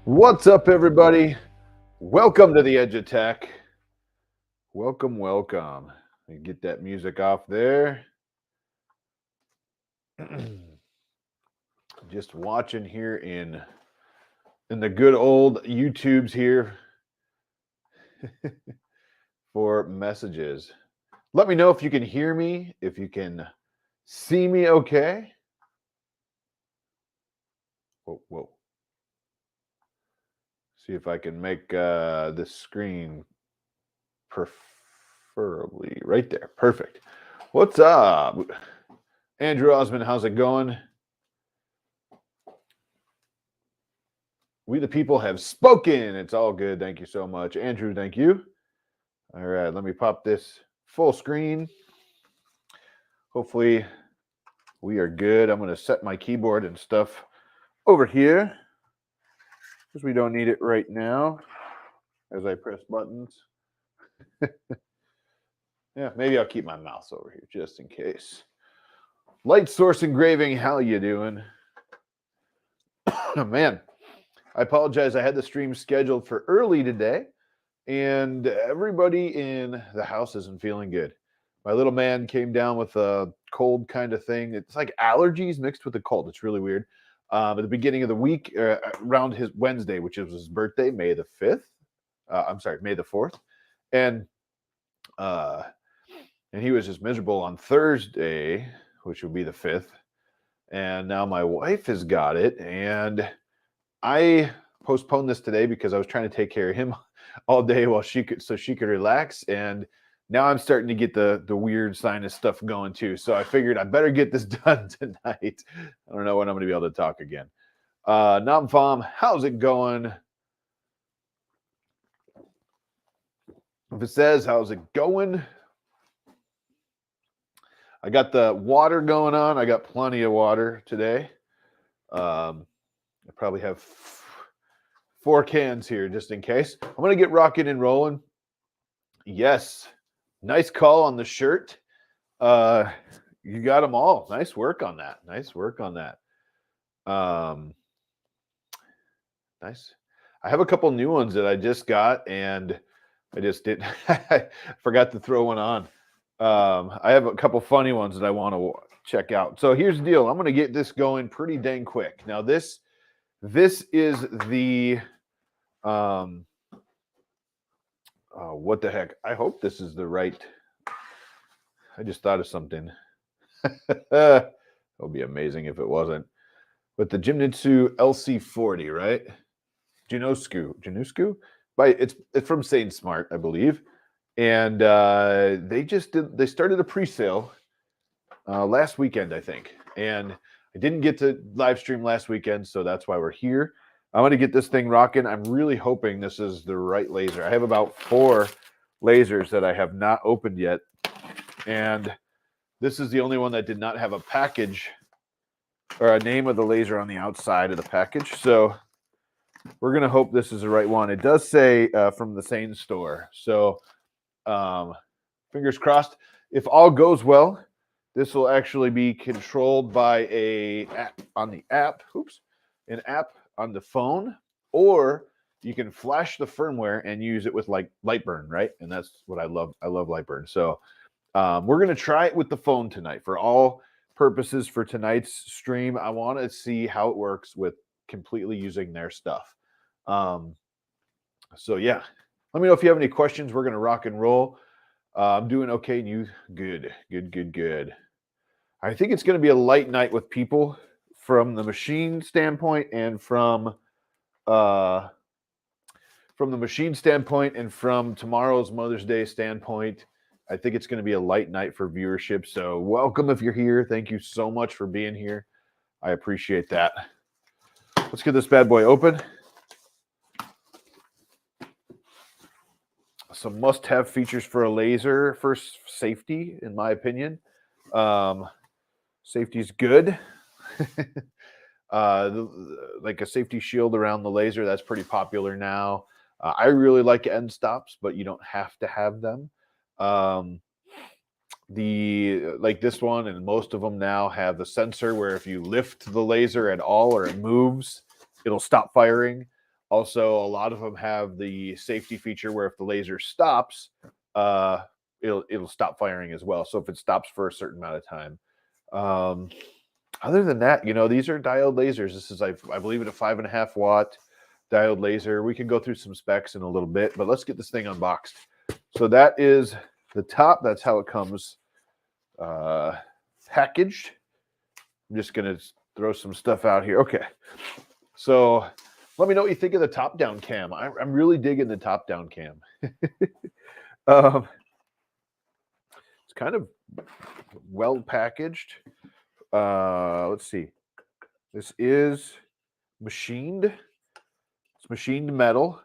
What's up, everybody? Welcome to the Edge of Tech. Welcome, welcome. Let me get that music off there. Just watching here in the good old YouTubes here for messages. Let me know if you can hear me, if you can see me okay. Whoa. See if I can make this screen preferably right there. Perfect. What's up? Andrew Osmond, how's it going? We the people have spoken. It's all good. Thank you so much. Andrew, thank you. All right, let me pop this full screen. Hopefully we are good. I'm going to set my keyboard and stuff over here because we don't need it right now as I press buttons. Yeah, maybe I'll keep my mouse over here just in case. Light Source Engraving, how you doing? Oh, man, I apologize. I had the stream scheduled for early today, and everybody in the house isn't feeling good. My little man came down with a cold kind of thing. It's like allergies mixed with a cold. It's really weird. At the beginning of the week, around his Wednesday, which was his birthday, May the 5th. May the 4th. And he was just miserable on Thursday, which would be the 5th. And now my wife has got it. And I postponed this today because I was trying to take care of him all day so she could relax. And now I'm starting to get the weird sinus stuff going too. So I figured I better get this done tonight. I don't know when I'm going to be able to talk again. Namfam, how's it going? If it says, how's it going? I got the water going on. I got plenty of water today. I probably have 4 cans here just in case. I'm going to get rocking and rolling. Yes. Nice call on the shirt. You got them all. Nice work on that. Nice work on that. Nice. I have a couple new ones that I just got, and I just didn't. I forgot to throw one on. I have a couple funny ones that I want to check out. So here's the deal. I'm going to get this going pretty dang quick. Now this is the what the heck? I hope this is the right. I just thought of something. That would be amazing if it wasn't. But the Jinsoku LC-40, right? Jinsoku? It's from Sane Smart, I believe. And they started a pre-sale last weekend, I think. And I didn't get to live stream last weekend, so that's why we're here. I'm going to get this thing rocking. I'm really hoping this is the right laser. I have about 4 lasers that I have not opened yet. And this is the only one that did not have a package or a name of the laser on the outside of the package. So we're going to hope this is the right one. It does say from the Sane store. So fingers crossed. If all goes well, this will actually be controlled by an app on the phone, or you can flash the firmware and use it with like Lightburn, right? And that's what I love. I love Lightburn. So we're going to try it with the phone tonight for all purposes for tonight's stream. I want to see how it works with completely using their stuff. So yeah, let me know if you have any questions. We're going to rock and roll. I'm doing okay. And you? Good. I think it's going to be a light night with people from the machine standpoint and from the machine standpoint and from tomorrow's Mother's Day standpoint. I think it's going to be a light night for viewership. So welcome if you're here. Thank you so much for being here. I appreciate that. Let's get this bad boy open. Some must-have features for a laser. First, safety, in my opinion. Safety is good. Like a safety shield around the laser, that's pretty popular now. I really like end stops, but you don't have to have them. Like this one and most of them now have the sensor where if you lift the laser at all or it moves, it'll stop firing. Also, a lot of them have the safety feature where if the laser stops, it'll stop firing as well. So if it stops for a certain amount of time. Other than that, these are diode lasers. This is, I believe, a 5.5 watt diode laser. We can go through some specs in a little bit, but let's get this thing unboxed. So that is the top. That's how it comes packaged. I'm just going to throw some stuff out here. Okay. So let me know what you think of the top-down cam. I'm really digging the top-down cam. It's kind of well packaged. Let's see. This is machined. It's machined metal,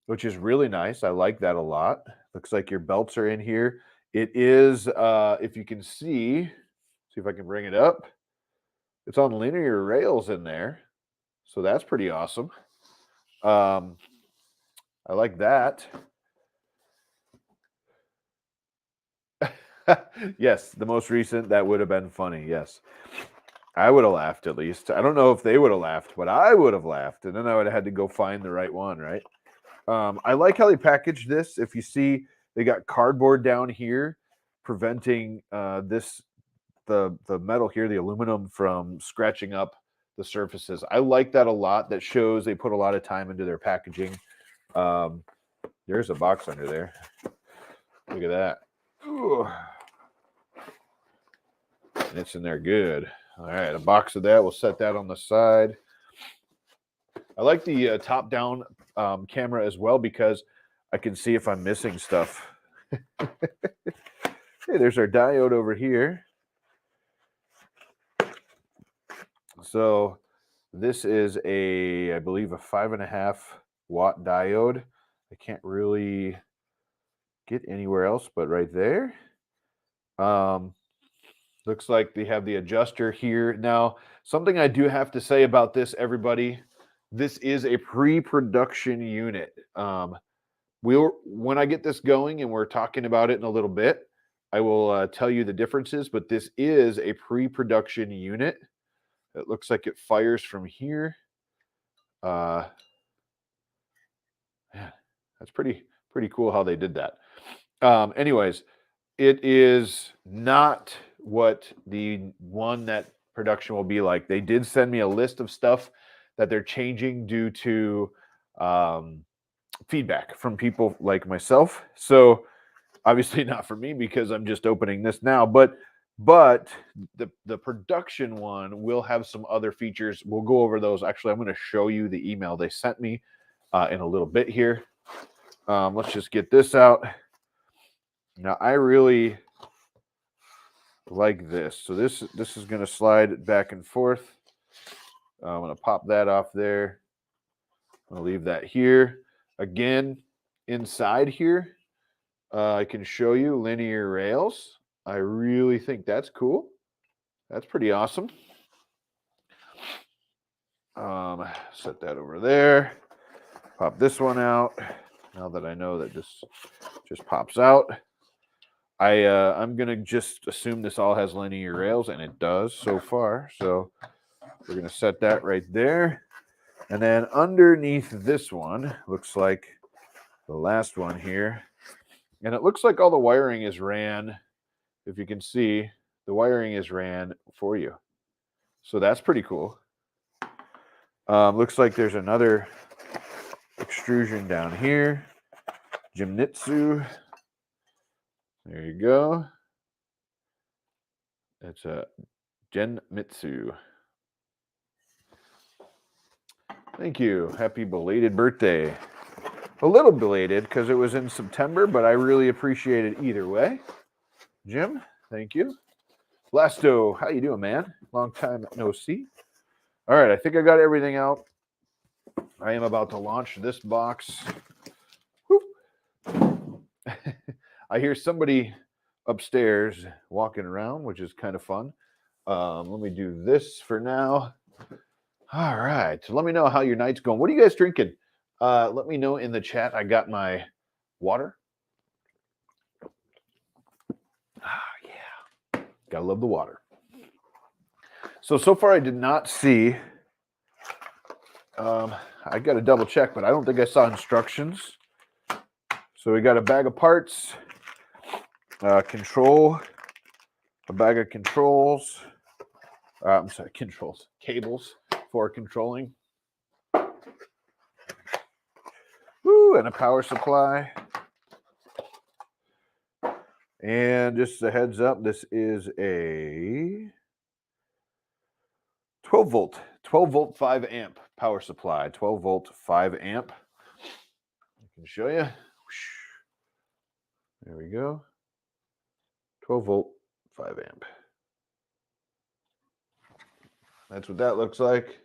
which is really nice. I like that a lot. Looks like your belts are in here. It is, if you can see if I can bring it up. It's on linear rails in there. So that's pretty awesome. I like that. Yes, the most recent, that would have been funny. Yes. I would have laughed at least. I don't know if they would have laughed, but I would have laughed. And then I would have had to go find the right one, right? I like how they packaged this. If you see, they got cardboard down here preventing the metal here, the aluminum, from scratching up the surfaces. I like that a lot. That shows they put a lot of time into their packaging. There's a box under there. Look at that. Ooh. And it's in there good. All right, a box of that. We'll set that on the side. I like the top-down camera as well because I can see if I'm missing stuff. Hey, there's our diode over here. So this is I believe, a 5.5 watt diode. I can't really get anywhere else but right there. Looks like they have the adjuster here. Now, something I do have to say about this, everybody, this is a pre-production unit. When I get this going and we're talking about it in a little bit, I will tell you the differences, but this is a pre-production unit. It looks like it fires from here. Yeah, that's pretty cool how they did that. Anyways, it is not what the one that production will be like. They did send me a list of stuff that they're changing due to feedback from people like myself. So obviously not for me because I'm just opening this now, but the production one will have some other features. We'll go over those. Actually, I'm going to show you the email they sent me in a little bit here. Let's just get this out. Now, I really like this. So this is going to slide back and forth. I'm going to pop that off there. I'll leave that here. Again, inside here, I can show you linear rails. I really think that's cool. That's pretty awesome. Set that over there. Pop this one out. Now that I know that this just pops out, I'm gonna just assume this all has linear rails, and it does so far. So we're gonna set that right there. And then underneath this one, looks like the last one here. And it looks like all the wiring is ran. If you can see, the wiring is ran for you. So that's pretty cool. Looks like there's another extrusion down here. Jinsoku. There you go. It's a Jinsoku. Thank you. Happy belated birthday. A little belated because it was in September, but I really appreciate it either way. Jim, thank you. Blasto, how you doing, man? Long time no see. All right, I think I got everything out. I am about to launch this box. I hear somebody upstairs walking around, which is kind of fun. Let me do this for now. All right, so let me know how your night's going. What are you guys drinking? Let me know in the chat. I got my water. Yeah, gotta love the water. So far I did not see, I got to double check, but I don't think I saw instructions. So we got a bag of parts, a bag of controls, cables for controlling. Woo, and a power supply. And just a heads up, this is a 12 volt 5 amp power supply. 12 volt 5 amp. I can show you. There we go. 12 volt 5 amp. That's what that looks like.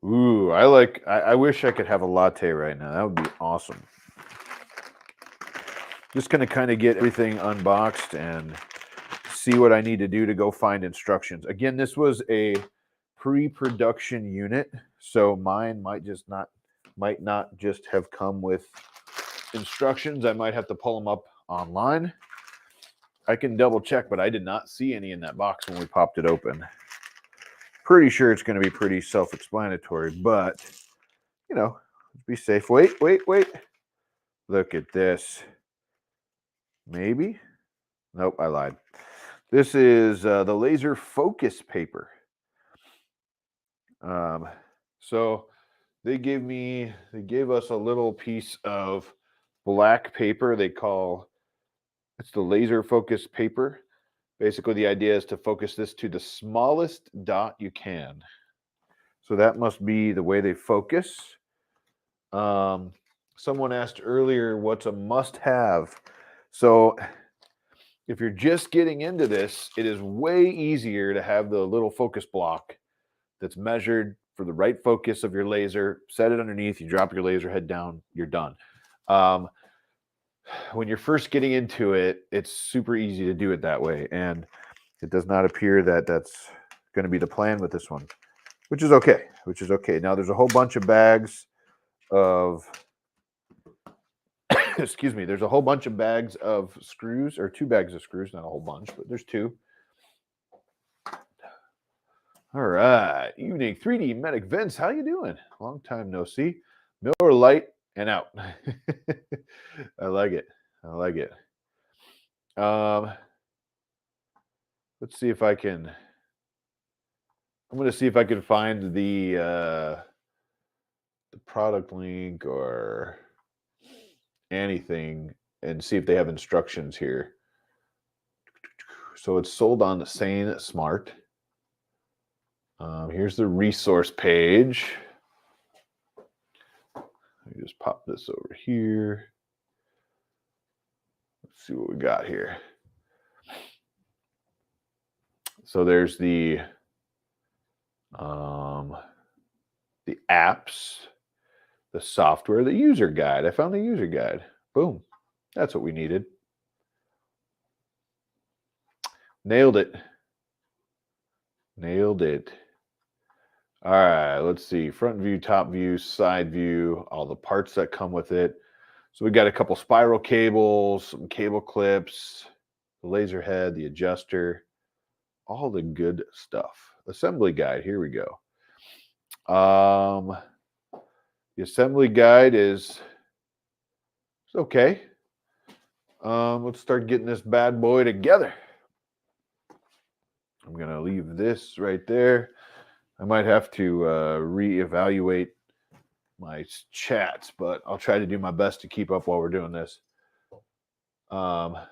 Ooh, I wish I could have a latte right now. That would be awesome. Just going to kind of get everything unboxed and see what I need to do to go find instructions. Again, this was a pre-production unit, so mine might not just have come with instructions. I might have to pull them up online. I can double check, but I did not see any in that box when we popped it open. Pretty sure it's going to be pretty self-explanatory, but you know, be safe. Wait. Look at this. Maybe? Nope, I lied. This is the laser focus paper. So they gave us a little piece of black paper. It's the laser focus paper. Basically, the idea is to focus this to the smallest dot you can. So that must be the way they focus. Someone asked earlier, what's a must-have? So if you're just getting into this, it is way easier to have the little focus block that's measured for the right focus of your laser. Set it underneath, you drop your laser head down, you're done. When you're first getting into it, it's super easy to do it that way. And It does not appear that that's going to be the plan with this one, which is okay. Now there's a whole bunch of bags of excuse me, there's a whole bunch of bags of screws, or 2 bags of screws, not a whole bunch, but there's 2. All right, evening 3D Medic Vince, how you doing? Long time no see. Miller Light and out. I like it. Let's see if I can. I'm going to see if I can find the product link or anything and see if they have instructions here. So it's sold on the Sane Smart. Here's the resource page. Let me just pop this over here. Let's see what we got here. So there's the apps, the software, the user guide. I found the user guide. Boom. That's what we needed. Nailed it. All right, let's see. Front view, top view, side view, all the parts that come with it. So we got a couple spiral cables, some cable clips, the laser head, the adjuster, all the good stuff. Assembly guide, here we go. The assembly guide is okay. Let's start getting this bad boy together. I'm going to leave this right there. I might have to reevaluate my chats, but I'll try to do my best to keep up while we're doing this. Not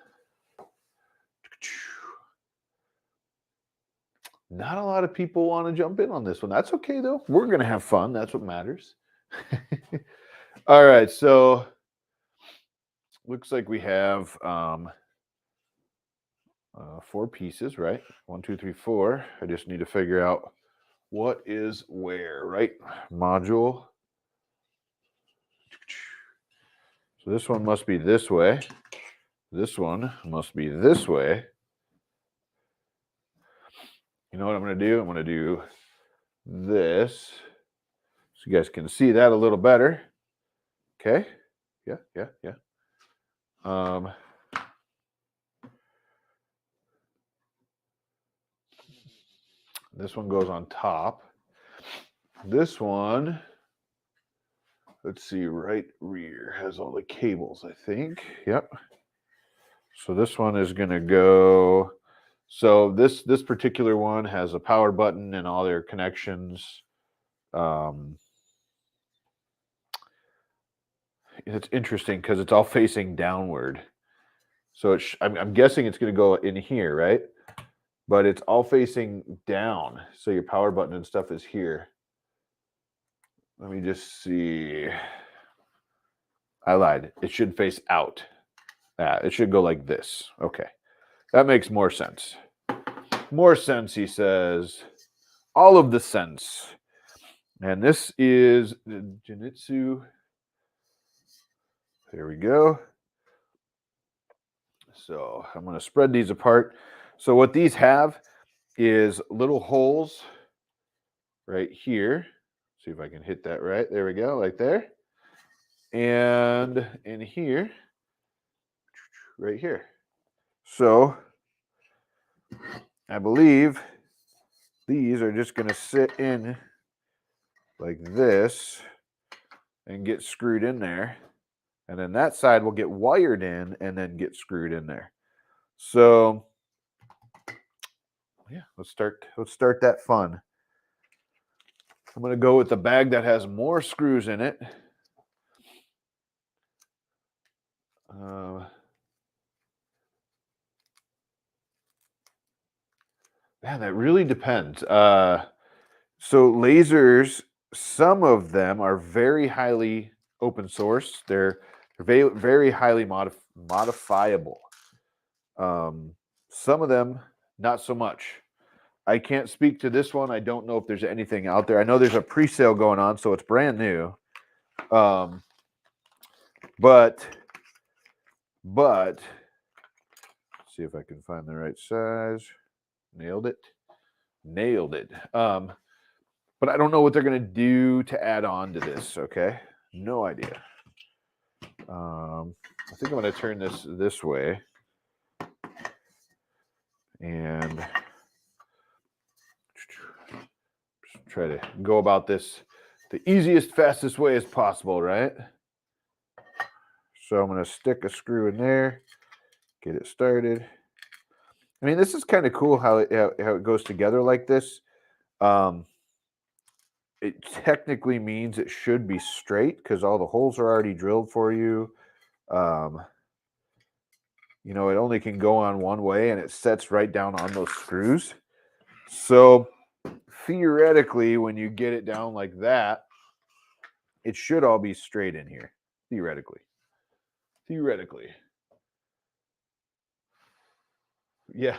a lot of people want to jump in on this one. That's okay, though. We're going to have fun. That's what matters. All right, so looks like we have 4 pieces, right? 1, 2, 3, 4. I just need to figure out what is where, right? Module. So this one must be this way. This one must be this way. You know what I'm going to do? I'm going to do this so you guys can see that a little better. Okay. Yeah. This one goes on top. This one, let's see, right rear has all the cables, I think. Yep. So this one is going to go. So this particular one has a power button and all their connections. It's interesting because it's all facing downward. So I'm guessing it's going to go in here, right? But it's all facing down. So your power button and stuff is here. Let me just see. I lied. It should face out. It should go like this. Okay. That makes more sense. More sense, he says. All of the sense. And this is the Jinsoku. There we go. So I'm going to spread these apart. So what these have is little holes right here. See if I can hit that right. There we go, like there. And in here, right here. So I believe these are just going to sit in like this and get screwed in there. And then that side will get wired in and then get screwed in there. So yeah, let's start that fun. I'm going to go with the bag that has more screws in it. Man, that really depends. So lasers, some of them are very highly open source. They're very, very highly modifiable. Some of them, not so much. I can't speak to this one. I don't know if there's anything out there. I know there's a pre-sale going on, so it's brand new. But let's see if I can find the right size. Nailed it. Nailed it. But I don't know what they're going to do to add on to this, okay? No idea. I think I'm going to turn this way. And try to go about this the easiest, fastest way as possible, right? So I'm going to stick a screw in there, get it started. I mean, this is kind of cool how it goes together like this. It technically means it should be straight because all the holes are already drilled for you. You know, it only can go on one way, and it sets right down on those screws. So theoretically, when you get it down like that, it should all be straight in here. Theoretically. Yeah.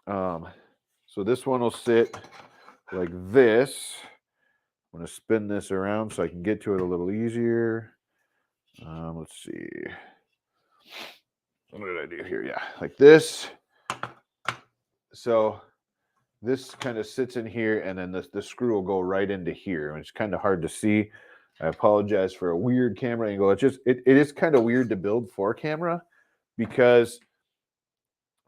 So this one will sit like this. I'm going to spin this around so I can get to it a little easier. Let's see. What did I do here? Yeah, like this. So this kind of sits in here, and then the screw will go right into here. It's kind of hard to see. I apologize for a weird camera angle. It is kind of weird to build for camera because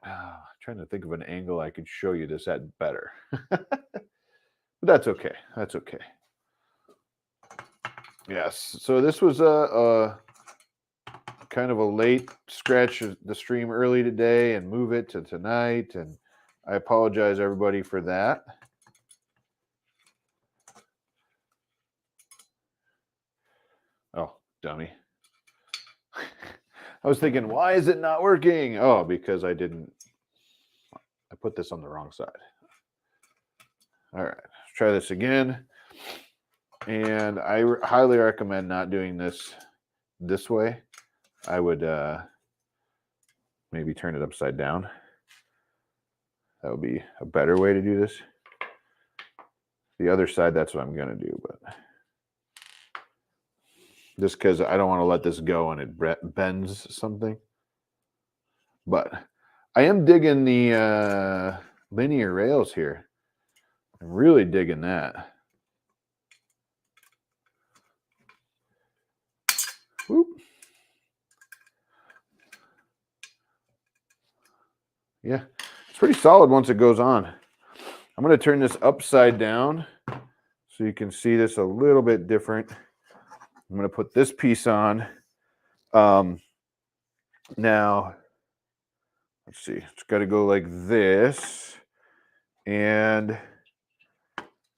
I'm trying to think of an angle I could show you this at better. But that's okay. That's okay. Yes. So this was a kind of a late scratch the stream early today and move it to tonight, and I apologize everybody for that. Oh, dummy. I was thinking, why is it not working? Oh, because I put this on the wrong side. All right, let's try this again. And I highly recommend not doing this way. I would maybe turn it upside down. That would be a better way to do this. The other side, that's what I'm going to do, but just because I don't want to let this go and it bends something. But I am digging the linear rails here. I'm really digging that. Whoop. Yeah, it's pretty solid once it goes on. I'm going to turn this upside down so you can see this a little bit different. I'm going to put this piece on. Now, let's see. It's got to go like this. And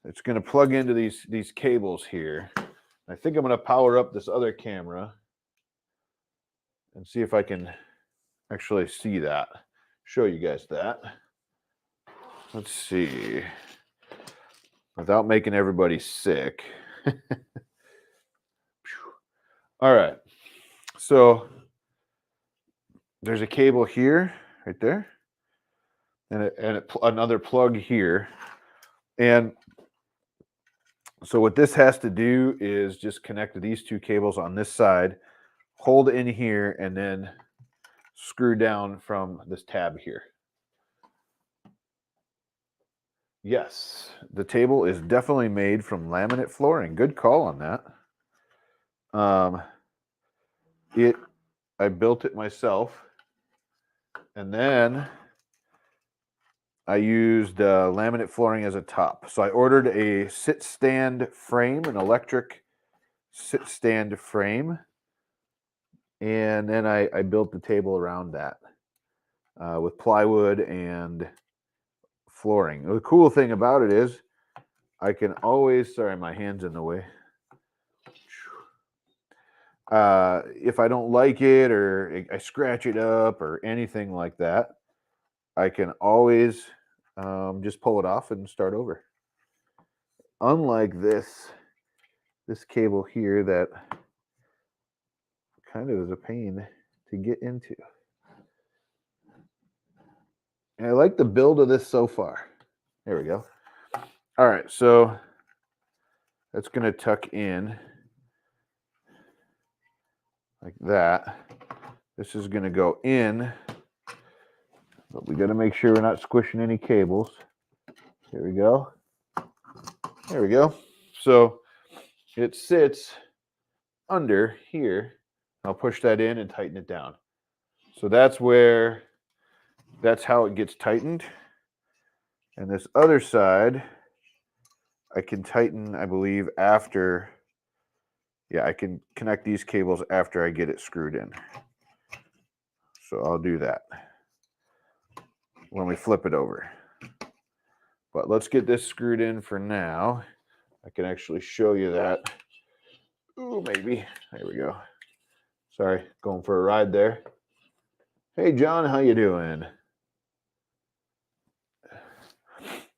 it's going to plug into these cables here. I think I'm going to power up this other camera and see if I can actually see that. Show you guys that. Let's see. Without making everybody sick. All right. So there's a cable here, right there, and another plug here. And so what this has to do is just connect these two cables on this side, hold in here, and then screw down from this tab here. Yes, the table is definitely made from laminate flooring. Good call on that. I built it myself, and then I used laminate flooring as a top. So I ordered a sit-stand frame, an electric sit-stand frame, and then I built the table around that with plywood and flooring. The cool thing about it is I can always, sorry, my hand's in the way. If I don't like it or I scratch it up or anything like that, I can always just pull it off and start over. Unlike this cable here that kind of is a pain to get into. And I like the build of this so far. There we go. All right, so that's going to tuck in like that. This is going to go in But we got to make sure we're not squishing any cables. Here we go. There we go. So it sits under here. I'll push that in and tighten it down. So that's how it gets tightened. And this other side, I can tighten, I believe, after. Yeah, I can connect these cables after I get it screwed in. So I'll do that when we flip it over. But let's get this screwed in for now. I can actually show you that. Ooh, maybe. There we go. Sorry, going for a ride there. Hey, John, how you doing?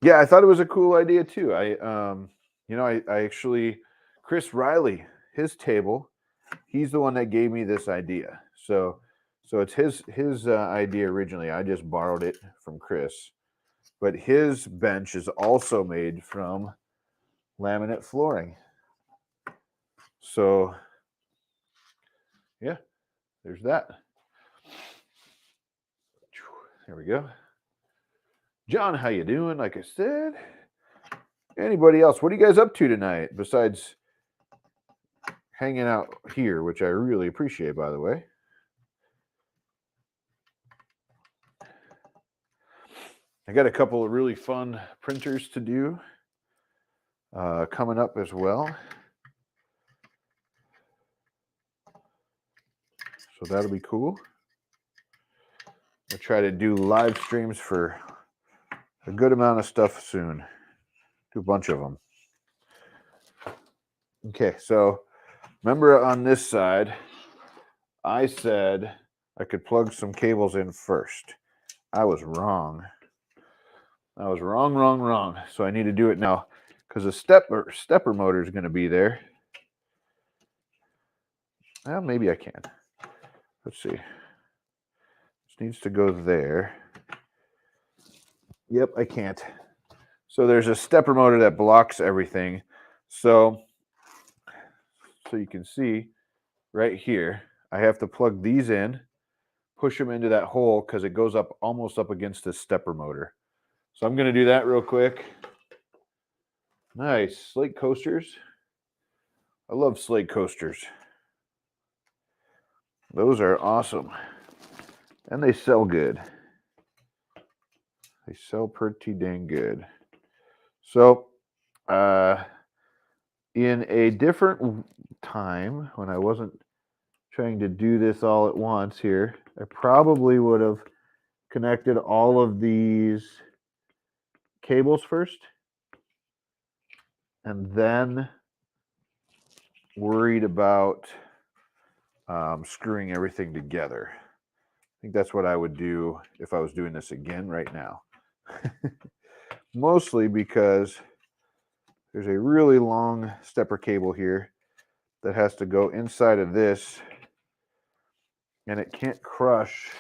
Yeah, I thought it was a cool idea too. I actually, Chris Riley, his table, he's the one that gave me this idea. So it's his idea originally. I just borrowed it from Chris. But his bench is also made from laminate flooring. So, yeah, there's that. There we go. John, how you doing? Like I said. Anybody else? What are you guys up to tonight besides hanging out here, which I really appreciate, by the way? I got a couple of really fun printers to do coming up as well. So that'll be cool. I'll try to do live streams for a good amount of stuff soon. Do a bunch of them. Okay, so remember on this side, I said I could plug some cables in first. I was wrong. I was wrong. So I need to do it now because the stepper motor is going to be there. Well, maybe I can. Let's see. This needs to go there. Yep, I can't. So there's a stepper motor that blocks everything. So you can see right here, I have to plug these in, push them into that hole because it goes up almost up against this stepper motor. So I'm going to do that real quick. Nice. Slate coasters. I love slate coasters. Those are awesome. And they sell good. They sell pretty dang good. So, in a different time, when I wasn't trying to do this all at once here, I probably would have connected all of these cables first and then worried about screwing everything together. I think that's what I would do if I was doing this again right now. Mostly because there's a really long stepper cable here that has to go inside of this, and it can't crush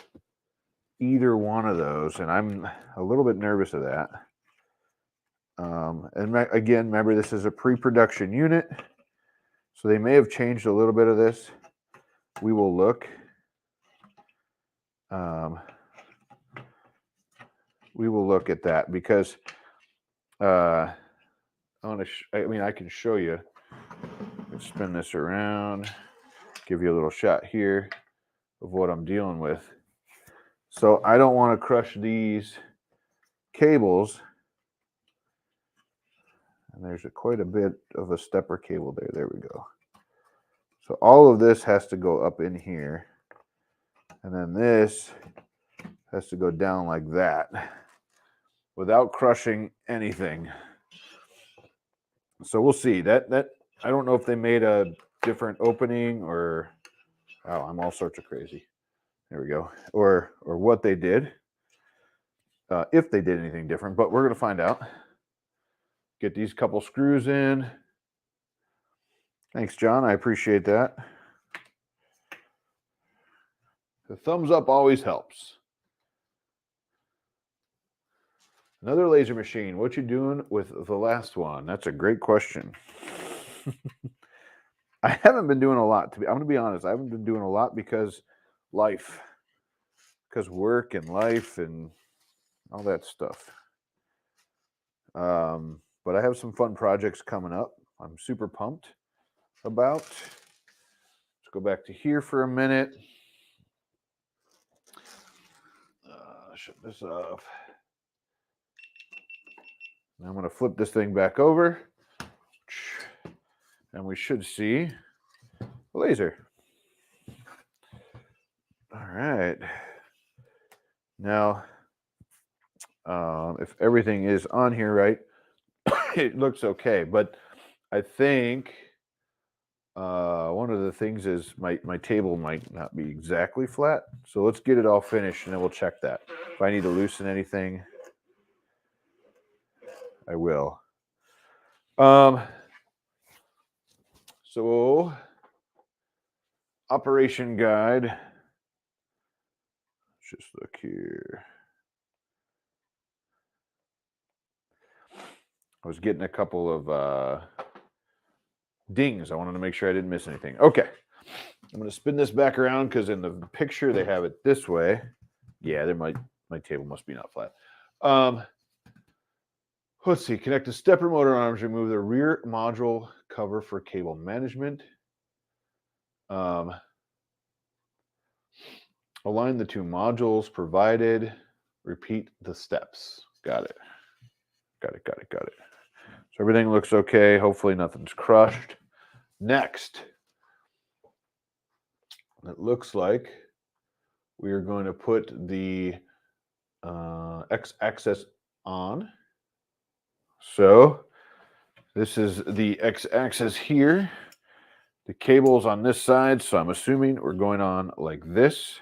either one of those, and I'm a little bit nervous of that. And again, remember, this is a pre-production unit, so they may have changed a little bit of this. We will look. We will look at that because I can show you. Let's spin this around, give you a little shot here of what I'm dealing with. So I don't want to crush these cables. And there's quite a bit of a stepper cable there. There we go. So all of this has to go up in here. And then this has to go down like that without crushing anything. So we'll see. That I don't know if they made a different opening or I'm all sorts of crazy. There we go. Or what they did. If they did anything different, but we're going to find out. Get these couple screws in. Thanks, John. I appreciate that. The thumbs up always helps. Another laser machine. What you doing with the last one? That's a great question. I haven't been doing a lot. I'm going to be honest. I haven't been doing a lot because life. Because work and life and all that stuff. But I have some fun projects coming up. I'm super pumped about. Let's go back to here for a minute. Shut this off. Now I'm going to flip this thing back over. And we should see a laser. All right. Now, if everything is on here right, it looks okay. But I think one of the things is my table might not be exactly flat. So let's get it all finished and then we'll check that. If I need to loosen anything, I will. So operation guide. Let's just look here. I was getting a couple of dings. I wanted to make sure I didn't miss anything. Okay. I'm going to spin this back around because in the picture they have it this way. Yeah, my table must be not flat. Let's see. Connect the stepper motor arms. Remove the rear module cover for cable management. Align the two modules provided. Repeat the steps. Got it. Got it. So everything looks okay. Hopefully nothing's crushed. Next, it looks like we are going to put the X-axis on. So this is the X-axis here. The cable's on this side, so I'm assuming we're going on like this.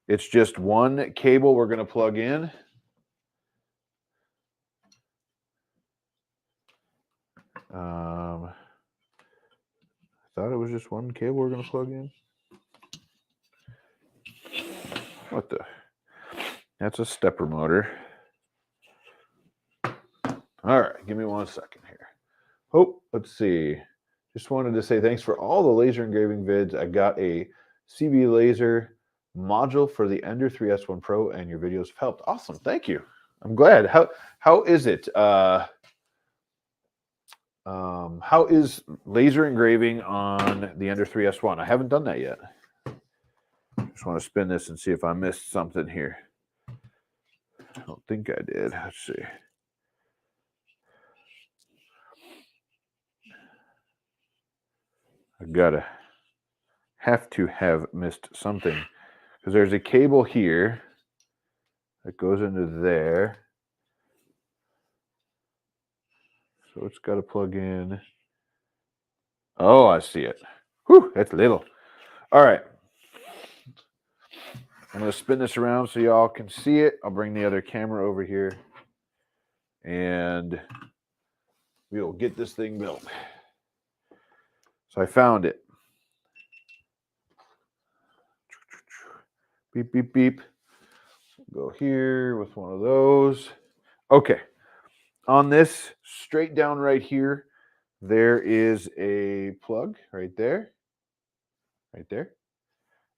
It's just one cable we're going to plug in. I thought it was just one cable we're going to plug in. What the? That's a stepper motor. All right, give me 1 second here. Oh, let's see. Just wanted to say thanks for all the laser engraving vids. I got a CB laser module for the Ender 3S1 Pro, and your videos have helped. Awesome, thank you. I'm glad. How is it? How is laser engraving on the Ender 3S1? I haven't done that yet. Just want to spin this and see if I missed something here. I don't think I did. Let's see. I have to have missed something because there's a cable here that goes into there. So it's got to plug in. Oh, I see it. Whew, that's little. All right. I'm going to spin this around so y'all can see it. I'll bring the other camera over here and we'll get this thing built. So I found it. Beep, beep, beep. Go here with one of those. Okay. On this, straight down right here, there is a plug right there. Right there.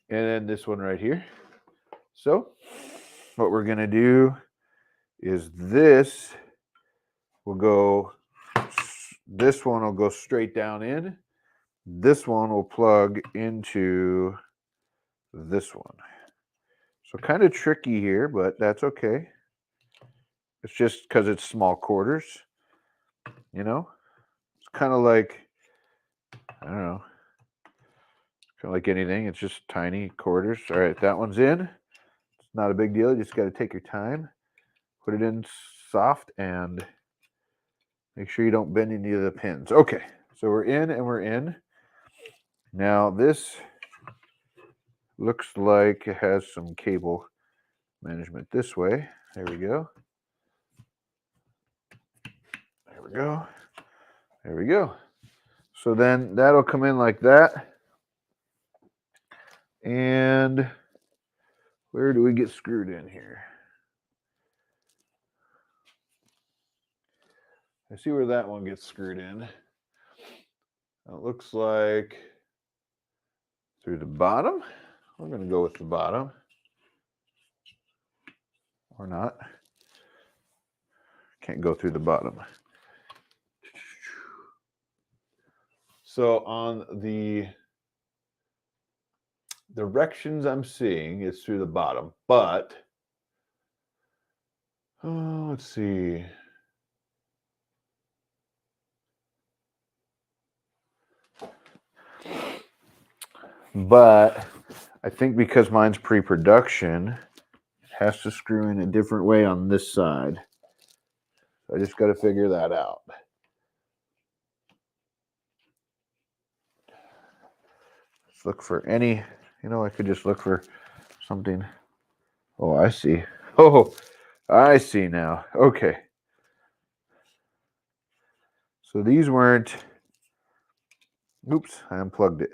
And then this one right here. So what we're going to do is this one will go straight down in. This one will plug into this one. So kind of tricky here, but that's okay. It's just because it's small quarters, you know? It's kind of like, I don't know, kind of like anything. It's just tiny quarters. All right, that one's in. It's not a big deal. You just got to take your time. Put it in soft and make sure you don't bend any of the pins. Okay, so we're in and we're in. Now this looks like it has some cable management this way. There we go. There we go. There we go. So then that'll come in like that. And where do we get screwed in here? I see where that one gets screwed in. It looks like through the bottom. We're going to go with the bottom. or not. Can't go through the bottom. So on the directions I'm seeing is through the bottom, but let's see. But I think because mine's pre-production, it has to screw in a different way on this side. So I just got to figure that out. Let's look for any, I could just look for something. Oh, I see. Oh, I see now. Okay. So these weren't, oops, I unplugged it.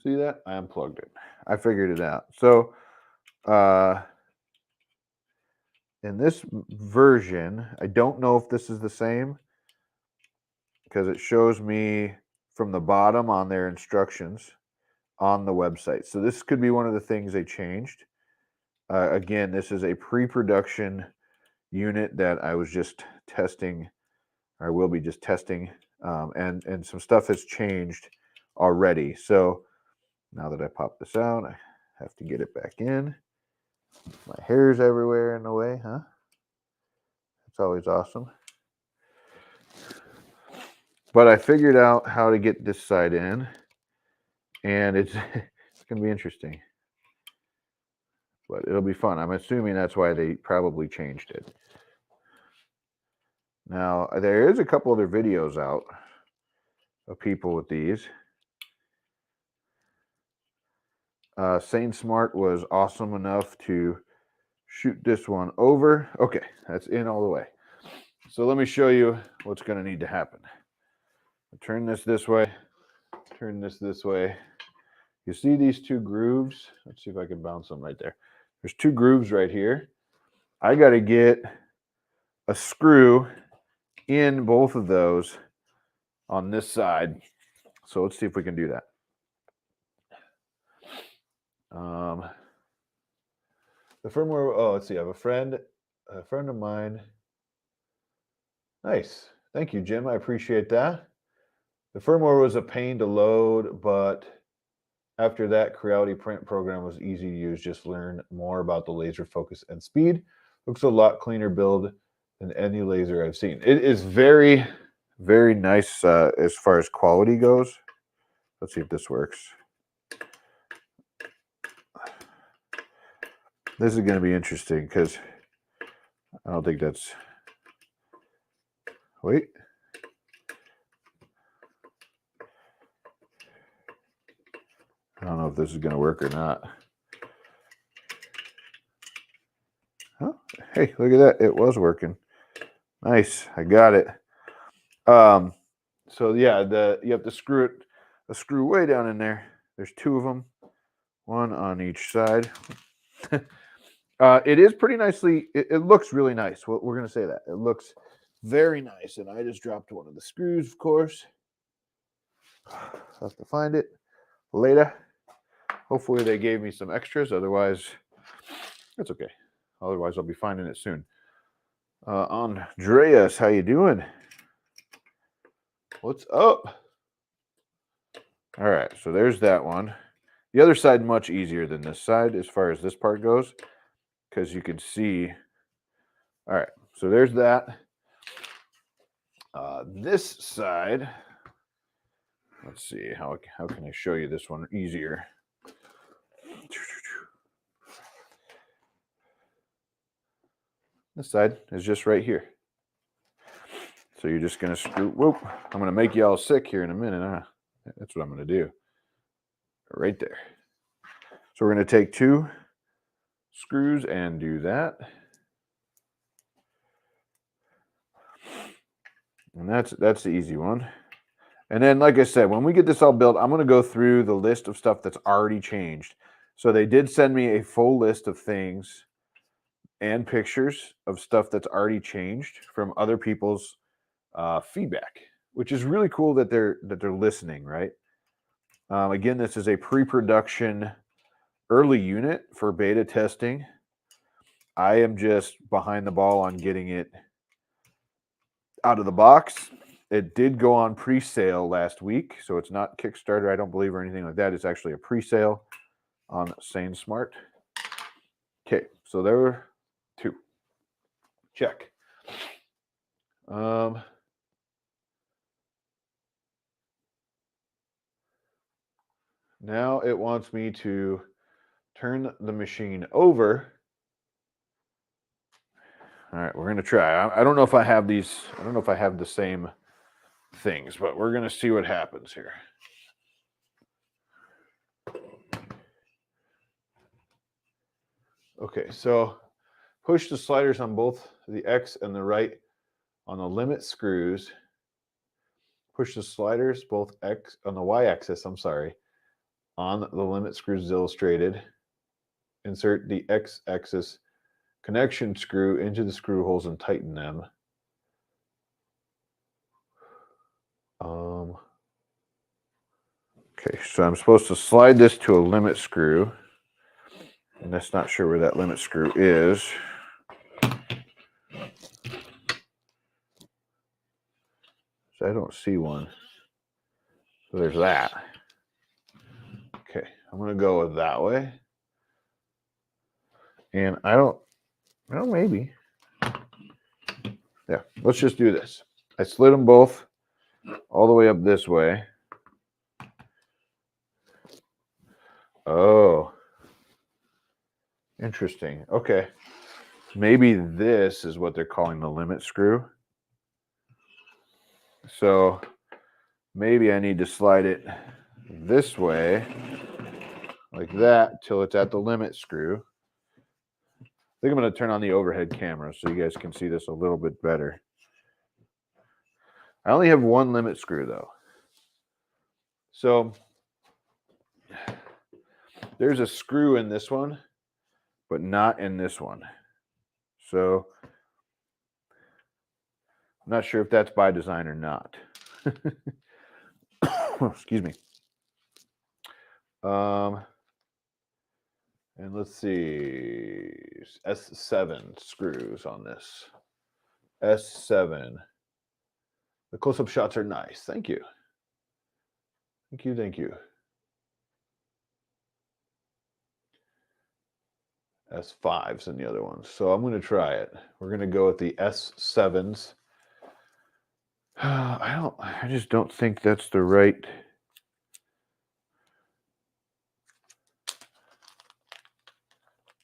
See that? I unplugged it. I figured it out. So in this version, I don't know if this is the same because it shows me from the bottom on their instructions on the website. So this could be one of the things they changed. Again, this is a pre-production unit that I was just testing, or I will be just testing, and some stuff has changed already. So now that I pop this out, I have to get it back in. My hair's everywhere in the way, huh? It's always awesome. But I figured out how to get this side in, and it's going to be interesting. But it'll be fun. I'm assuming that's why they probably changed it. Now, there is a couple other videos out of people with these. Sane Smart was awesome enough to shoot this one over. Okay, that's in all the way. So let me show you what's going to need to happen. Turn this way. Turn this way. You see these two grooves? Let's see if I can bounce them right there. There's two grooves right here. I got to get a screw in both of those on this side. So let's see if we can do that. The firmware, let's see, I have a friend of mine. Nice. Thank you, Jim. I appreciate that. The firmware was a pain to load, but after that, Creality print program was easy to use. Just learn more about the laser focus and speed. Looks a lot cleaner build than any laser I've seen. It is very, very nice as far as quality goes. Let's see if this works. This is going to be interesting because I don't think that's... Wait. I don't know if this is going to work or not. Huh? Hey, look at that. It was working. Nice. I got it. So yeah, you have to screw a screw way down in there. There's two of them, one on each side. It is pretty nicely, it looks really nice. We're going to say that. It looks very nice. And I just dropped one of the screws, of course. I'll have to find it later. Hopefully they gave me some extras. Otherwise, it's okay. Otherwise, I'll be finding it soon. Andreas, how you doing? What's up? All right, so there's that one. The other side much easier than this side as far as this part goes, because you can see. All right, so there's that. This side, let's see, how can I show you this one easier? This side is just right here. So you're just going to screw, whoop, I'm going to make you all sick here in a minute, huh? That's what I'm going to do. Right there. So we're going to take two screws and do that. And that's the easy one. And then, like I said, when we get this all built, I'm going to go through the list of stuff that's already changed. So they did send me a full list of things and pictures of stuff that's already changed from other people's feedback, which is really cool that they're listening, right? Again, this is a pre-production early unit for beta testing. I am just behind the ball on getting it out of the box. It did go on pre-sale last week, so it's not Kickstarter, I don't believe, or anything like that. It's actually a pre-sale on SaneSmart. Okay, so there were 2. Check. Now it wants me to turn the machine over. All right, we're going to try. I don't know if I have these. I don't know if I have the same things, but we're going to see what happens here. Okay, so push the sliders on both the X and the right on the limit screws. Push the sliders, both X on the Y-axis, on the limit screws as illustrated. Insert the X-axis connection screw into the screw holes and tighten them. Okay, so I'm supposed to slide this to a limit screw. And that's not sure where that limit screw is. So I don't see one. So there's that. Okay, I'm going to go with that way. And maybe. Yeah, let's just do this. I slid them both all the way up this way. Oh, interesting. Okay. Maybe this is what they're calling the limit screw. So maybe I need to slide it this way, like that, till it's at the limit screw. I think I'm going to turn on the overhead camera so you guys can see this a little bit better. I only have one limit screw, though. So there's a screw in this one, but not in this one. So I'm not sure if that's by design or not. Excuse me. And let's see, S7 screws on this. S7. The close-up shots are nice. Thank you. Thank you, thank you. S5s in the other ones. So I'm going to try it. We're going to go with the S7s. I just don't think that's the right.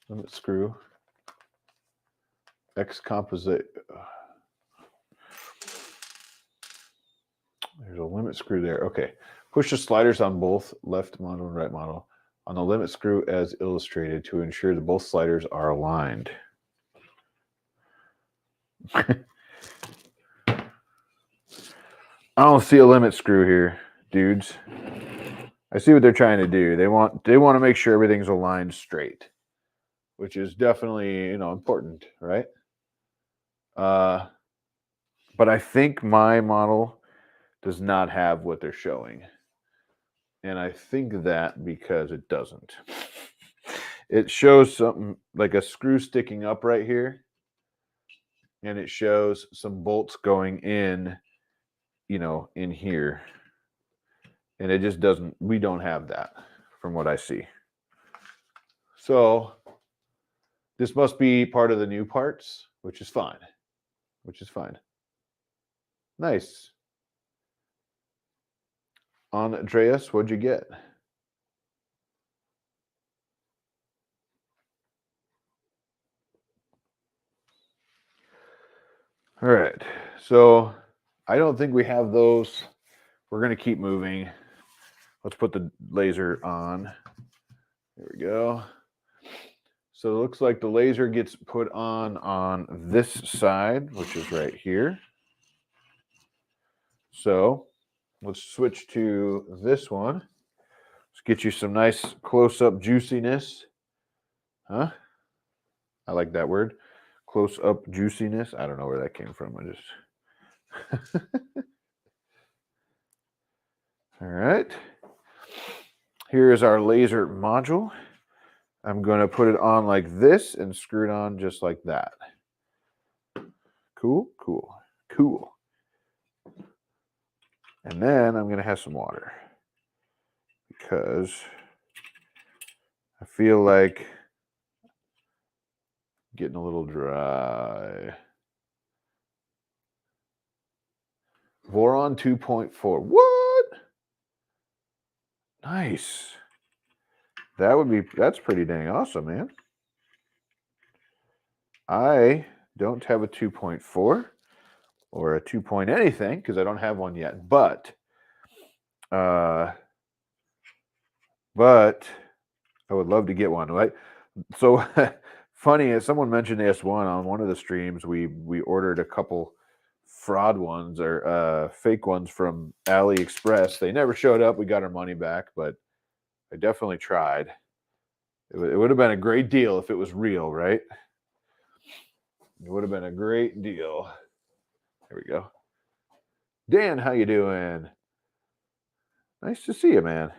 Limit screw. X composite. There's a limit screw there. Okay. Push the sliders on both left model and right model on the limit screw as illustrated to ensure that both sliders are aligned. I don't see a limit screw here, dudes. I see what they're trying to do. They want to make sure everything's aligned straight, which is definitely, important, right? But I think my model does not have what they're showing. And I think that because it doesn't. It shows something like a screw sticking up right here. And it shows some bolts going in, in here. And it just doesn't, we don't have that from what I see. So this must be part of the new parts, which is fine. Nice. Andreas, what'd you get? All right. So I don't think we have those. We're going to keep moving. Let's put the laser on. There we go. So it looks like the laser gets put on this side, which is right here. So let's switch to this one. Let's get you some nice close-up juiciness. Huh? I like that word. Close-up juiciness. I don't know where that came from. I just... All right. Here is our laser module. I'm going to put it on like this and screw it on just like that. Cool, cool, cool. And then I'm going to have some water because I feel like getting a little dry. Voron 2.4. What? Nice. That's pretty dang awesome, man. I don't have a 2.4 or a 2 point anything because I don't have one yet, but I would love to get one, right? So funny, as someone mentioned S1 on one of the streams, we ordered a couple fraud ones or fake ones from AliExpress. They never showed up. We got our money back, but I definitely tried. It would have been a great deal if it was real, right? It would have been a great deal. There we go. Dan, how you doing? Nice to see you, man.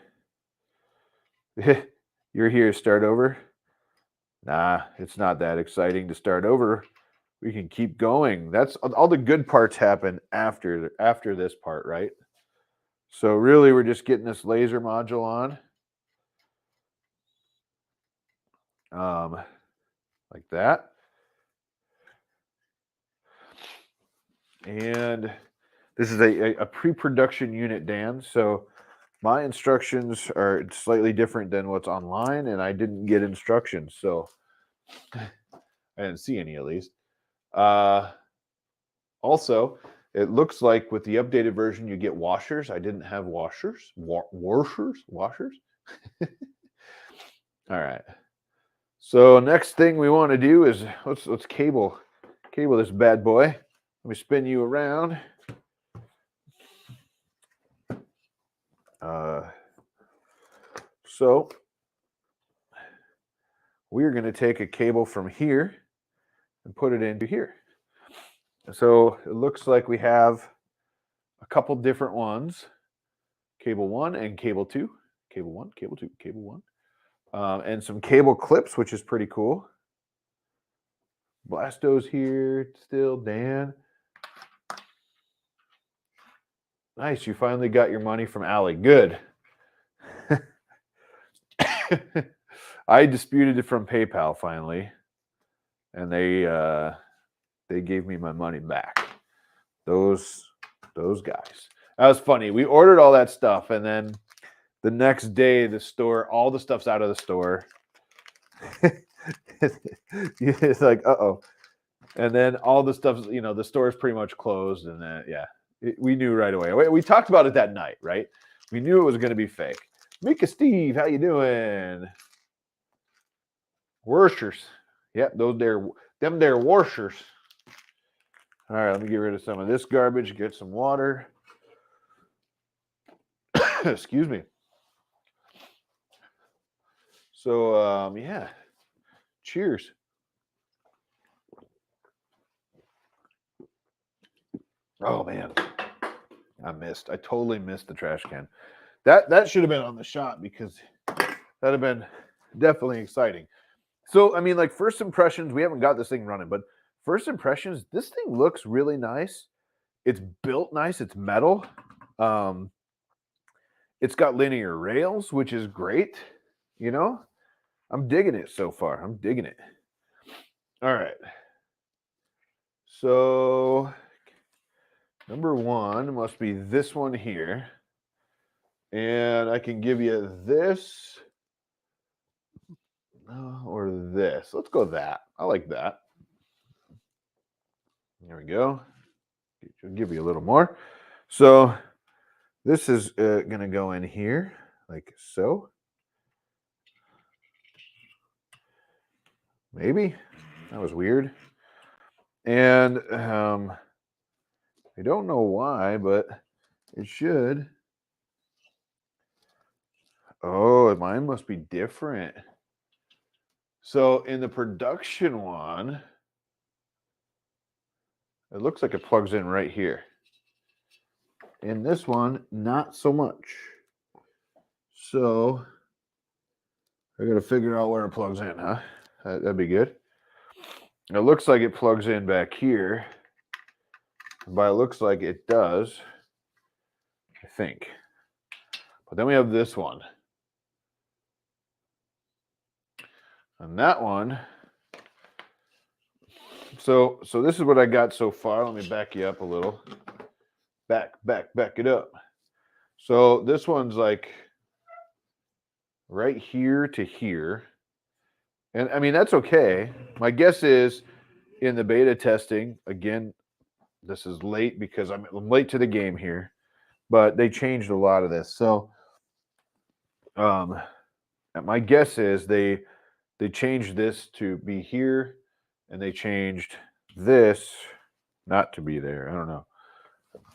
You're here to start over? Nah, it's not that exciting to start over. We can keep going. That's all the good parts happen after this part, right? So really, we're just getting this laser module on, like that. And this is a pre-production unit, Dan. So my instructions are slightly different than what's online, and I didn't get instructions, so I didn't see any at least. Also, it looks like with the updated version, you get washers. I didn't have washers. Washers? All right. So next thing we want to do is let's cable this bad boy. Let me spin you around. So we're going to take a cable from here and put it into here. So it looks like we have a couple different ones, cable 1 and cable 2, cable 1, cable 2, cable 1, and some cable clips, which is pretty cool. Blasto's here still, Dan. Nice, you finally got your money from Ali. Good. I disputed it from PayPal finally, and they gave me my money back. Those guys. That was funny. We ordered all that stuff, and then the next day, all the stuff's out of the store. It's like, uh-oh. And then all the stuff, the store's pretty much closed, and then, yeah, we knew right away. We talked about it that night, right? We knew it was going to be fake. Mika Steve, how you doing? Worshers. Yep, them there worshers. All right, let me get rid of some of this garbage, get some water. Excuse me. So, yeah. Cheers. Oh, man. I totally missed the trash can. That should have been on the shot because that'd have been definitely exciting. So, I mean, like first impressions, we haven't got this thing running, but first impressions, this thing looks really nice. It's built nice. It's metal. It's got linear rails, which is great. I'm digging it so far. I'm digging it. All right. So, number 1 must be this one here. And I can give you this or this. Let's go that. I like that. There we go. I'll give you a little more. So this is going to go in here like so. Maybe. That was weird. And I don't know why, but it should. Oh, mine must be different. So in the production one, it looks like it plugs in right here. In this one, not so much. So I got to figure out where it plugs in, huh? That'd be good. It looks like it plugs in back here. But it looks like it does, I think. But then we have this one. And that one, so this is what I got so far. Let me back you up a little. Back it up. So this one's like right here to here. And I mean, that's okay. My guess is in the beta testing, again, this is late because I'm late to the game here, but they changed a lot of this. So my guess is they changed this to be here, and they changed this not to be there. I don't know.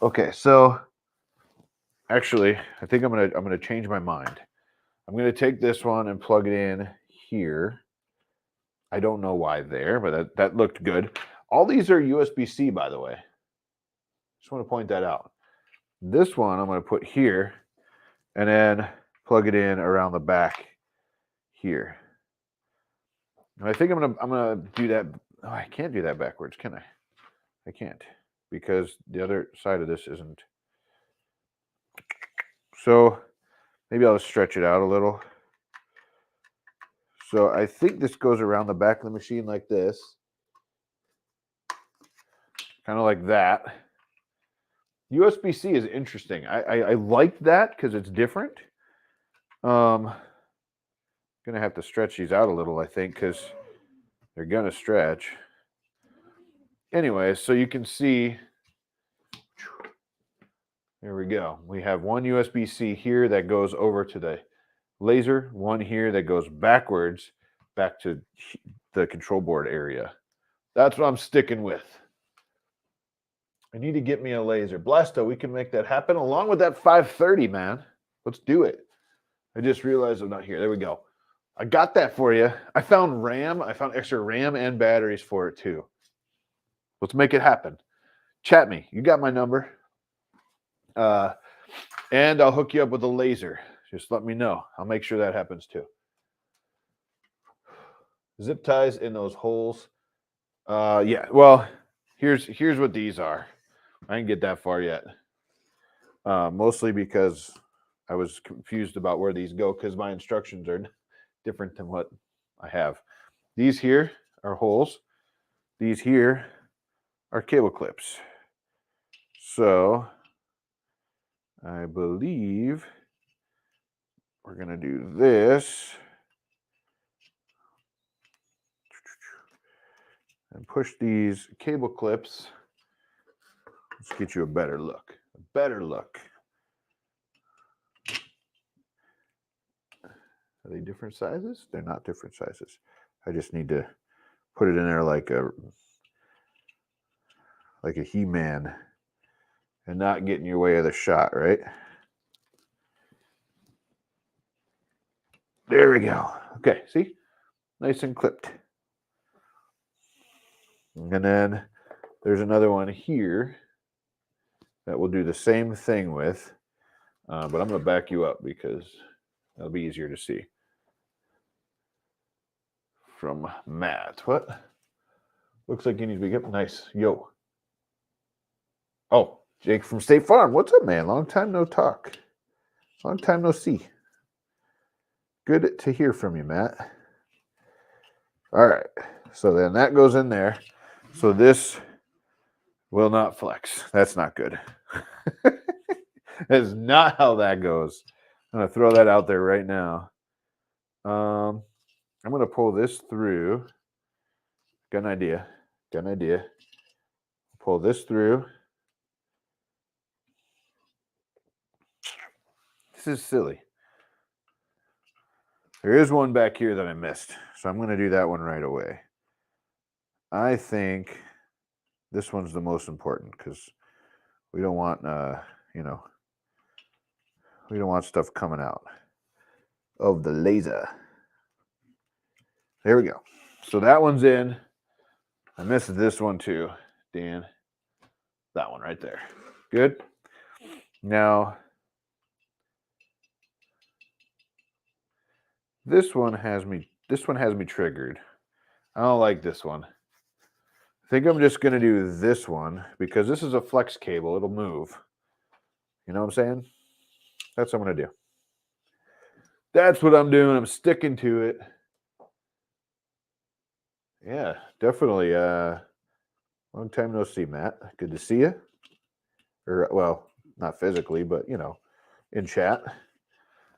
Okay, so actually, I think I'm gonna change my mind. I'm gonna take this one and plug it in here. I don't know why there, but that looked good. All these are USB-C, by the way. Just want to point that out. This one I'm going to put here, and then plug it in around the back here. And I think I'm gonna do that. Oh, I can't do that backwards, can I? I can't, because the other side of this isn't. So maybe I'll stretch it out a little. So I think this goes around the back of the machine like this. Kind of like that. USB-C is interesting. I like that because it's different. Gonna have to stretch these out a little, I think, because they're gonna stretch. Anyway, so you can see, there we go. We have one USB-C here that goes over to the laser, one here that goes backwards back to the control board area. That's what I'm sticking with. I need to get me a laser. Blasto, we can make that happen along with that 530, man. Let's do it. I just realized I'm not here. There we go. I got that for you. I found RAM. I found extra RAM and batteries for it too. Let's make it happen. Chat me. You got my number. And I'll hook you up with a laser. Just let me know. I'll make sure that happens too. Zip ties in those holes. Yeah. Well, here's what these are. I didn't get that far yet. Mostly because I was confused about where these go because my instructions are different than what I have. These here are holes. These here are cable clips. So I believe we're going to do this and push these cable clips. Let's get you a better look. A better look. Are they different sizes? They're not different sizes. I just need to put it in there like a He-Man and not get in your way of the shot, right? There we go. Okay, see? Nice and clipped. And then there's another one here that we'll do the same thing with, but I'm going to back you up because that'll be easier to see. From Matt. What? Looks like you need to be nice. Yo. Oh, Jake from State Farm. What's up, man? Long time no talk. Long time no see. Good to hear from you, Matt. All right. So then that goes in there. So this will not flex. That's not good. That's not how that goes. I'm going to throw that out there right now. I'm going to pull this through. Got an idea. Pull this through. This is silly. There is one back here that I missed, so I'm going to do that one right away. I think this one's the most important because we don't want, we don't want stuff coming out of the laser. There we go. So that one's in. I missed this one too, Dan. That one right there. Good. Now, This one has me triggered. I don't like this one. I think I'm just going to do this one because this is a flex cable. It'll move. You know what I'm saying? That's what I'm going to do. That's what I'm doing. I'm sticking to it. Yeah, definitely. Long time no see, Matt. Good to see you. Or, well, not physically, but, you know, in chat.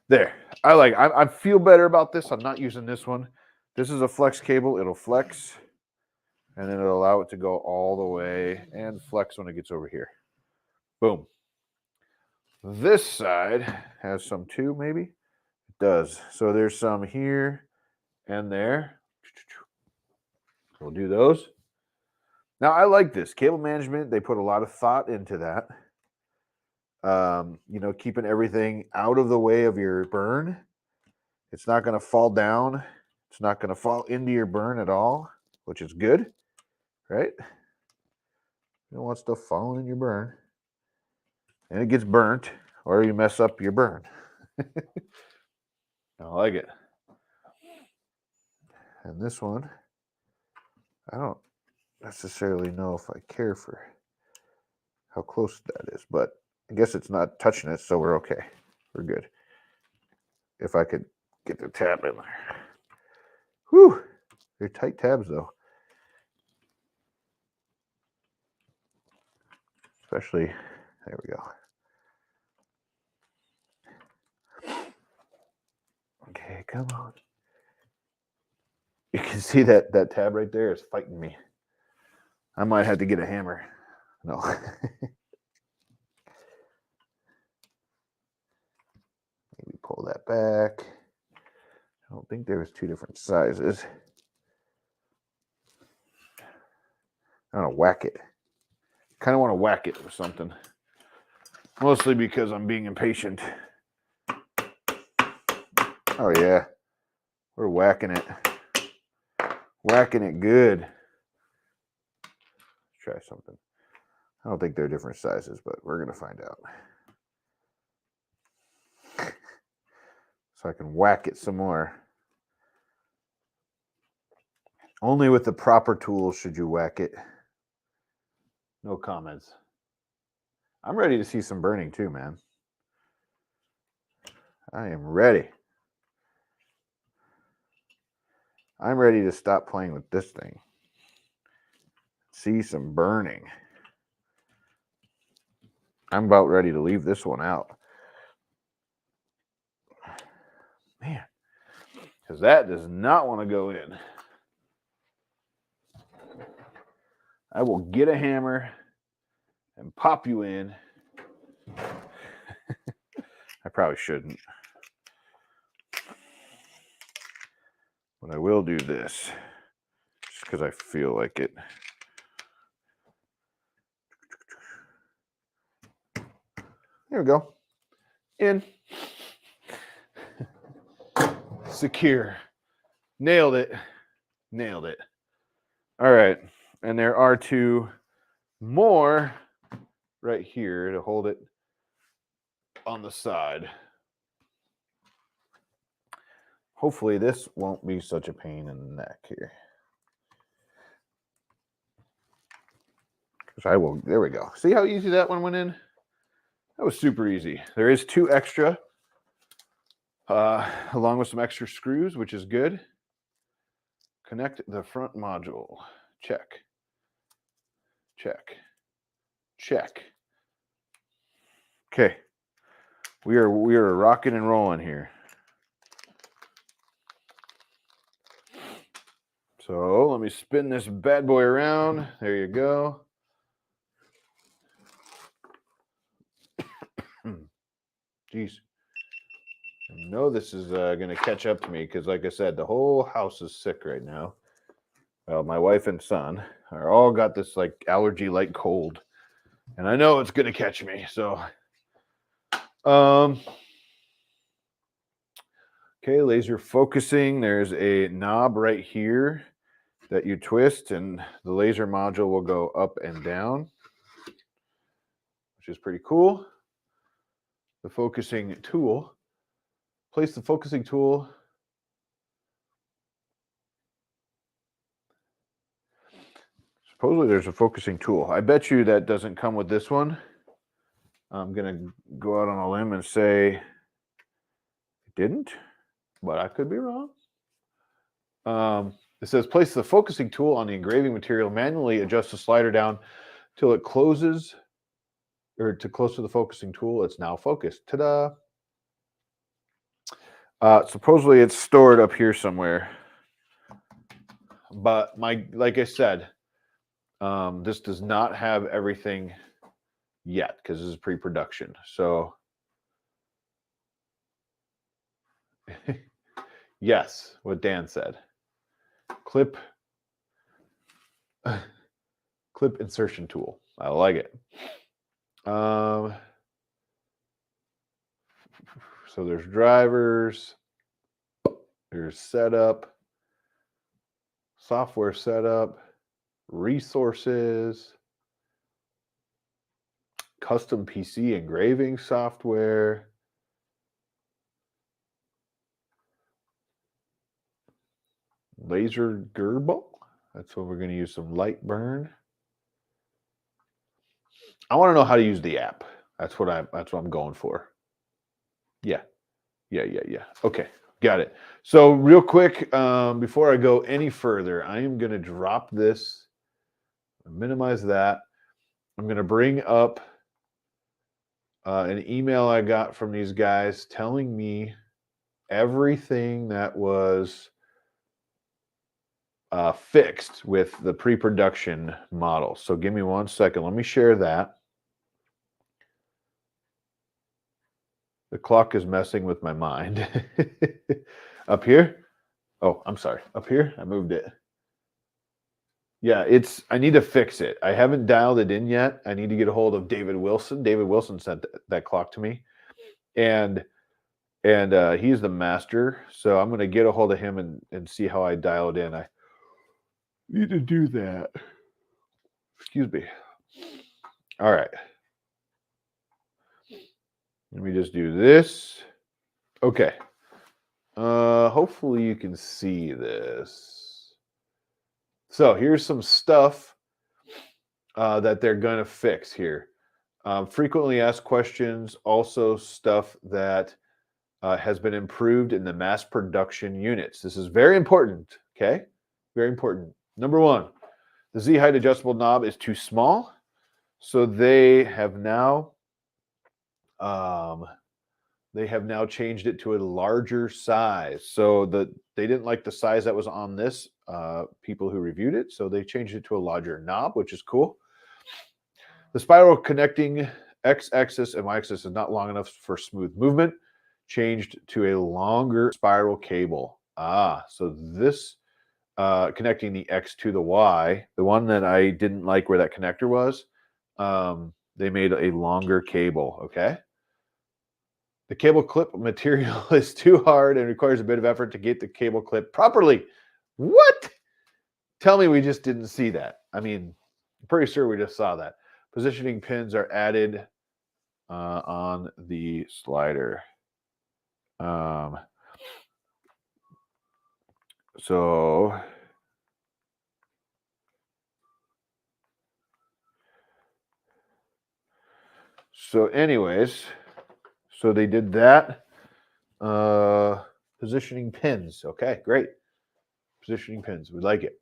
There. I feel better about this. I'm not using this one. This is a flex cable. It'll flex, and then it'll allow it to go all the way and flex when it gets over here. Boom. This side has some too, maybe? It does. So there's some here and there. We'll do those. Now, I like this. Cable management, they put a lot of thought into that. You know, keeping everything out of the way of your burn. It's not going to fall down. It's not going to fall into your burn at all, which is good, right? You don't want stuff falling in your burn. And it gets burnt, or you mess up your burn. I like it. And this one, I don't necessarily know if I care for how close that is, but I guess it's not touching it, so we're okay. We're good. If I could get the tab in there. Whew. They're tight tabs, though. Especially, there we go. Okay, come on. You can see that tab right there is fighting me. I might have to get a hammer. No. Maybe pull that back. I don't think there was two different sizes. I want to whack it. Kind of want to whack it with something. Mostly because I'm being impatient. Oh, yeah. We're whacking it. Whacking it good. Let's try something. I don't think they're different sizes, but we're going to find out. So I can whack it some more. Only with the proper tools should you whack it. No comments. I'm ready to see some burning too, man. I am ready. I'm ready to stop playing with this thing. See some burning. I'm about ready to leave this one out. Man, because that does not want to go in. I will get a hammer and pop you in. I probably shouldn't. But I will do this just because I feel like it. There we go. In. Secure. Nailed it. Nailed it. All right. And there are two more right here to hold it on the side. Hopefully this won't be such a pain in the neck here. Because I will, there we go. See how easy that one went in? That was super easy. There is two extra, along with some extra screws, which is good. Connect the front module. Check. Check. Check. Okay. We are rocking and rolling here. So let me spin this bad boy around. There you go. Jeez. I know this is going to catch up to me because, like I said, the whole house is sick right now. Well, my wife and son are all got this like allergy like cold. And I know it's going to catch me. So, okay, laser focusing. There's a knob right here that you twist, and the laser module will go up and down, which is pretty cool. The focusing tool. Place the focusing tool Supposedly there's a focusing tool. I bet you that doesn't come with this one. I'm going to go out on a limb and say it didn't, but I could be wrong. It says place the focusing tool on the engraving material, manually adjust the slider down till it closes, or to close to the focusing tool. It's now focused. Ta-da! Supposedly it's stored up here somewhere, but like I said, this does not have everything yet because this is pre-production. So yes, what Dan said. Clip insertion tool. I like it. So there's drivers, there's setup, software setup, resources, custom PC engraving software, LaserBurn. That's what we're going to use, some Lightburn. I want to know how to use the app. That's what I'm going for. Yeah. Okay, got it. So real quick, before I go any further, I am going to drop this, minimize that. I'm going to bring up an email I got from these guys telling me everything that was fixed with the pre-production model. So give me 1 second. Let me share that. The clock is messing with my mind. Up here? Oh, I'm sorry. Up here? I moved it. Yeah, I need to fix it. I haven't dialed it in yet. I need to get a hold of David Wilson. David Wilson sent that clock to me. And he's the master. So I'm going to get a hold of him and see how I dial it in. I need to do that. Excuse me. All right. Let me just do this. Okay. Hopefully you can see this. So here's some stuff that they're going to fix here. Frequently asked questions, also stuff that has been improved in the mass production units. This is very important, okay? Very important. Number one, the Z height adjustable knob is too small. So they have now changed it to a larger size. So they didn't like the size that was on this, people who reviewed it. So they changed it to a larger knob, which is cool. The spiral connecting X-axis and Y-axis is not long enough for smooth movement. Changed to a longer spiral cable. So this connecting the X to the Y, the one that I didn't like where that connector was, they made a longer cable, okay? The cable clip material is too hard and requires a bit of effort to get the cable clip properly. What? Tell me we just didn't see that. I mean, I'm pretty sure we just saw that. Positioning pins are added on the slider. So anyways, so they did that. Positioning pins. Okay, great. Positioning pins. We like it.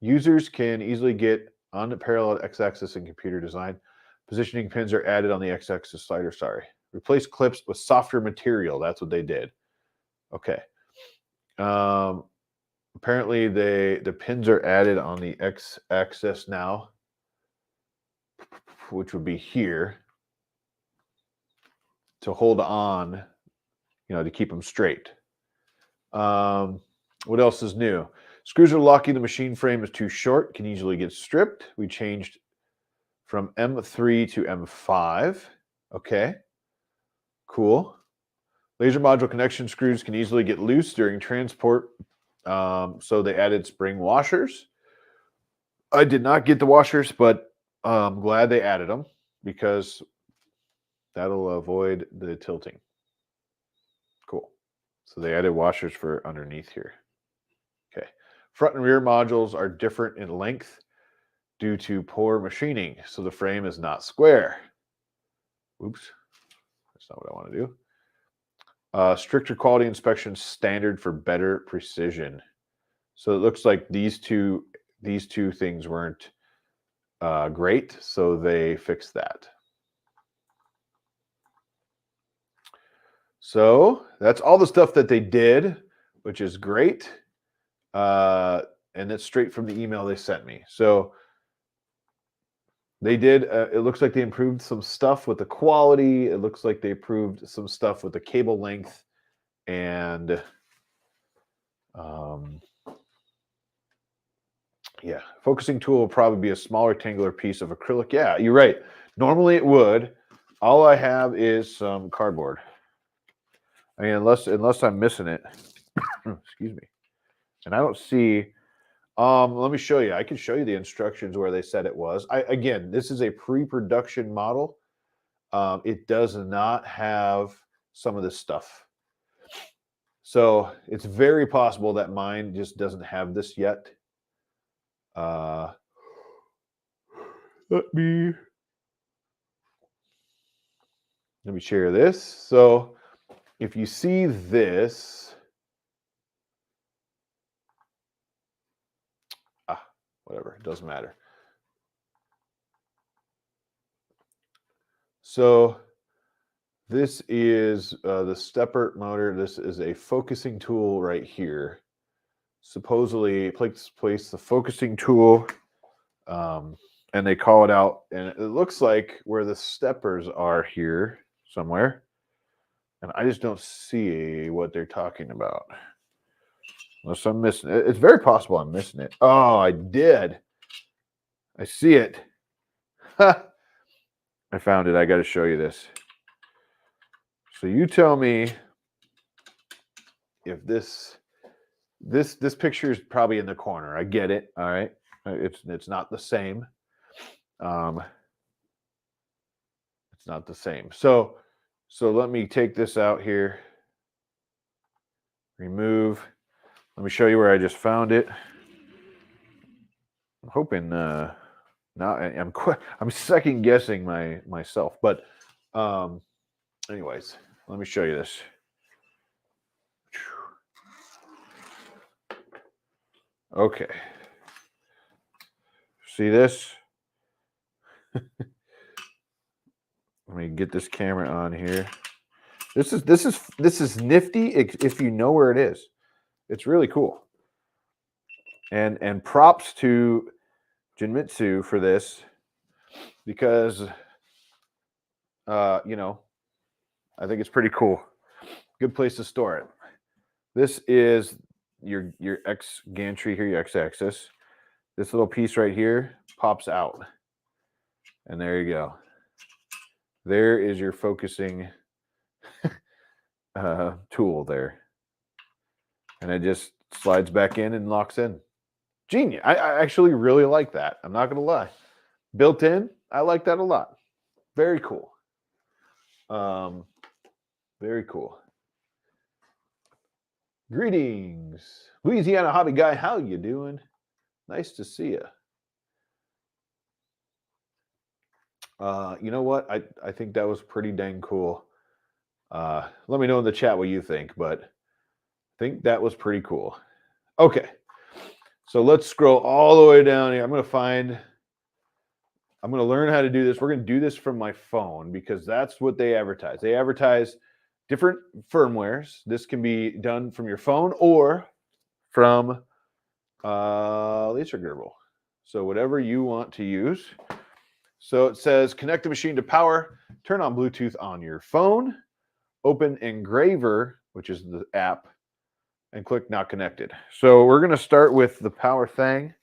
Users can easily get unparalleled X-axis in computer design. Positioning pins are added on the X-axis slider. Sorry. Replace clips with softer material. That's what they did. Okay. Apparently the pins are added on the X-axis now, which would be here, to hold on, to keep them straight. What else is new? Screws are locking the machine frame is too short, can easily get stripped. We changed from M3 to M5. Okay, cool. Laser module connection screws can easily get loose during transport, so they added spring washers. I did not get the washers, but I'm glad they added them because that'll avoid the tilting. Cool. So they added washers for underneath here. Okay. Front and rear modules are different in length due to poor machining, so the frame is not square. Oops, that's not what I want to do. Stricter quality inspection standard for better precision. So it looks like these two things weren't great, so they fixed that. So that's all the stuff that they did, which is great. And it's straight from the email they sent me. So they did, it looks like they improved some stuff with the quality. It looks like they improved some stuff with the cable length. And yeah, focusing tool will probably be a smaller rectangular piece of acrylic. Yeah, you're right. Normally it would. All I have is some cardboard. I mean, unless I'm missing it. Excuse me. And I don't see. Let me show you. I can show you the instructions where they said it was. Again, this is a pre-production model. It does not have some of this stuff. So it's very possible that mine just doesn't have this yet. Let me share this. So if you see this, whatever, it doesn't matter. So this is the stepper motor. This is a focusing tool right here. Supposedly place the focusing tool, and they call it out, and it looks like where the steppers are here somewhere, and I just don't see what they're talking about. Unless I'm missing it. It's very possible I'm missing it. Oh, I did. I see it. I found it. I got to show you this. So you tell me if this picture is probably in the corner. I get it. All right. It's not the same. It's not the same. So let me take this out here. Remove. Let me show you where I just found it. I'm hoping now I'm second guessing myself, but anyways, let me show you this. Okay. See this? Let me get this camera on here. This is nifty if you know where it is. It's really cool. And props to Jinmitsu for this, because you know, I think it's pretty cool. Good place to store it. This is your X gantry here, your X-axis. This little piece right here pops out, and there you go. There is your focusing tool there, and it just slides back in and locks in. Genius. I actually really like that. I'm not gonna lie. Built in, I like that a lot. Very cool. Very cool. Greetings, Louisiana hobby guy. How you doing? Nice to see you. You know what? I think that was pretty dang cool. Let me know in the chat what you think, but I think that was pretty cool. Okay, so let's scroll all the way down here. I'm going to learn how to do this. We're going to do this from my phone because that's what they advertise. They advertise different firmwares. This can be done from your phone or from LaserBurn. So whatever you want to use. So it says connect the machine to power, turn on Bluetooth on your phone, open Engraver, which is the app, and click not connected. So we're going to start with the power thing.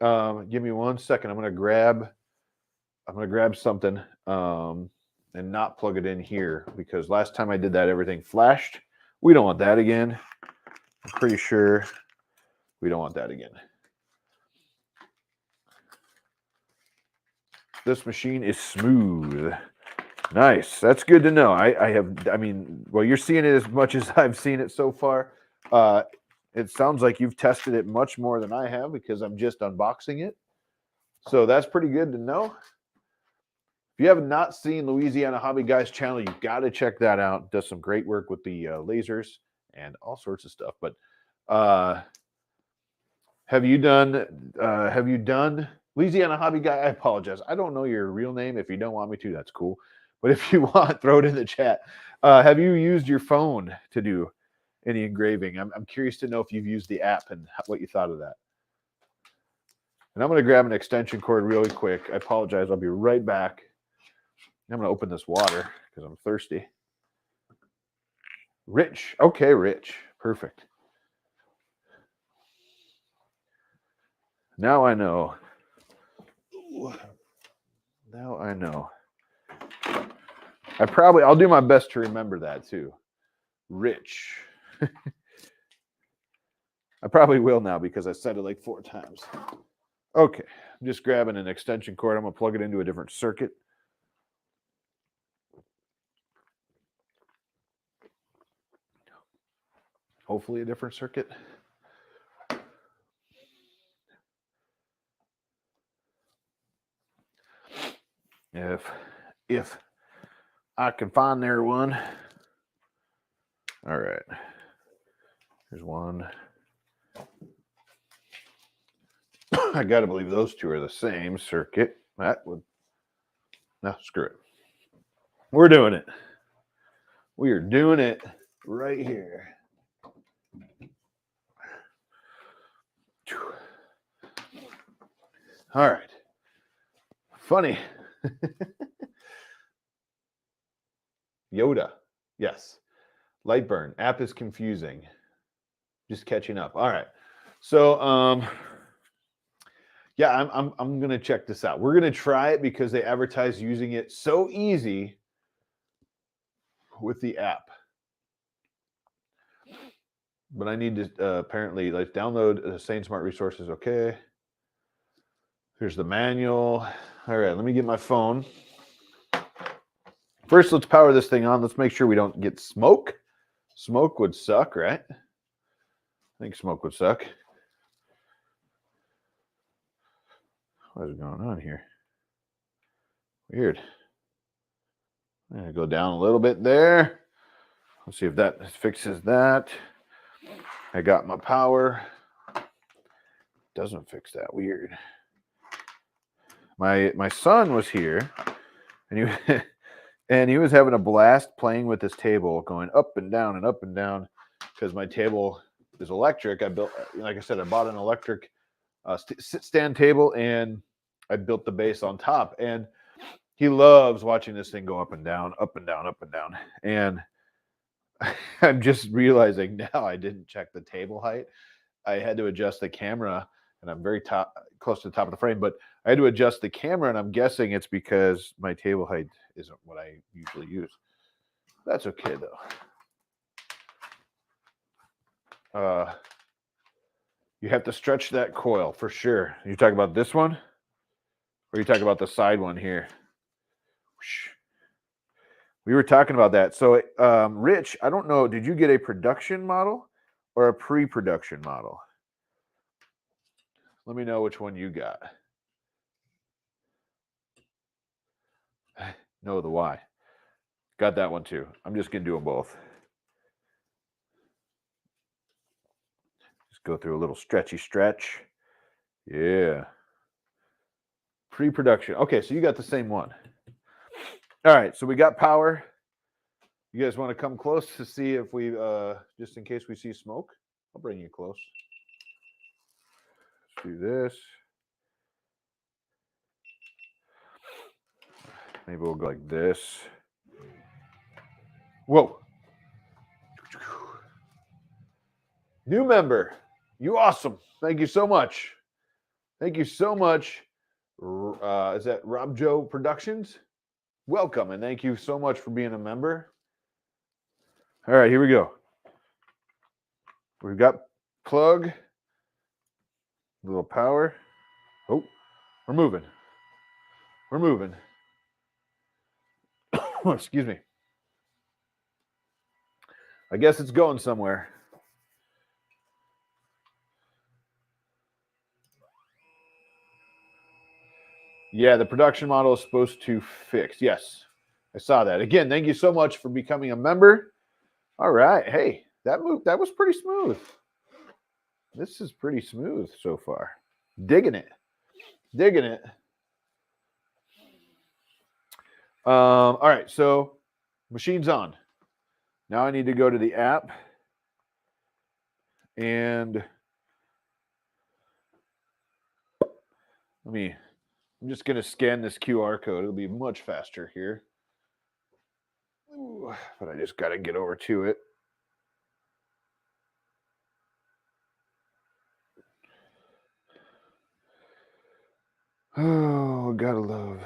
Give me 1 second. I'm going to grab something and not plug it in here, because last time I did that, everything flashed. We don't want that again. I'm pretty sure we don't want that again. This machine is smooth. Nice. That's good to know. Well, you're seeing it as much as I've seen it so far. It sounds like you've tested it much more than I have, because I'm just unboxing it. So that's pretty good to know. If you have not seen Louisiana Hobby Guy's channel, you've got to check that out. Does some great work with the lasers and all sorts of stuff. But have you done Louisiana Hobby Guy? I apologize. I don't know your real name. If you don't want me to, that's cool. But if you want, throw it in the chat. Have you used your phone to do any engraving? I'm curious to know if you've used the app and what you thought of that. And I'm going to grab an extension cord really quick. I apologize. I'll be right back. I'm going to open this water because I'm thirsty. Rich. Okay, Rich. Perfect. Now I know. Now I know. I'll do my best to remember that too. Rich. I probably will now because I said it like 4 times. Okay, I'm just grabbing an extension cord. I'm going to plug it into a different circuit. Hopefully a different circuit. If I can find there one. All right. Here's one. I got to believe those two are the same circuit. That would. No, screw it. We're doing it. We are doing it right here. All right. Funny. Yoda. Yes. Lightburn. App is confusing. Just catching up. All right. So, yeah, I'm going to check this out. We're going to try it because they advertise using it so easy with the app. But I need to apparently like download the Sane Smart resources. Okay. Here's the manual. All right, let me get my phone. First, let's power this thing on. Let's make sure we don't get smoke. Smoke would suck, right? I think smoke would suck. What is going on here? Weird. I'm going to go down a little bit there. Let's see if that fixes that. I got my power. Doesn't fix that. Weird. My son was here, and he was having a blast playing with this table, going up and down and up and down, because my table is electric. I built, like I said, I bought an electric sit-stand table, and I built the base on top. And he loves watching this thing go up and down, up and down, up and down. And I'm just realizing now I didn't check the table height. I had to adjust the camera, and I'm very close to the top of the frame, but I had to adjust the camera, and I'm guessing it's because my table height isn't what I usually use. That's okay, though. You have to stretch that coil for sure. You talk about this one, or you talk about the side one here? We were talking about that. So, Rich, I don't know, did you get a production model or a pre-production model? Let me know which one you got. No, the Y. Got that one too. I'm just going to do them both. Just go through a little stretchy stretch. Yeah. Pre-production. Okay, so you got the same one. All right, so we got power. You guys want to come close to see if we, just in case we see smoke? I'll bring you close. Let's do this. Maybe we'll go like this. Whoa. New member. You awesome. Thank you so much. Thank you so much. Is that Rob Joe Productions? Welcome, and thank you so much for being a member. All right, here we go. We've got plug. A little power. Oh, we're moving. We're moving. Excuse me. I guess it's going somewhere. Yeah, the production model is supposed to fix. Yes, I saw that. Again, thank you so much for becoming a member. All right. Hey, that was pretty smooth. This is pretty smooth so far. Digging it. Digging it. All right, so machine's on. Now I need to go to the app and I'm just going to scan this QR code. It'll be much faster here. Ooh, but I just got to get over to it. Oh, gotta love.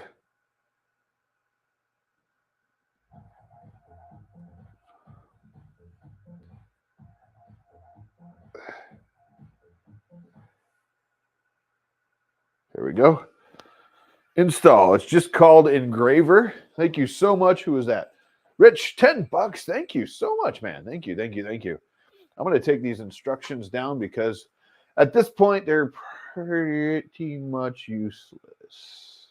There we go. Install. It's just called Engraver. Thank you so much. Who is that? Rich, $10. Thank you so much, man. Thank you. Thank you. Thank you. I'm going to take these instructions down because at this point they're pretty much useless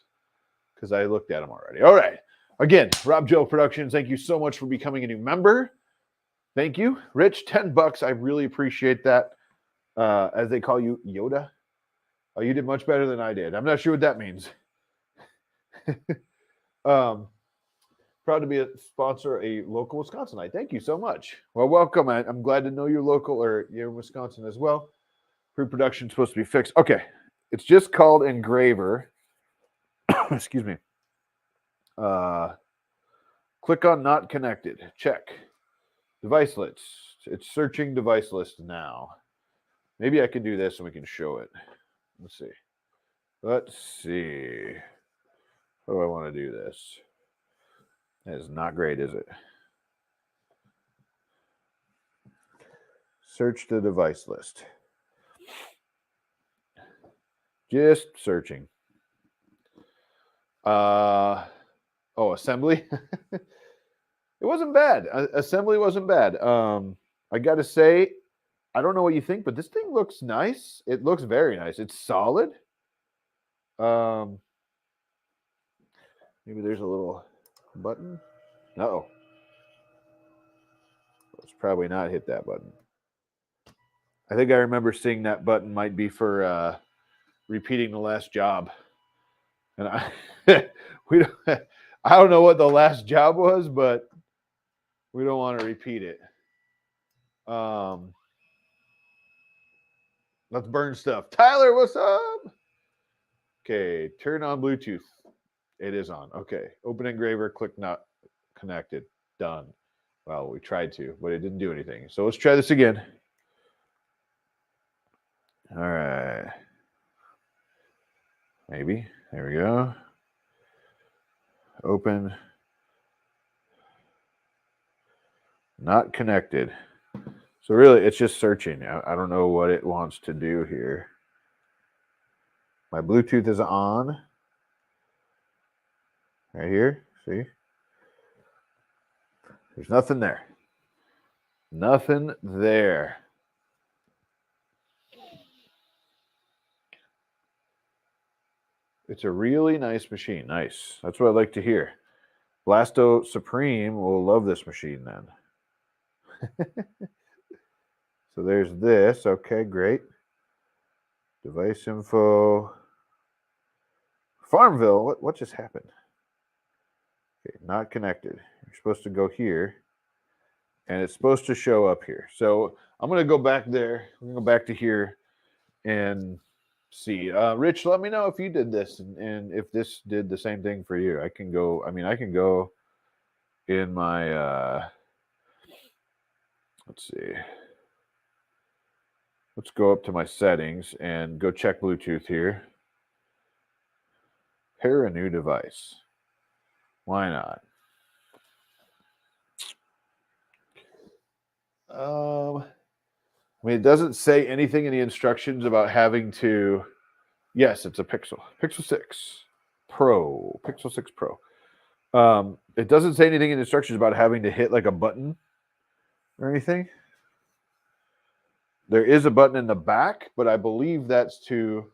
because I looked at them already. All right. Again, Rob Joe Productions, thank you so much for becoming a new member. Thank you. Rich, $10. I really appreciate that. As they call you, Yoda. Oh, you did much better than I did. I'm not sure what that means. Proud to be a sponsor, a local Wisconsinite. Thank you so much. Well, welcome. I'm glad to know you're local or you're in Wisconsin as well. Pre-production is supposed to be fixed. Okay. It's just called Engraver. Excuse me. Click on not connected. Check. Device list. It's searching device list now. Maybe I can do this and we can show it. Let's see. Let's see. How do I want to do this? That is not great, is it? Search the device list. Just searching. Oh, assembly. It wasn't bad. Assembly wasn't bad. I got to say, I don't know what you think, but this thing looks nice. It looks very nice. It's solid. Maybe there's a little button. Uh-oh. Let's probably not hit that button. I think I remember seeing that button might be for repeating the last job. And I don't know what the last job was, but we don't want to repeat it. Let's burn stuff. Tyler, what's up? Okay, turn on Bluetooth. It is on. Okay, open Engraver, click not connected. Done. Well, we tried to, but it didn't do anything. So let's try this again. All right. Maybe. There we go. Open. Not connected. So really, it's just searching. I don't know what it wants to do here. My Bluetooth is on. Right here. See? There's nothing there. Nothing there. It's a really nice machine. Nice. That's what I like to hear. Blasto Supreme will love this machine then. So there's this. Okay, great. Device info. Farmville. What just happened? Okay, not connected. You're supposed to go here. And it's supposed to show up here. So I'm going to go back there. I'm going to go back to here and see. Rich, let me know if you did this and if this did the same thing for you. I can go in my, let's see. Let's go up to my settings and go check Bluetooth here. Pair a new device. Why not? I mean, it doesn't say anything in the instructions about having to. Yes, it's a Pixel 6 Pro, Pixel 6 Pro. It doesn't say anything in the instructions about having to hit like a button or anything. There is a button in the back, but I believe that's to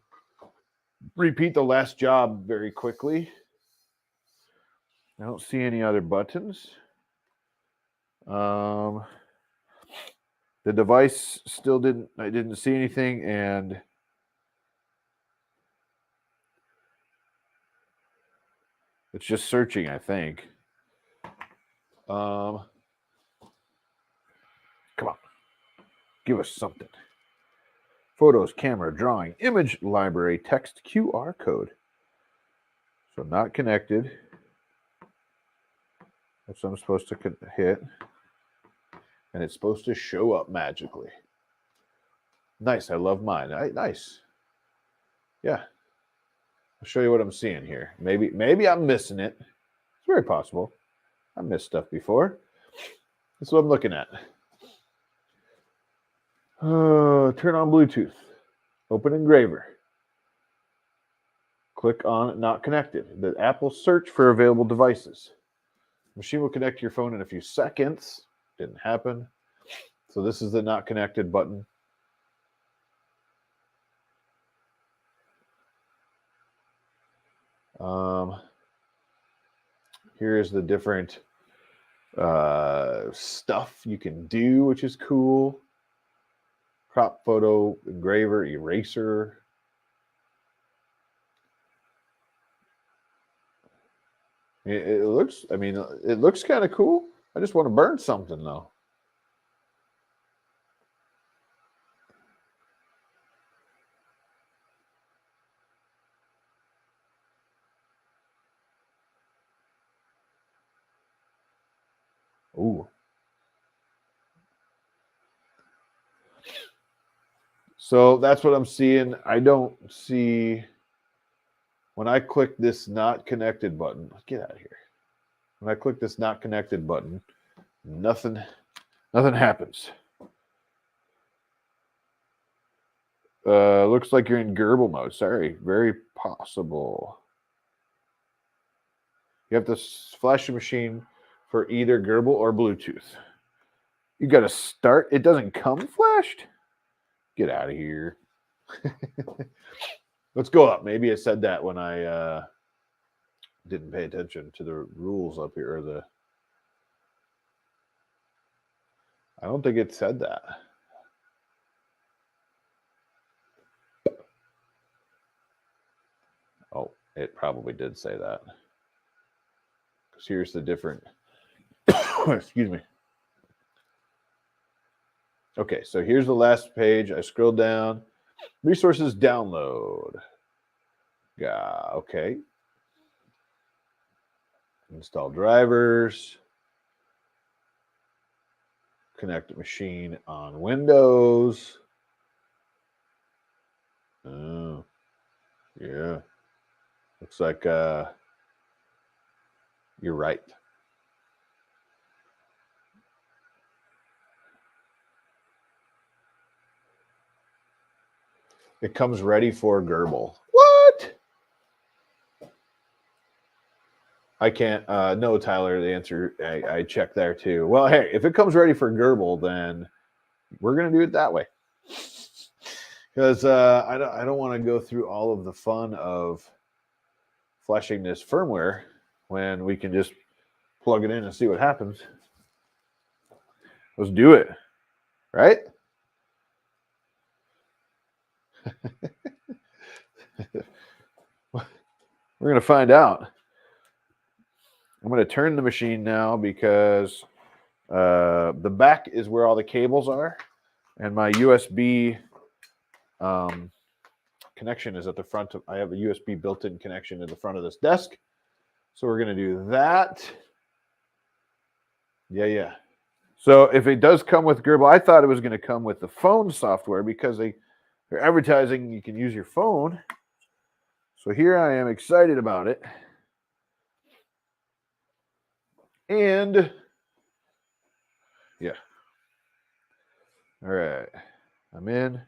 repeat the last job very quickly. I don't see any other buttons. The device still I didn't see anything, and it's just searching, I think. Come on. Give us something. Photos, camera, drawing, image library, text, QR code. So not connected. That's what I'm supposed to hit. And it's supposed to show up magically. Nice. I love mine. Nice. Yeah. I'll show you what I'm seeing here. Maybe I'm missing it. It's very possible. I've missed stuff before. That's what I'm looking at. Turn on Bluetooth. Open Engraver. Click on Not Connected. The app will search for available devices. Machine will connect to your phone in a few seconds. Didn't happen. So this is the Not Connected button. Here's the different stuff you can do, which is cool. Crop photo, engraver, eraser. It looks kind of cool. I just want to burn something though. Ooh. So that's what I'm seeing. I don't see, when I click this Not Connected button, get out of here. When I click this Not Connected button, nothing happens. Looks like you're in Gerbil mode. Sorry, very possible. You have to flash the machine for either Gerbil or Bluetooth. You got to start. It doesn't come flashed. Get out of here. Let's go up. Maybe it said that when I didn't pay attention to the rules up here. I don't think it said that. Oh, it probably did say that. Because here's the different. Excuse me. Okay, so here's the last page. I scroll down. Resources download. Yeah, okay. Install drivers. Connect machine on Windows. Oh, yeah. Looks like you're right. It comes ready for Gerbil. What? I can't. No, Tyler, the answer, I checked there too. Well, hey, if it comes ready for Gerbil, then we're going to do it that way. Because I don't want to go through all of the fun of flashing this firmware when we can just plug it in and see what happens. Let's do it, right? We're going to find out. I'm going to turn the machine now because the back is where all the cables are, and my USB connection is at the front of. I have a USB built-in connection at the front of this desk, so we're going to do that. Yeah. So if it does come with Gerbil, I thought it was going to come with the phone software because they're advertising you can use your phone. So here I am excited about it. And yeah. All right. I'm in.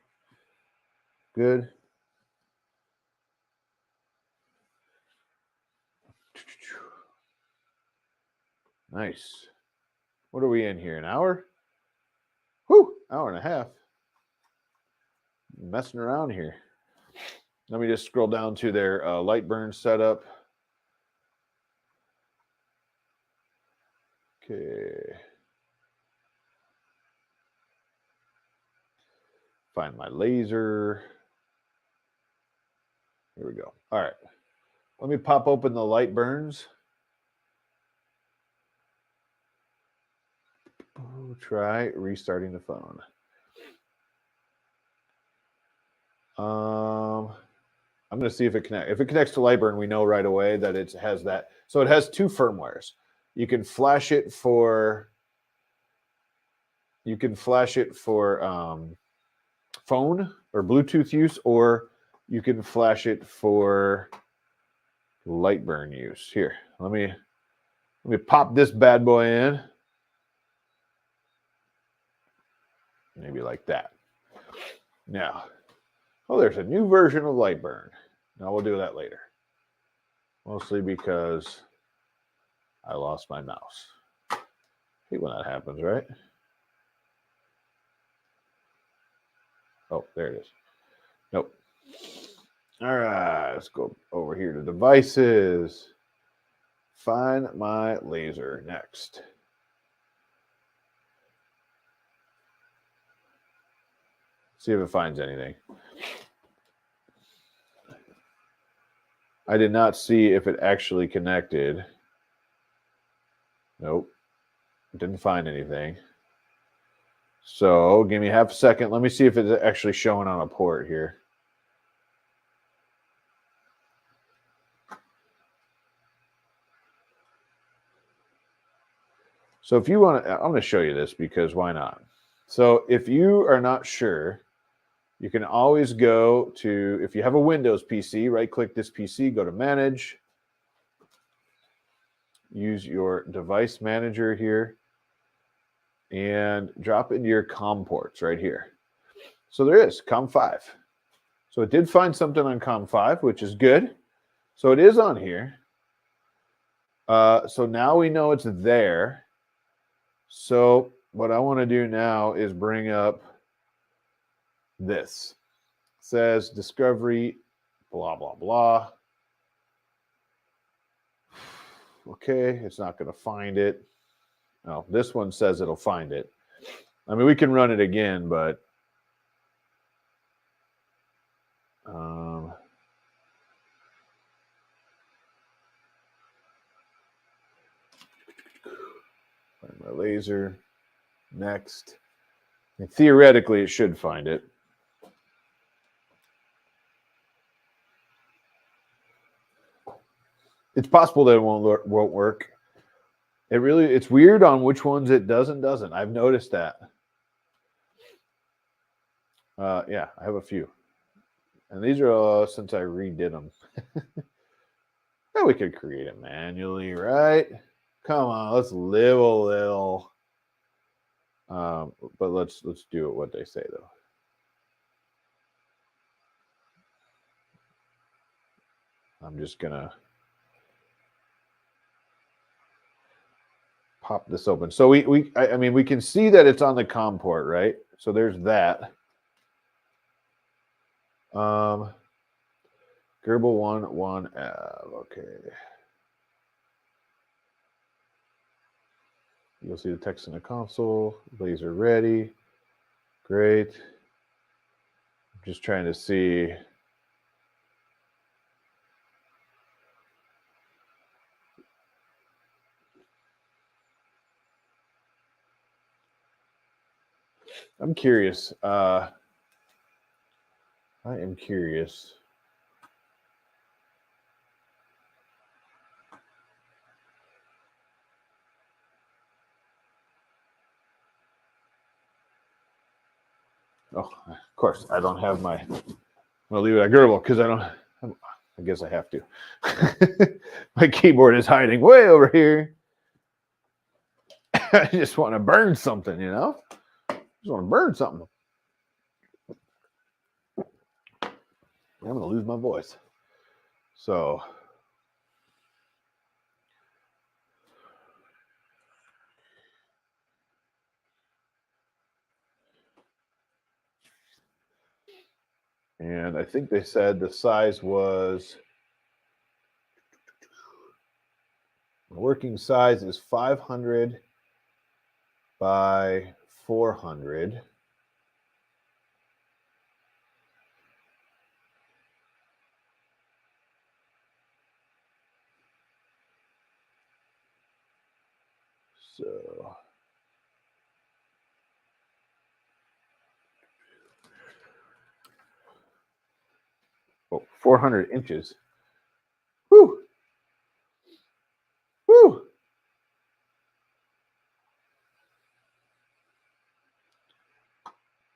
Good. Nice. What are we in here? An hour? Whew, hour and a half. Messing around here. Let me just scroll down to their Lightburn setup. Okay. Find my laser. Here we go. All right. Let me pop open the Lightburns. Try restarting the phone. I'm going to see if it connects. If it connects to Lightburn, we know right away that it has that. So it has two firmwares. You can flash it for phone or Bluetooth use, or you can flash it for Lightburn use. Here, let me pop this bad boy in. Maybe like that. Now, oh, there's a new version of Lightburn. Now we'll do that later. Mostly because I lost my mouse. I hate when that happens, right? Oh, there it is. Nope. All right, let's go over here to devices. Find my laser next. See if it finds anything. I did not see if it actually connected. Nope. Didn't find anything. So give me half a second. Let me see if it's actually showing on a port here. So if you want to, I'm going to show you this because why not? So if you are not sure, you can always go to, if you have a Windows PC, right-click this PC, go to Manage. Use your device manager here and drop into your COM ports right here. So there is COM5. So it did find something on COM5, which is good. So it is on here. So now we know it's there. So what I want to do now is bring up this. It says discovery, blah, blah, blah. Okay, it's not going to find it. No, this one says it'll find it. I mean, we can run it again, but find my laser. Next. And theoretically, it should find it. It's possible that it won't work. It's weird on which ones it does and doesn't. I've noticed that. Yeah, I have a few. And these are since I redid them. Yeah, we could create it manually, right? Come on, let's live a little. But let's do it what they say, though. I'm just going to pop this open. So I mean, we can see that it's on the COM port, right? So there's that. Gerbil 1 okay. You'll see the text in the console. Laser ready. Great. I'm just trying to see. I'm curious. I am curious. Oh, of course, I don't have my. I'm gonna leave it at Gerbil because I guess I have to. My keyboard is hiding way over here. I just want to burn something, you know? Just want to burn something. I'm going to lose my voice. So, And I think they said the size was, the working size is 500 by 400. So 400 inches. Woo! Woo!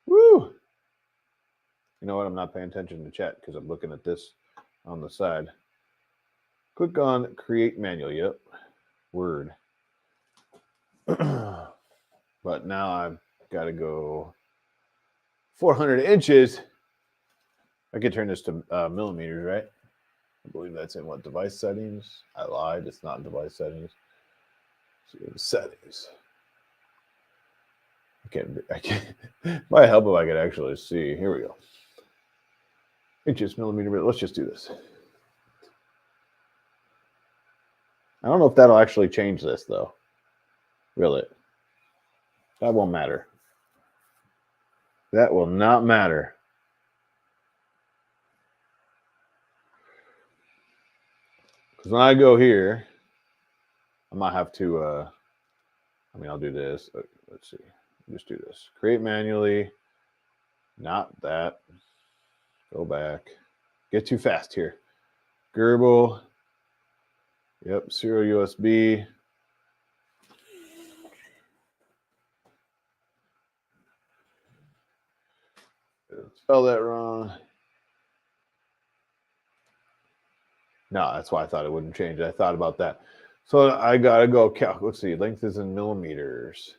Woo! You know what? I'm not paying attention to chat because I'm looking at this on the side. Click on create manual. Yep. Word. But now I've got to go 400 inches. I could turn this to millimeters, right? I believe that's in what, device settings? I lied. It's not in device settings. Settings. I can't. Might help if I could actually see. Here we go. Inches, millimeter. Let's just do this. I don't know if that'll actually change this, though. Will it? That won't matter. That will not matter. Because when I go here, I might have to, I mean, I'll do this. Let's see. Just do this. Create manually. Not that. Go back. Get too fast here. Gerbil. Yep. Serial USB. Spell that wrong. No, that's why I thought it wouldn't change. I thought about that. So I gotta go calc. Let's see. Length is in millimeters.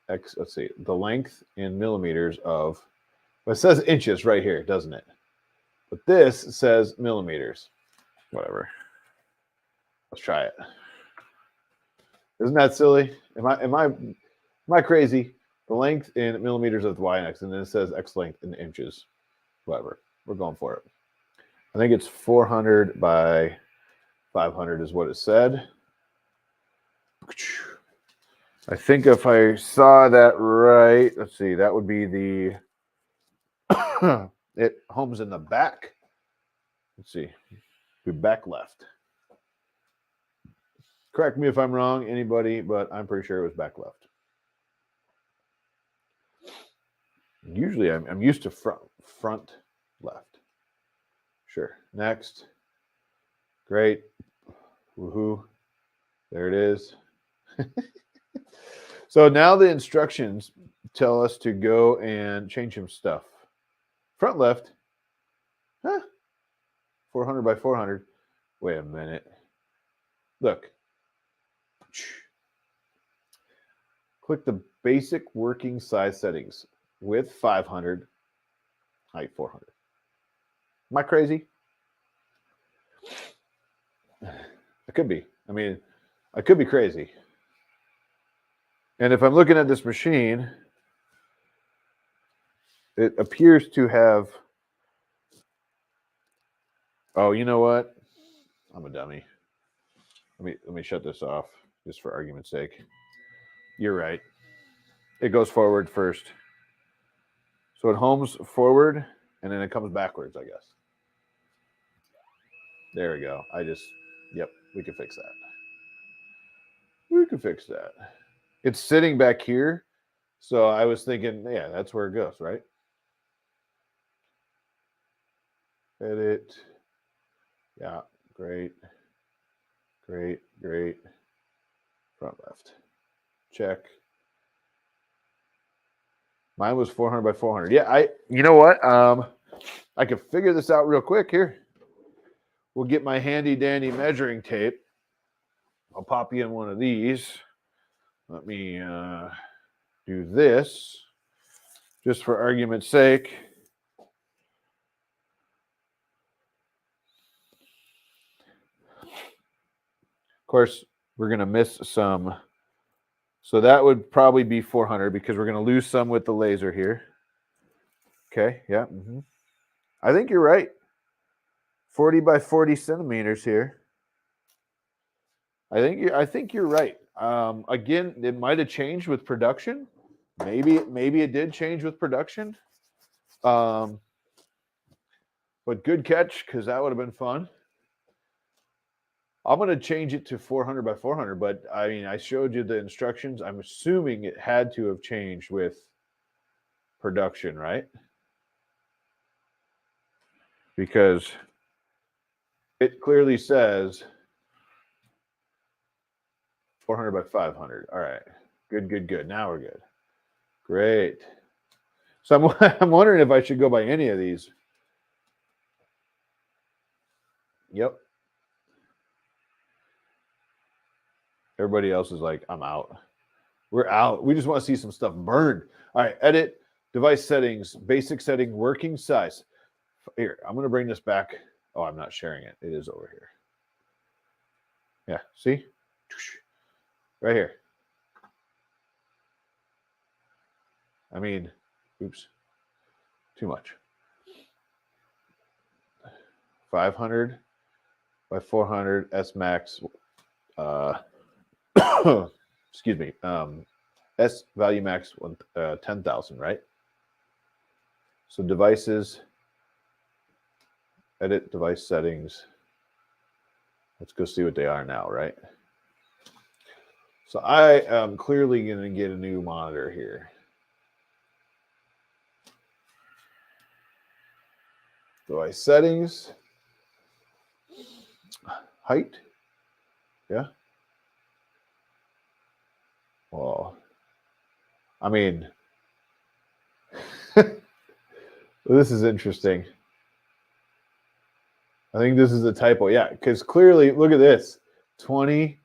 Let's see. The length in millimeters of. Well, it says inches right here, doesn't it? But this says millimeters. Whatever. Let's try it. Isn't that silly? Am I crazy? The length in millimeters of the y and x, and then it says x length in inches. Whatever. We're going for it. I think it's 400 by 500 is what it said. I think if I saw that right, let's see, that would be the, it homes in the back. Let's see, the back left. Correct me if I'm wrong, anybody, but I'm pretty sure it was back left. Usually I'm used to front left. Sure. Next. Great. Woohoo. There it is. So now the instructions tell us to go and change some stuff. Front left. Huh? 400 by 400. Wait a minute. Look. Click the basic working size settings. Width 500. Height 400. Am I crazy? I could be. I mean, I could be crazy. And if I'm looking at this machine, it appears to have. Oh, you know what? I'm a dummy. Let me shut this off just for argument's sake. You're right. It goes forward first. So it homes forward and then it comes backwards, I guess. There we go. Yep, we can fix that. We can fix that. It's sitting back here. So I was thinking, yeah, that's where it goes, right? Edit. Yeah, great. Great. Front left. Check. Mine was 400 by 400. Yeah, you know what? I could figure this out real quick here. We'll get my handy dandy measuring tape. I'll pop you in one of these. Let me do this just for argument's sake. Of course, we're going to miss some. So that would probably be 400 because we're going to lose some with the laser here. Okay, yeah. I think you're right. 40 by 40 centimeters here. I think you're right. Again, it might have changed with production. Maybe it did change with production. But good catch, because that would have been fun. I'm going to change it to 400 by 400, but I mean, I showed you the instructions. I'm assuming it had to have changed with production, right? Because it clearly says 400 by 500. All right. Good. Now we're good. Great. So I'm wondering if I should go by any of these. Yep. Everybody else is like, I'm out. We're out. We just want to see some stuff burned. All right. Edit, device settings, basic setting, working size. Here, I'm going to bring this back. Oh, I'm not sharing it. It is over here. Yeah. See? Right here. I mean, oops. Too much. 500 by 400 S Max. Excuse me. S value max 10,000, right? So devices, edit device settings. Let's go see what they are now, right? So I am clearly going to get a new monitor here. Device settings, height, yeah. Well, I mean, this is interesting. I think this is a typo, yeah, because clearly, look at this, 20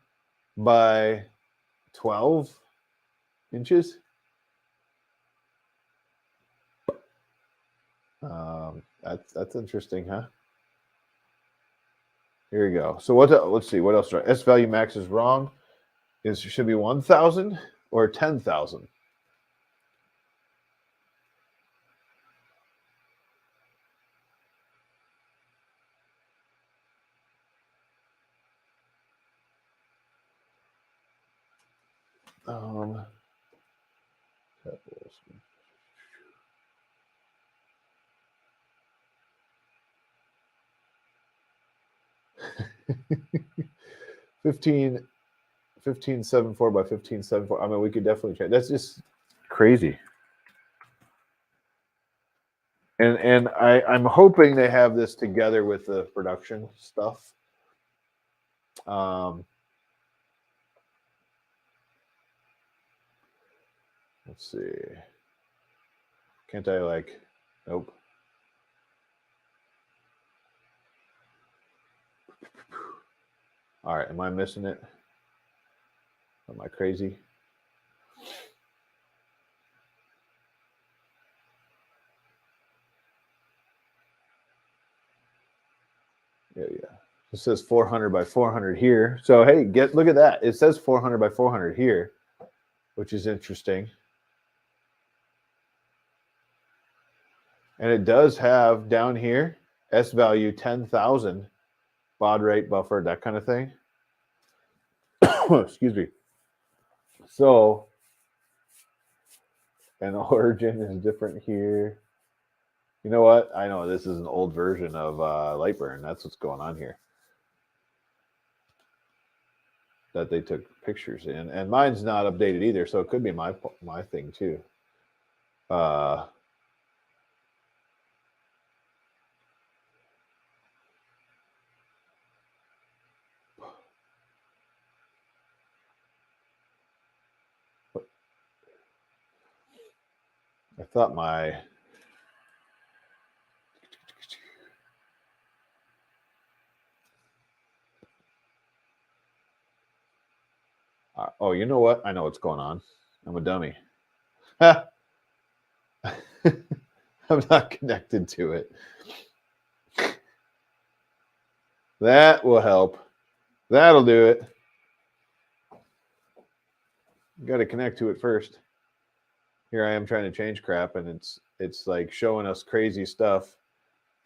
by 12 inches. That's interesting, huh? Here we go. So let's see, what else? S value max is wrong. It should be 1,000 or 10,000. Fifteen 1574 by 1574. I mean, we could definitely check. That's just crazy. And I'm hoping they have this together with the production stuff. Let's see. Can't I like? Nope. All right. Am I missing it? Am I crazy? Yeah. It says 400 by 400 here. So hey, look at that. It says 400 by 400 here, which is interesting. And it does have down here S value 10,000, baud rate, buffer, that kind of thing. Excuse me. So, and the origin is different here. You know what? I know this is an old version of Lightburn. That's what's going on here. That they took pictures in, and mine's not updated either, so it could be my thing too. I thought my oh, you know what? I know what's going on. I'm a dummy. I'm not connected to it. That will help. That'll do it. Got to connect to it first. Here I am trying to change crap, and it's like showing us crazy stuff.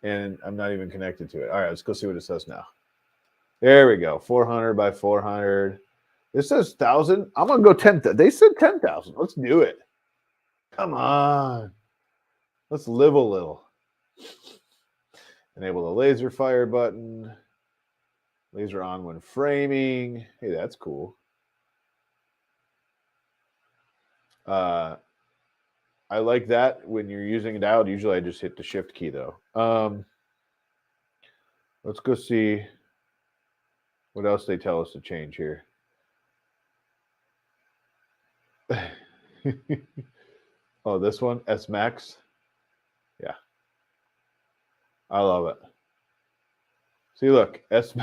And I'm not even connected to it. All right, let's go see what it says now. There we go. 400 by 400. It says 1,000. I'm going to go 10,000. They said 10,000. Let's do it. Come on. Let's live a little. Enable the laser fire button. Laser on when framing. Hey, that's cool. I like that when you're using a diode. Usually I just hit the shift key though. Let's go see what else they tell us to change here. Oh, this one, S Max. Yeah. I love it. See, look, S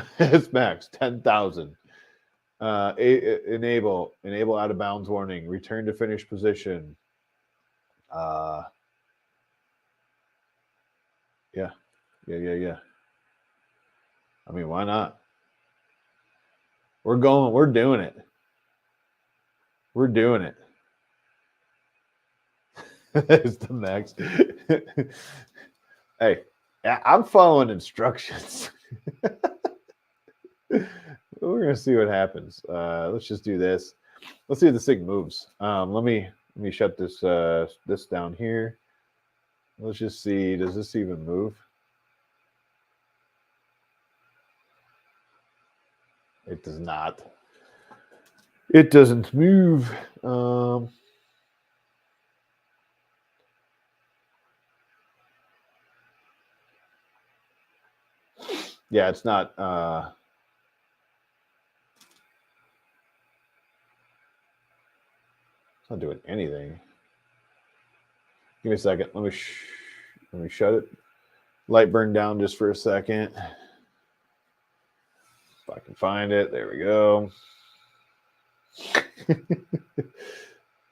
Max, 10,000. Enable out of bounds warning, return to finished position. Yeah. I mean, why not? We're doing it. We're doing it. It's the max. Hey, I'm following instructions. We're gonna see what happens. Let's just do this. Let's see if this thing moves. Let me shut this this down here. Let's just see. Does this even move? It does not. It doesn't move. Yeah, it's not. It's not doing anything. Give me a second. Let me shut it. Lightburn down just for a second. If I can find it. There we go.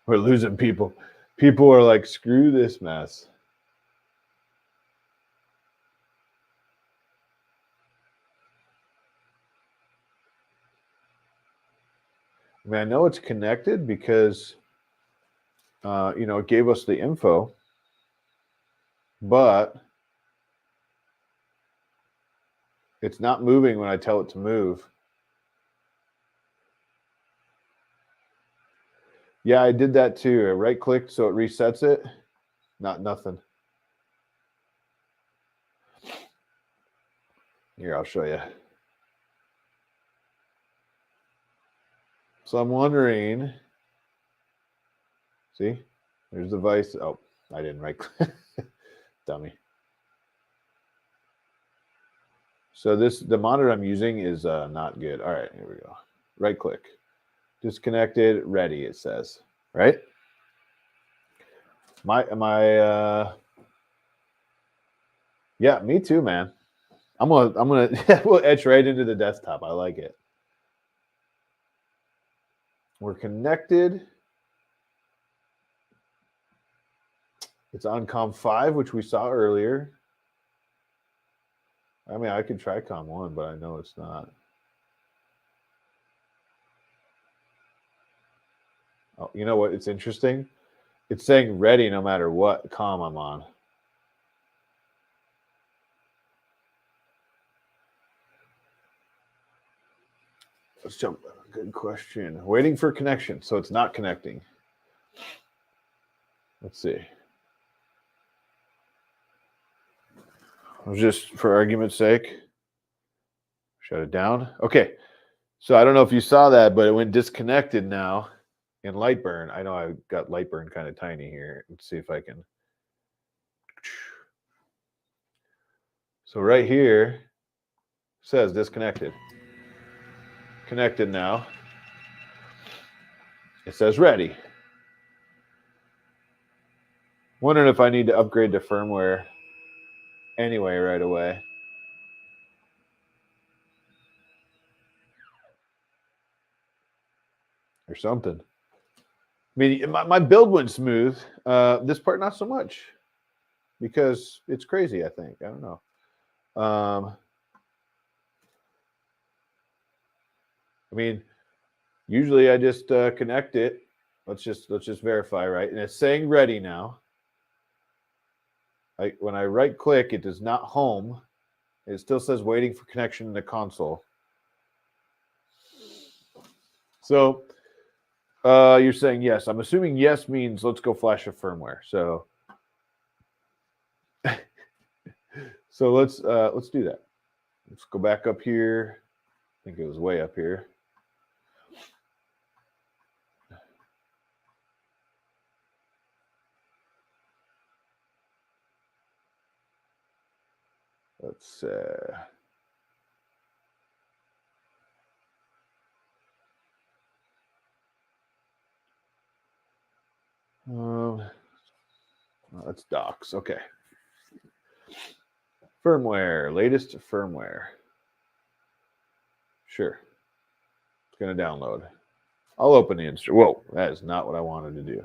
We're losing people. People are like, screw this mess. I mean, I know it's connected because, you know, it gave us the info, but it's not moving when I tell it to move. Yeah, I did that too. I right-clicked so it resets it. Nothing. Here, I'll show you. So I'm wondering, see, there's the device. Oh, I didn't right-click. Dummy. So the monitor I'm using is not good. All right, here we go. Right-click. Disconnected, ready, it says. Right? Yeah, me too, man. I'm gonna we'll etch right into the desktop. I like it. We're connected. It's on COM 5, which we saw earlier. I mean, I could try COM 1, but I know it's not. Oh, you know what? It's interesting. It's saying ready no matter what COM I'm on. Let's jump. Good question. Waiting for connection. So it's not connecting. Let's see. Just for argument's sake, shut it down. Okay. So I don't know if you saw that, but it went disconnected now in Lightburn. I know I got Lightburn kind of tiny here. Let's see if I can. So right here says disconnected. Connected now. It says ready. Wondering if I need to upgrade to firmware anyway right away. Or something. I mean, my build went smooth. This part, not so much. Because it's crazy, I think. I don't know. I mean, usually I just connect it. Let's just verify, right? And it's saying ready now. when I right click, it does not home. It still says waiting for connection in the console. So you're saying yes. I'm assuming yes means let's go flash a firmware. So so let's do that. Let's go back up here. I think it was way up here. Let's that's docs. Okay. Firmware, latest firmware. Sure. It's going to download. I'll open the instrument. Whoa, that is not what I wanted to do.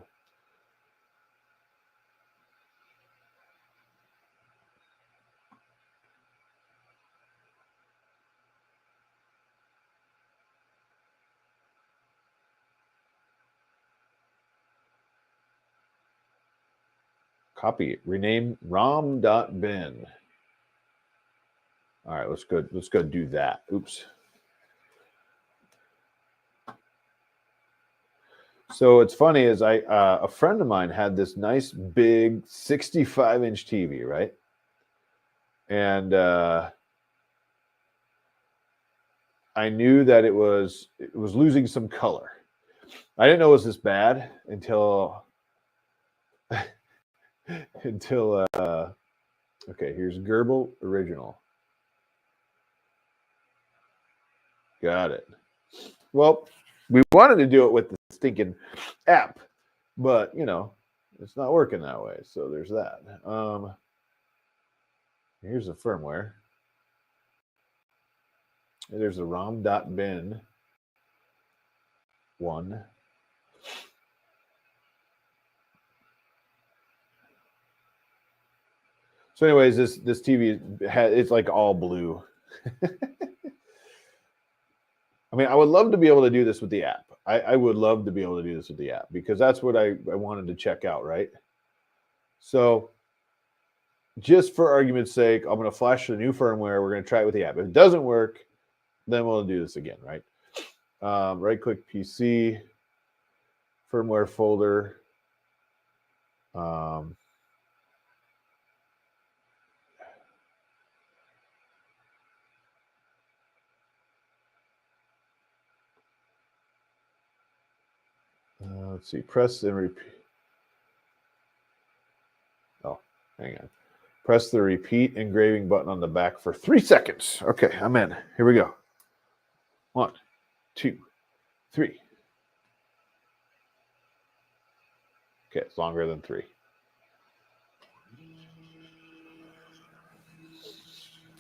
Copy. Rename rom.bin. All right, let's go do that. Oops. So it's funny is a friend of mine had this nice big 65-inch TV, right? And I knew that it was losing some color. I didn't know it was this bad until okay, here's Gerbil original. Got it. Well, we wanted to do it with the stinking app, but you know, it's not working that way. So there's that. Here's the firmware. There's the rom.bin one. So anyways, this TV it's like all blue. I mean, I would love to be able to do this with the app. I would love to be able to do this with the app because that's what I wanted to check out, right? So just for argument's sake, I'm going to flash the new firmware. We're going to try it with the app. If it doesn't work, then we'll do this again, right? Right-click PC, firmware folder. Let's see. Press and repeat. Oh, hang on. Press the repeat engraving button on the back for 3 seconds. Okay, I'm in. Here we go. 1, 2, 3. Okay, it's longer than 3.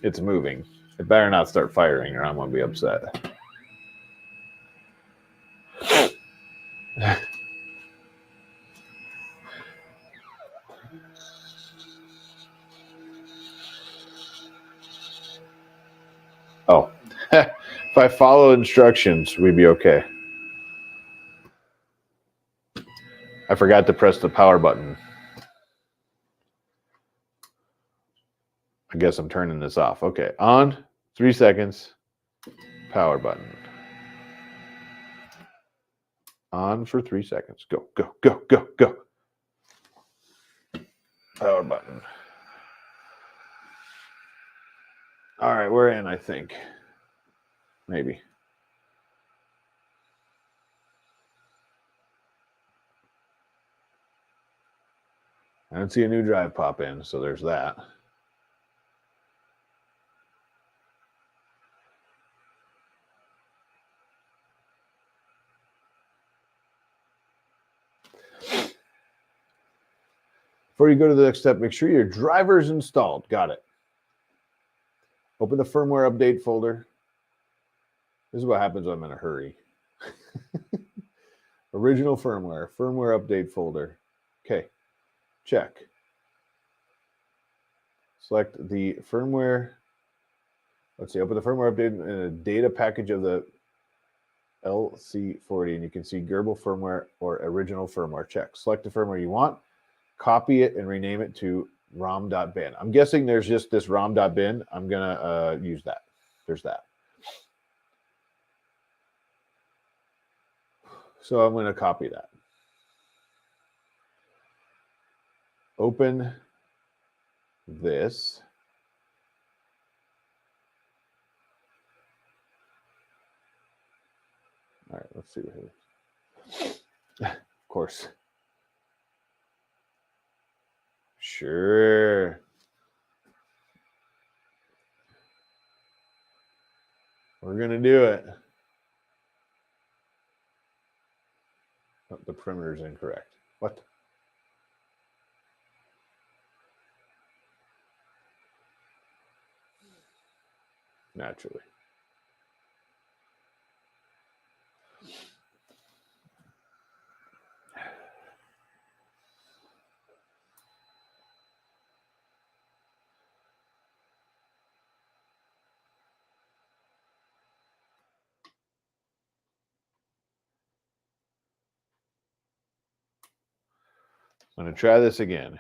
It's moving. It better not start firing or I'm going to be upset. Oh, if I follow instructions, we'd be okay. I forgot to press the power button. I guess I'm turning this off. Okay, on, 3 seconds, power button. On for 3 seconds. Go, go, go, go, go. Power button. All right, we're in, I think. Maybe. I don't see a new drive pop in, so there's that. Before you go to the next step, make sure your driver is installed. Got it. Open the firmware update folder. This is what happens when I'm in a hurry. Original firmware update folder. Okay, check. Select the firmware. Let's see, open the firmware update in a data package of the LC-40, and you can see Gerbil firmware or original firmware. Check. Select the firmware you want, copy it, and rename it to rom.bin. I'm guessing there's just this rom.bin. I'm gonna use that. There's that. So I'm gonna copy that. Open this. All right, let's see what it is. Of course. Sure. We're going to do it. Oh, the perimeter is incorrect. What? Naturally. I'm going to try this again.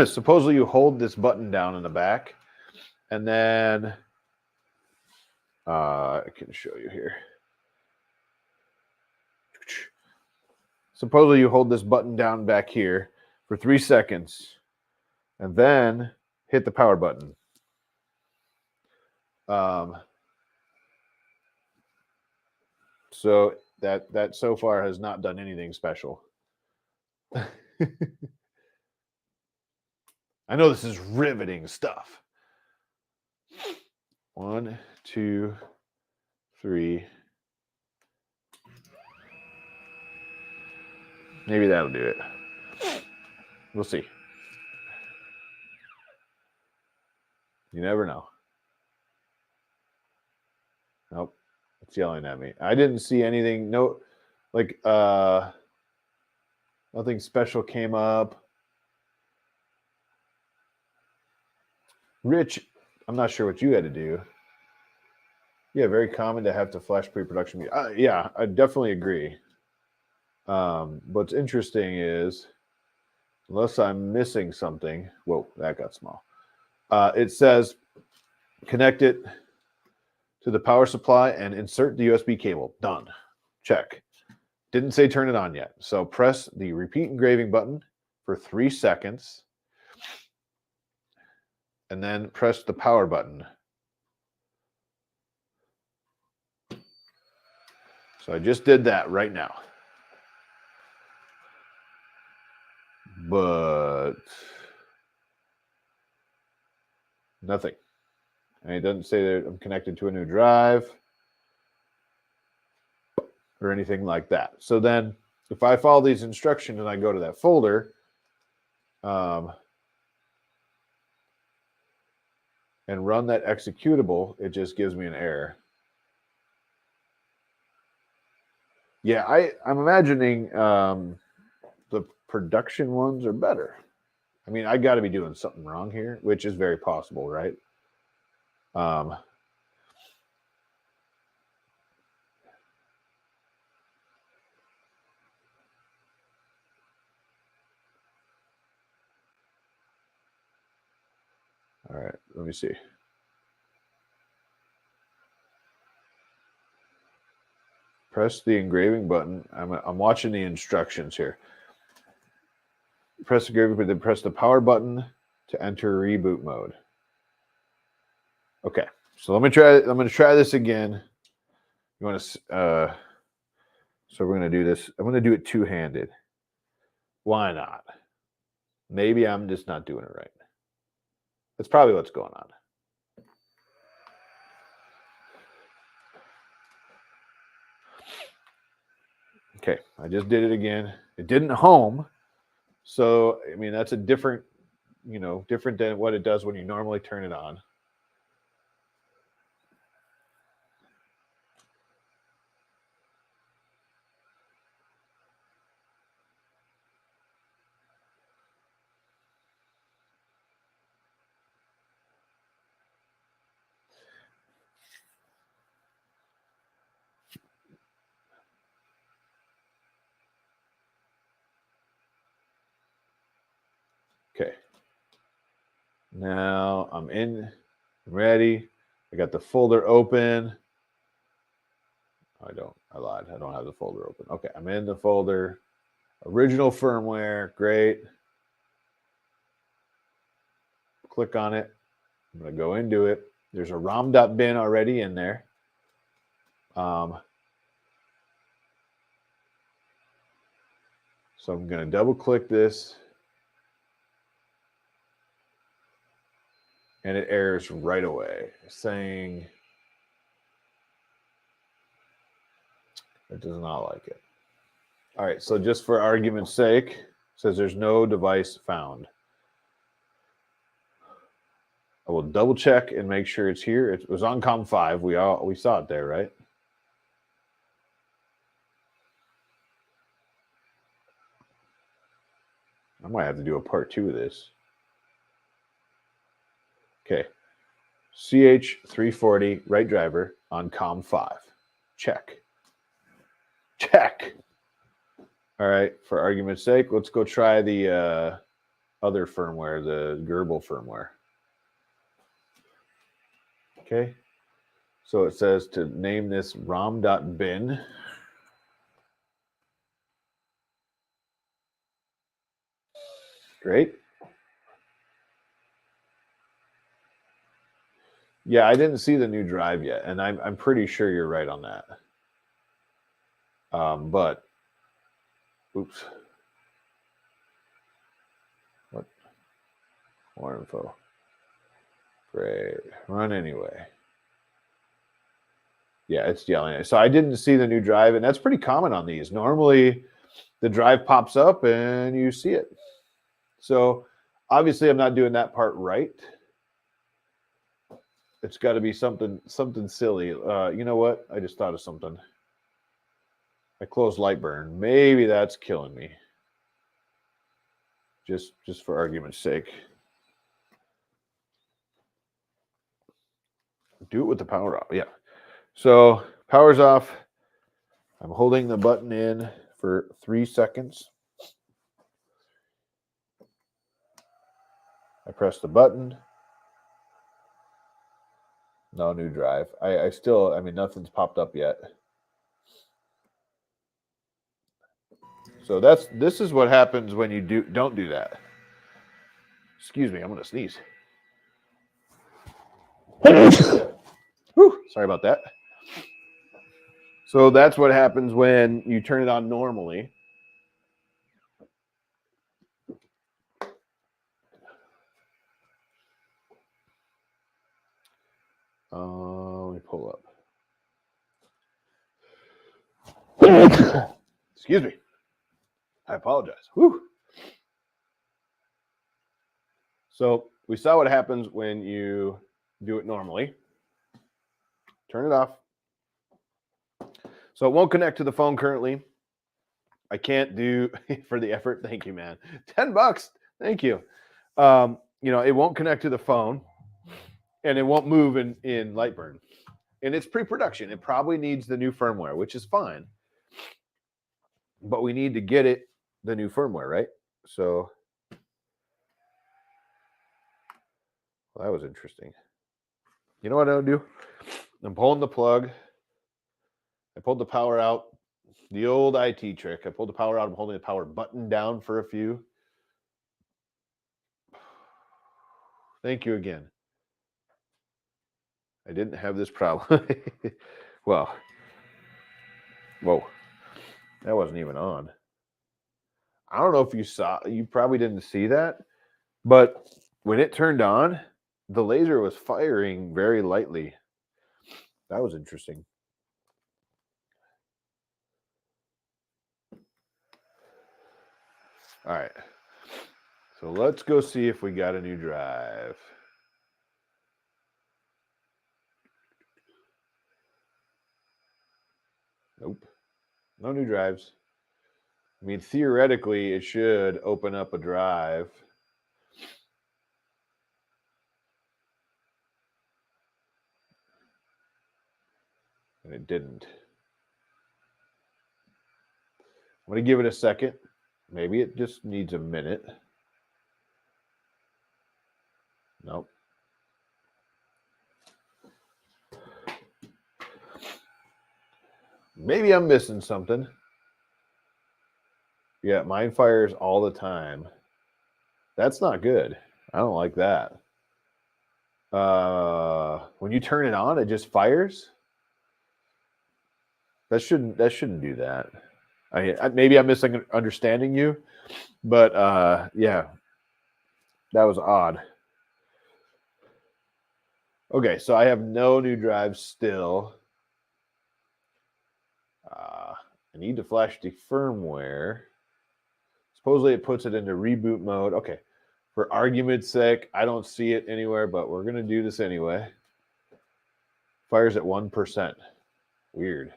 Supposedly you hold this button down in the back, and then I can show you here. Supposedly you hold this button down back here for 3 seconds, and then hit the power button. So that so far has not done anything special. I know this is riveting stuff. 1, 2, 3. Maybe that'll do it. We'll see. You never know. Nope. It's yelling at me. I didn't see anything. No, like, nothing special came up. Rich, I'm not sure what you had to do. Yeah, very common to have to flash pre-production. Yeah, I definitely agree. What's interesting is, unless I'm missing something, whoa, that got small. It says connect it to the power supply and insert the USB cable. Done. Check. Didn't say turn it on yet. So press the repeat engraving button for 3 seconds. And then press the power button. So I just did that right now. But nothing. And it doesn't say that I'm connected to a new drive or anything like that. So then if I follow these instructions and I go to that folder, and run that executable, it just gives me an error. Yeah, I'm imagining the production ones are better. I mean, I got to be doing something wrong here, which is very possible, right? All right, let me see. Press the engraving button. I'm watching the instructions here. Press the engraving button, then press the power button to enter reboot mode. Okay, so let me try. I'm going to try this again. You want to? So we're going to do this. I'm going to do it two-handed. Why not? Maybe I'm just not doing it right. That's probably what's going on. Okay, I just did it again. It didn't home. So, I mean, that's a different, different than what it does when you normally turn it on. Now I'm in, ready. I got the folder open. I lied. I don't have the folder open. Okay, I'm in the folder. Original firmware, great. Click on it. I'm going to go into it. There's a rom.bin already in there. So I'm going to double click this. And it errors right away, saying it does not like it. All right, so just for argument's sake, it says there's no device found. I will double check and make sure it's here. It was on COM5. We saw it there, right? I might have to do a part 2 of this. Okay. CH340 right driver on COM5. Check. Check. All right. For argument's sake, let's go try the other firmware, the Gerbil firmware. Okay. So it says to name this rom.bin. Great. Yeah, I didn't see the new drive yet, and I'm pretty sure you're right on that. But, oops. What? More info. Great. Run anyway. Yeah, it's yelling. So I didn't see the new drive, and that's pretty common on these. Normally, the drive pops up and you see it. So obviously, I'm not doing that part right. It's got to be something silly. You know what? I just thought of something. I closed Lightburn. Maybe that's killing me. Just for argument's sake. Do it with the power off. Yeah. So power's off. I'm holding the button in for 3 seconds. I press the button. No new drive. I mean, nothing's popped up yet. So this is what happens when you don't do that. Excuse me, I'm gonna sneeze. Whew, sorry about that. So that's what happens when you turn it on normally. Let me pull up. Excuse me. I apologize. Whew. So we saw what happens when you do it normally. Turn it off. So it won't connect to the phone currently. I can't do for the effort. Thank you, man. $10. Thank you. You know, it won't connect to the phone and it won't move in Lightburn. And it's pre-production. It probably needs the new firmware, which is fine. But we need to get it the new firmware, right? So well, that was interesting. You know what I'll do? I'm pulling the plug. I pulled the power out. The old IT trick. I pulled the power out. I'm holding the power button down for a few. Thank you again. I didn't have this problem. Well, whoa, that wasn't even on. I don't know if you saw, you probably didn't see that, but when it turned on, the laser was firing very lightly. That was interesting. All right. So let's go see if we got a new drive. Nope. No new drives. I mean, theoretically, it should open up a drive. And it didn't. I'm going to give it a second. Maybe it just needs a minute. Nope. Maybe I'm missing something. Yeah, mine fires all the time. That's not good. I don't like that. When you turn it on, it just fires. That shouldn't do that. Maybe I'm misunderstanding you, but yeah, that was odd. Okay, so I have no new drives still. I need to flash the firmware. Supposedly it puts it into reboot mode. Okay, for argument's sake, I don't see it anywhere, but we're going to do this anyway. Fires at 1%. Weird.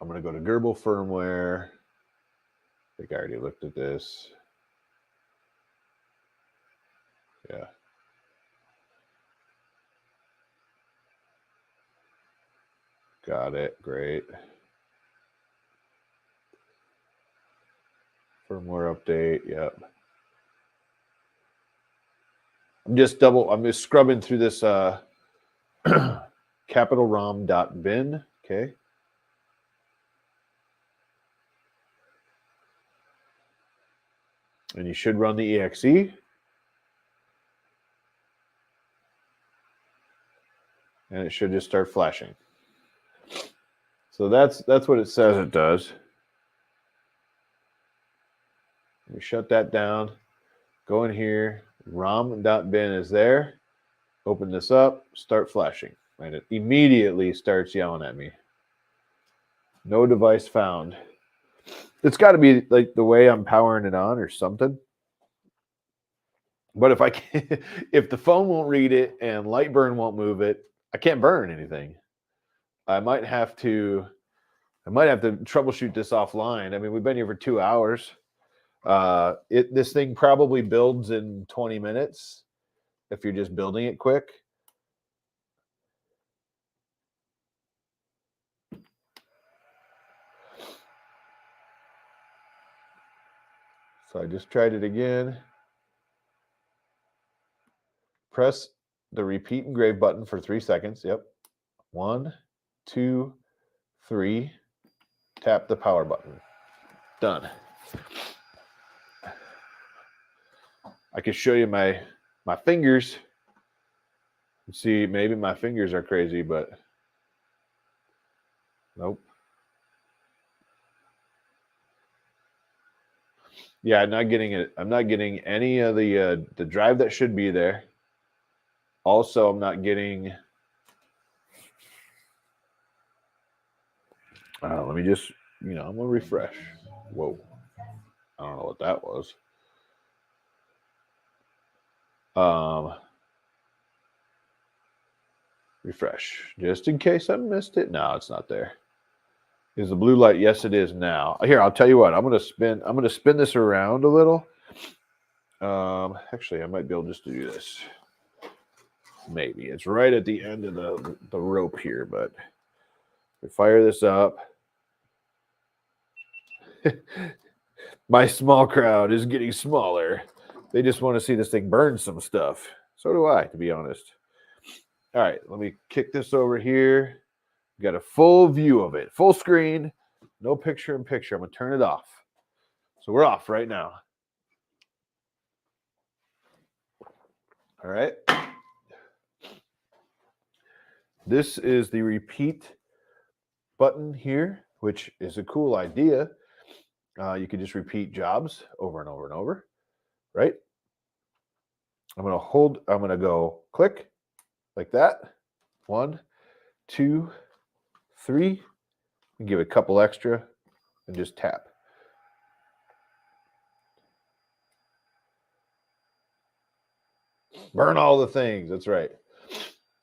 I'm going to go to Gerbil firmware. I think I already looked at this. Yeah. Got it. Great. Firmware update. Yep. I'm just scrubbing through this capitalrom.bin. Okay. And you should run the exe. And it should just start flashing. So that's what it says it does. We shut that down. Go in here. rom.bin is there. Open this up. Start flashing. And it immediately starts yelling at me. No device found. It's got to be like the way I'm powering it on or something. But if the phone won't read it and Lightburn won't move it, I can't burn anything. I might have to troubleshoot this offline. I mean, we've been here for 2 hours. This thing probably builds in 20 minutes if you're just building it quick. So I just tried it again. Press the repeat engrave button for 3 seconds. Yep. 1, 2, 3. Tap the power button. Done. I can show you my fingers. See, maybe my fingers are crazy, but nope. Yeah, I'm not getting it. I'm not getting any of the drive that should be there. Also, I'm not getting. Let me just, I'm gonna refresh. Whoa, I don't know what that was. Refresh, just in case I missed it. No, it's not there. Is the blue light? Yes, it is now. Here, I'll tell you what. I'm gonna spin this around a little. Actually, I might be able just to do this. Maybe it's right at the end of the rope here, but we fire this up. My small crowd is getting smaller. They just want to see this thing burn some stuff. So do I, to be honest. All right, let me kick this over here. Got a full view of it, full screen, no picture in picture. I'm gonna turn it off. So we're off right now. All right. This is the repeat button here, which is a cool idea. You could just repeat jobs over and over and over, right? I'm going to go click like that. 1, 2, 3, and give it a couple extra and just tap. Burn all the things. That's right.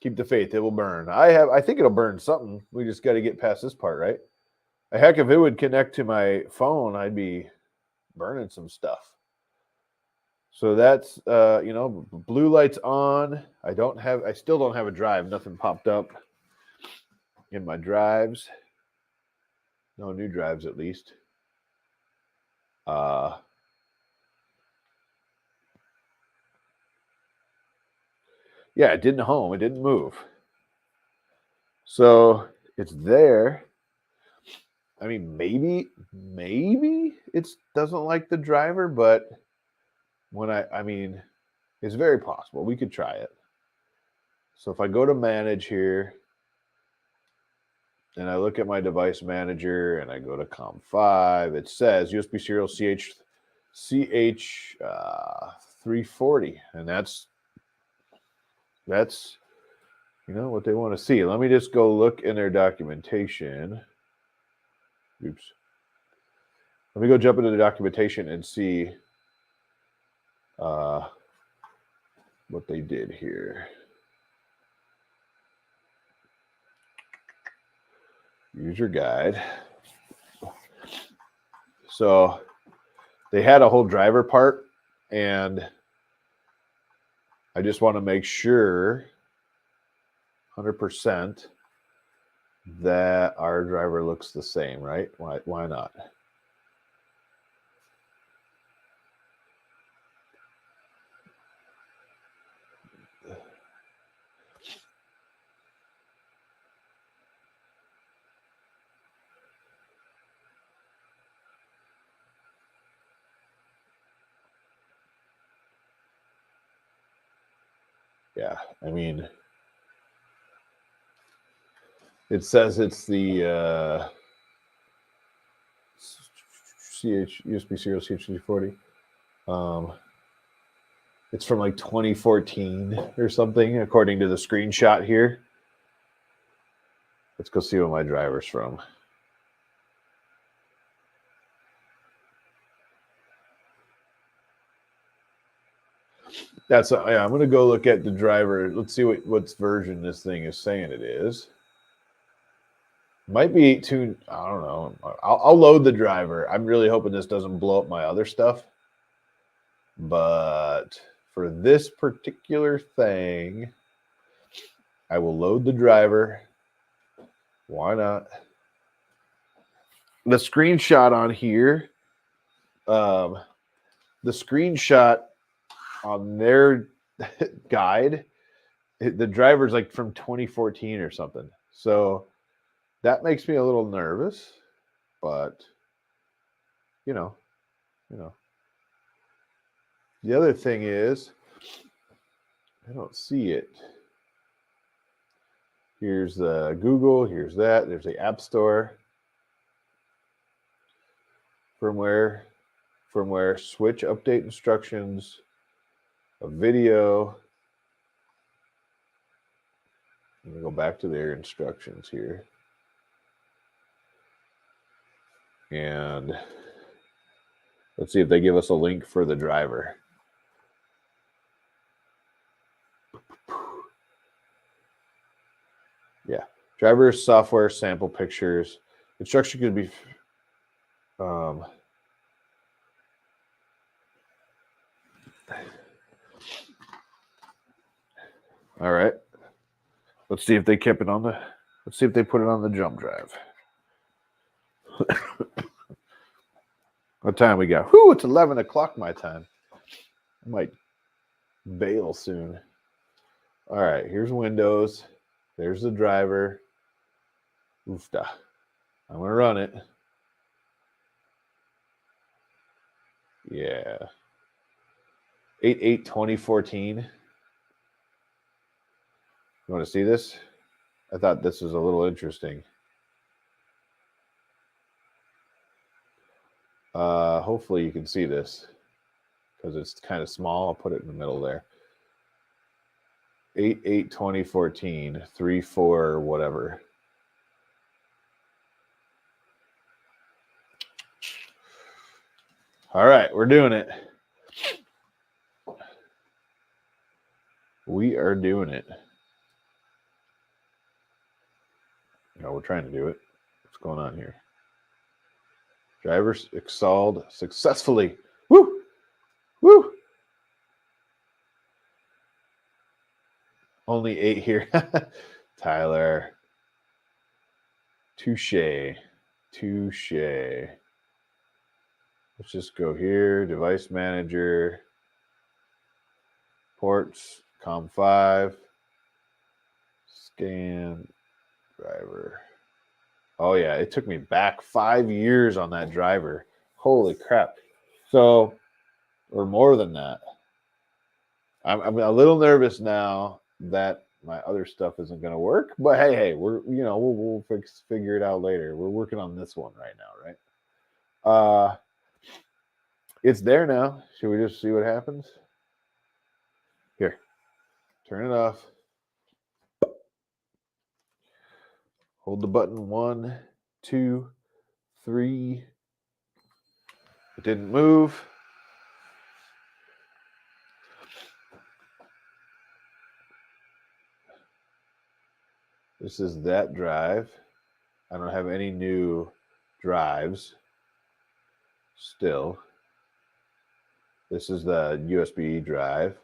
Keep the faith. It will burn. I think it'll burn something. We just got to get past this part, right? Heck, if it would connect to my phone, I'd be burning some stuff. So that's, blue light's on. I still don't have a drive. Nothing popped up in my drives. No new drives, at least. Yeah, it didn't home. It didn't move. So it's there. I mean, maybe it doesn't like the driver, but when I mean, it's very possible. We could try it. So if I go to manage here and I look at my device manager and I go to COM5, it says USB serial CH340, and that's what they want to see. Let me just go look in their documentation. Oops. Let me go jump into the documentation and see what they did here. User guide. So they had a whole driver part, and I just want to make sure 100% that our driver looks the same, right? Why not? Yeah, I mean, it says it's the USB serial CH340. It's from like 2014 or something, according to the screenshot here. Let's go see what my driver's from. I'm going to go look at the driver. Let's see what version this thing is saying it is. Might be too, I don't know. I'll load the driver. I'm really hoping this doesn't blow up my other stuff. But for this particular thing, I will load the driver. Why not? The screenshot on here, the screenshot on their guide, the driver's like from 2014 or something. So that makes me a little nervous, but you know. The other thing is, I don't see it. Here's the Google, here's that, there's the App Store. Firmware, switch update instructions, a video. Let me go back to their instructions here. And let's see if they give us a link for the driver. Yeah, driver software sample pictures. Instruction could be all right. Let's see if they kept it on the. Let's see if they put it on the jump drive. What time we got? Whoo! It's 11 o'clock my time. I might bail soon. All right. Here's Windows. There's the driver. Oofda. I'm gonna run it. Yeah. 8/8/2014. You want to see this? I thought this was a little interesting. Hopefully you can see this because it's kind of small. I'll put it in the middle there. 8/8/2014, 3/4 whatever. All right, we're doing it. We are doing it. No, we're trying to do it. What's going on here? Drivers installed successfully. Woo! Woo! Only 8 here. Tyler. Touche. Let's just go here. Device manager. Ports. COM5. Scan driver. Oh yeah, it took me back 5 years on that driver. Holy crap. So, or more than that. I'm a little nervous now that my other stuff isn't going to work, but hey, we'll figure it out later. We're working on this one right now, right? It's there now. Should we just see what happens? Here, turn it off. Hold the button 1, 2, 3. It didn't move. This is that drive. I don't have any new drives still. This is the USB drive.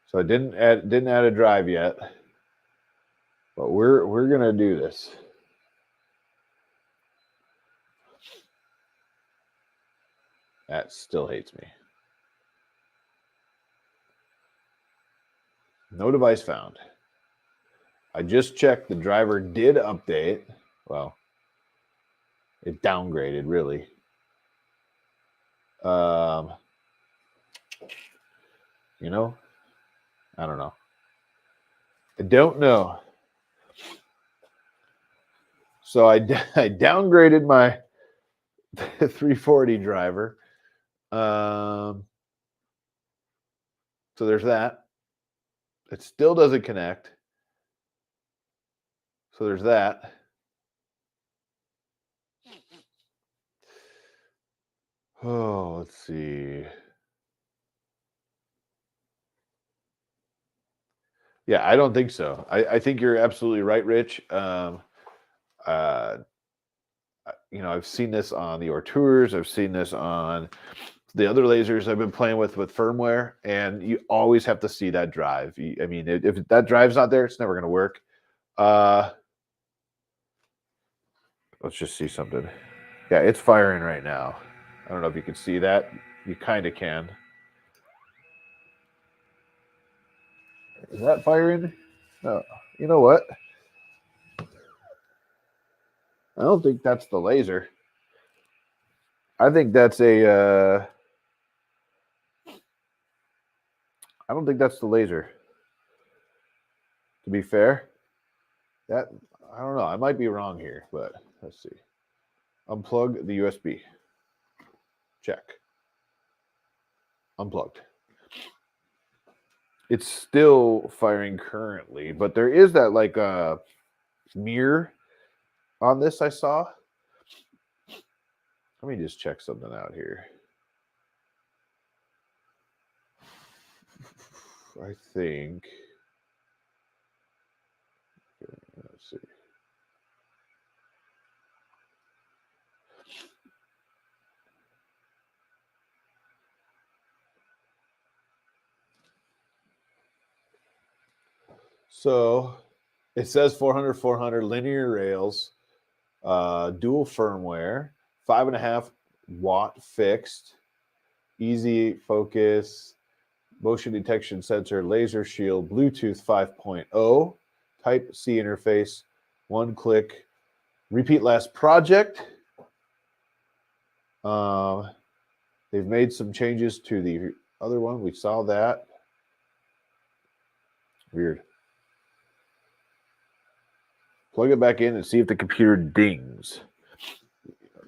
So I didn't add a drive yet. But we're gonna do this. That still hates me. No device found. I just checked. The driver did update. Well, it downgraded really. You know, I don't know. I don't know. So I downgraded my 340 driver. So there's that. It still doesn't connect. So there's that. Oh, let's see. Yeah, I don't think so. I think you're absolutely right, Rich. I've seen this on the Ortours. I've seen this on the other lasers I've been playing with firmware, and you always have to see that drive. I mean, if that drive's not there, it's never going to work. Let's just see something. Yeah, it's firing right now. I don't know if you can see that. You kind of can. Is that firing? No. You know what? I don't think that's the laser. I think that's a... I don't think that's the laser. To be fair, I don't know. I might be wrong here, but let's see. Unplug the USB. Check. Unplugged. It's still firing currently, but there is that like mirror on this I saw. Let me just check something out here. I think. Let's see. So it says 400 linear rails, dual firmware, 5.5 watt fixed, easy focus, motion detection sensor, laser shield, Bluetooth 5.0, Type C interface, one click, repeat last project. They've made some changes to the other one. We saw that. Weird. Plug it back in and see if the computer dings.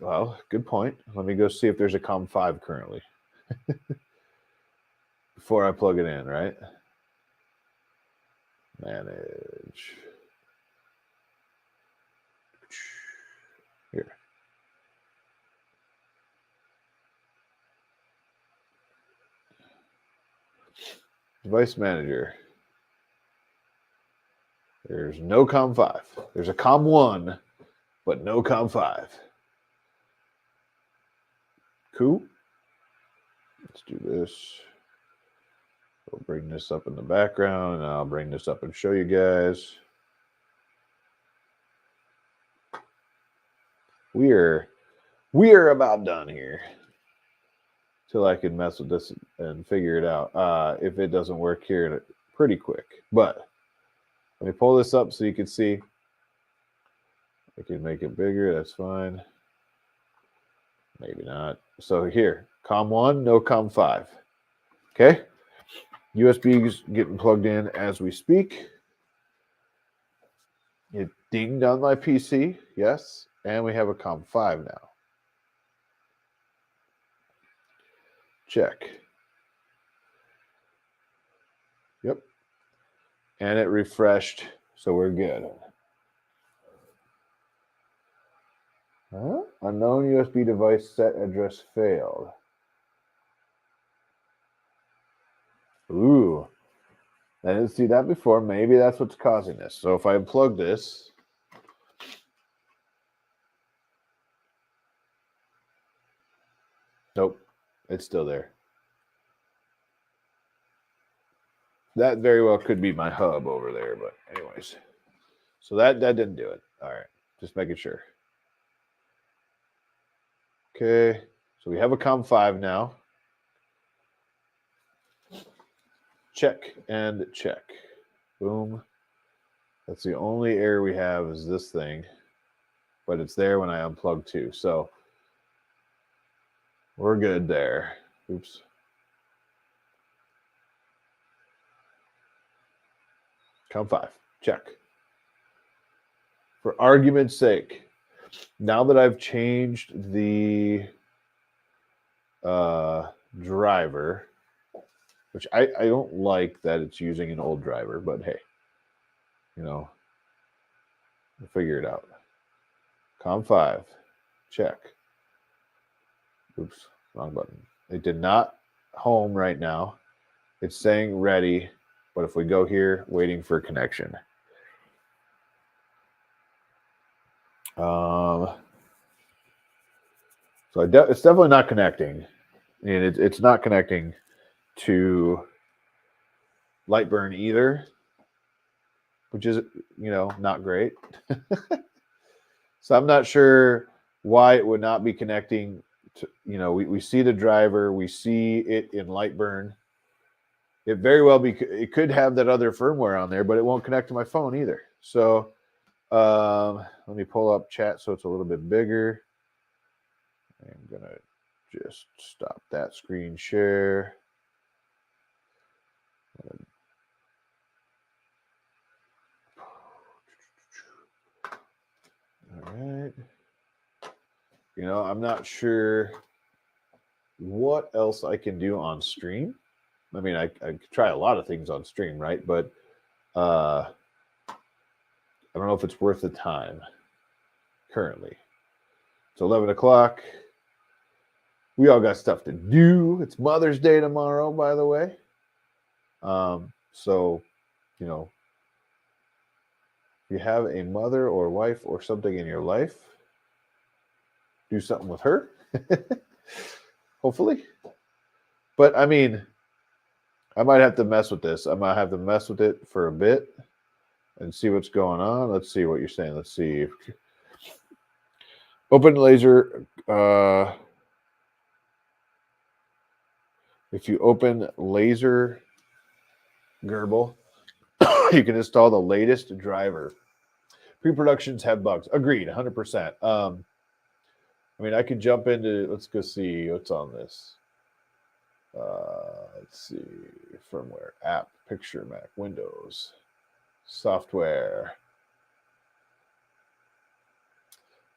Well, good point. Let me go see if there's a COM5 currently. Before I plug it in, right? Manage. Here. Device manager. There's no COM5. There's a COM1, but no COM5. Cool. Let's do this. We'll bring this up in the background, and I'll bring this up and show you guys. We are about done here. Till I can mess with this and figure it out. If it doesn't work here, pretty quick. But let me pull this up so you can see. I can make it bigger. That's fine. Maybe not. So here, COM1, no COM5. Okay. USB's getting plugged in as we speak. It dinged on my PC. Yes. And we have a COM5 now. Check. Yep. And it refreshed, so we're good. Huh? Unknown USB device set address failed. Ooh. I didn't see that before. Maybe that's what's causing this. So if I unplug this, nope, it's still there. That very well could be my hub over there, but anyways. So that didn't do it. All right, just making sure. Okay, so we have a COM5 now. Check and check. Boom. That's the only error we have is this thing, but it's there when I unplug too. So we're good there. Oops. COM5, check. For argument's sake, now that I've changed the driver, which I don't like that it's using an old driver, but hey, you know, we'll figure it out. COM5, check. Oops, wrong button. It did not home right now. It's saying ready, but if we go here, waiting for connection. So it's definitely not connecting, and it's not connecting to Lightburn either, which is, you know, not great. So I'm not sure why it would not be connecting to, you know, we see the driver, we see it in Lightburn. It very well it could have that other firmware on there, but it won't connect to my phone either. So let me pull up chat so it's a little bit bigger. I'm gonna just stop that screen share. All right. You know, I'm not sure what else I can do on stream. I mean, I could try a lot of things on stream, right? But I don't know if it's worth the time currently. It's 11 o'clock. We all got stuff to do. It's Mother's Day tomorrow, by the way. So, you know, if you have a mother or wife or something in your life, do something with her. Hopefully. But I mean, I might have to mess with this. I might have to mess with it for a bit and see what's going on. Let's see what you're saying. Let's see. Open laser. If you open Laser Gerbil, you can install the latest driver. Pre-productions have bugs. Agreed, 100%. I mean, I could jump into, let's go see what's on this. Let's see, firmware, app, picture, Mac, Windows, software.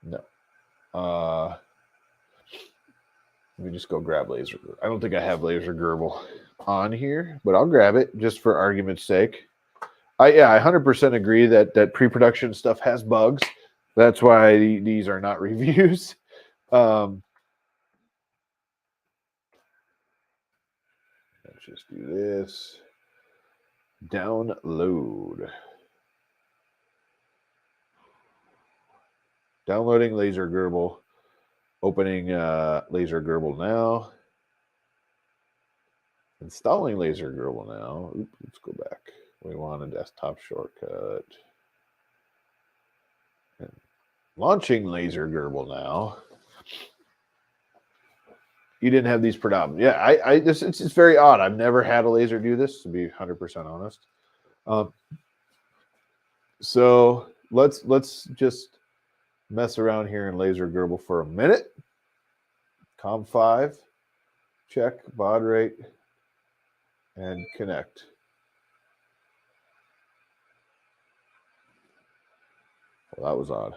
No. Let me just go grab Laser. I don't think I have Laser Gerbil on here, but I'll grab it just for argument's sake. I 100% agree that pre-production stuff has bugs. That's why these are not reviews. Let's just do this. Download. Downloading Laser Gerbil. Opening Laser Gerbil now. Installing Laser Gerbil now. Oops, let's go back. We want a desktop shortcut. And launching Laser Gerbil now. You didn't have these problems. Yeah, it's very odd. I've never had a laser do this, to be 100% honest. So let's just mess around here in Laser Gerbil for a minute. COM5, check baud rate, and connect. Well, that was odd.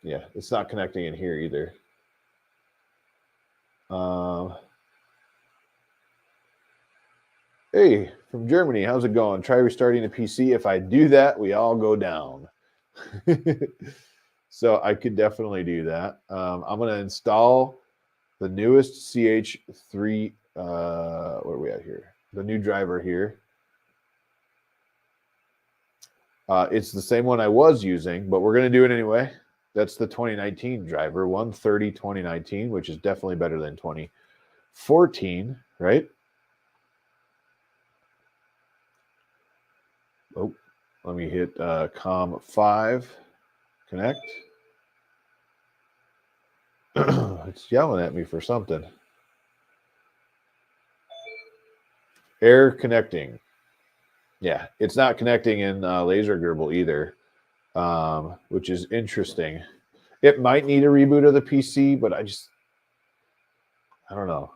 Yeah, it's not connecting in here either. Hey, from Germany, how's it going? Try restarting the PC. If I do that, we all go down. So I could definitely do that. I'm going to install the newest CH3. Where are we at here? The new driver here. It's the same one I was using, but we're going to do it anyway. That's the 2019 driver, 130 2019, which is definitely better than 2014, right? Oh, let me hit COM5, connect. It's yelling at me for something. Error connecting. Yeah, it's not connecting in Laser Gerbil either, which is interesting. It might need a reboot of the PC, but I don't know.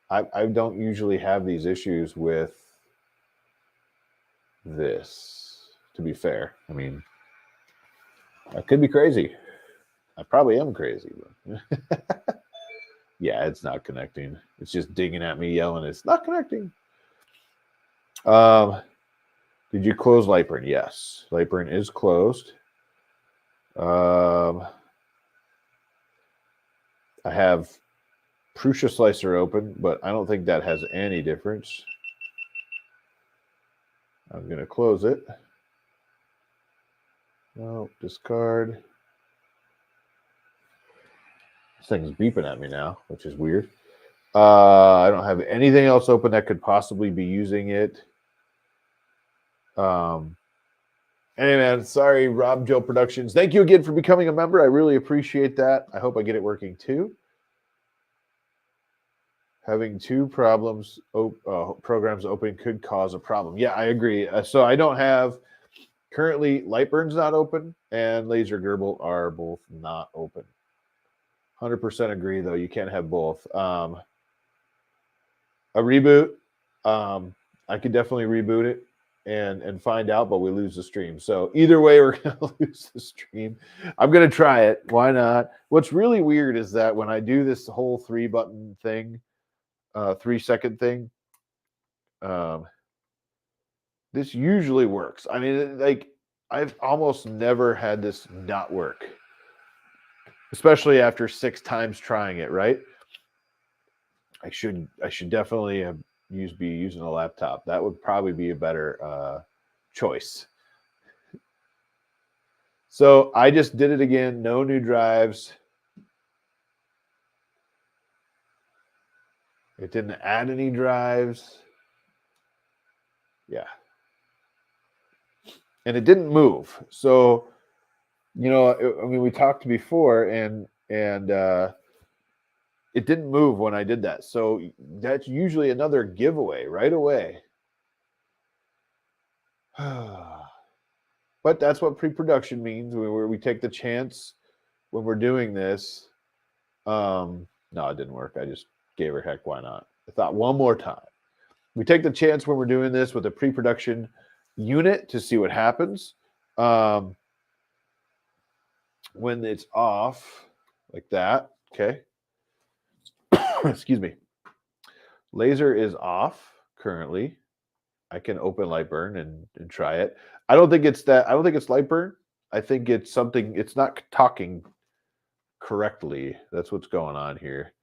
I don't usually have these issues with this, to be fair. I mean, I could be crazy. I probably am crazy. But yeah, it's not connecting. It's just digging at me, yelling, it's not connecting. Did you close Lightburn? Yes. Lightburn is closed. I have Prusa Slicer open, but I don't think that has any difference. I'm going to close it. No, discard. This thing's beeping at me now, which is weird. I don't have anything else open that could possibly be using it. Anyway, man, sorry, Rob Joe Productions. Thank you again for becoming a member. I really appreciate that. I hope I get it working too. Having two programs open could cause a problem. Yeah, I agree. So I don't have currently Lightburn's not open and Laser Gerbil are both not open. 100% agree though. You can't have both. A reboot, I could definitely reboot it and find out, but we lose the stream. So either way, we're going to lose the stream. I'm going to try it. Why not? What's really weird is that when I do this whole 3-button thing, 3-second thing, this usually works. I mean, like, I've almost never had this not work, especially after 6 times trying it, right? I should definitely be using a laptop. That would probably be a better choice. So I just did it again. No new drives. It didn't add any drives. Yeah. And it didn't move. So, you know, I mean, we talked before and it didn't move when I did that. So that's usually another giveaway right away. But that's what pre-production means, where we take the chance when we're doing this. No, it didn't work. I just gave her heck. Why not? I thought one more time. We take the chance when we're doing this with a pre-production unit to see what happens. When it's off like that, okay. Excuse me. Laser is off currently. I can open Lightburn and try it. I don't think it's that. I don't think it's Lightburn. I think it's something. It's not talking correctly. That's what's going on here.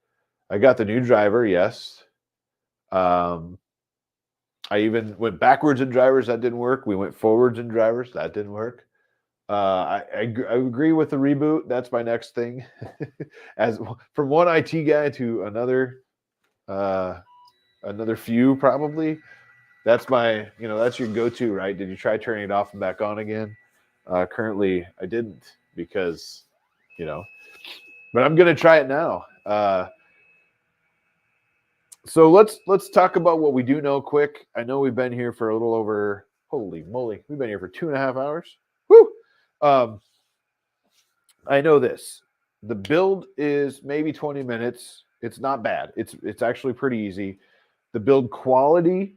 I got the new driver. Yes. I even went backwards in drivers. That didn't work. We went forwards in drivers. That didn't work. I agree with the reboot. That's my next thing. As from one IT guy to another few probably. That's my, that's your go-to, right? Did you try turning it off and back on again? Currently, I didn't because, but I'm going to try it now. So let's talk about what we do know quick. I know we've been here for a little over, holy moly, we've been here for 2.5 hours. Woo! I know this. The build is maybe 20 minutes. It's not bad. It's actually pretty easy. The build quality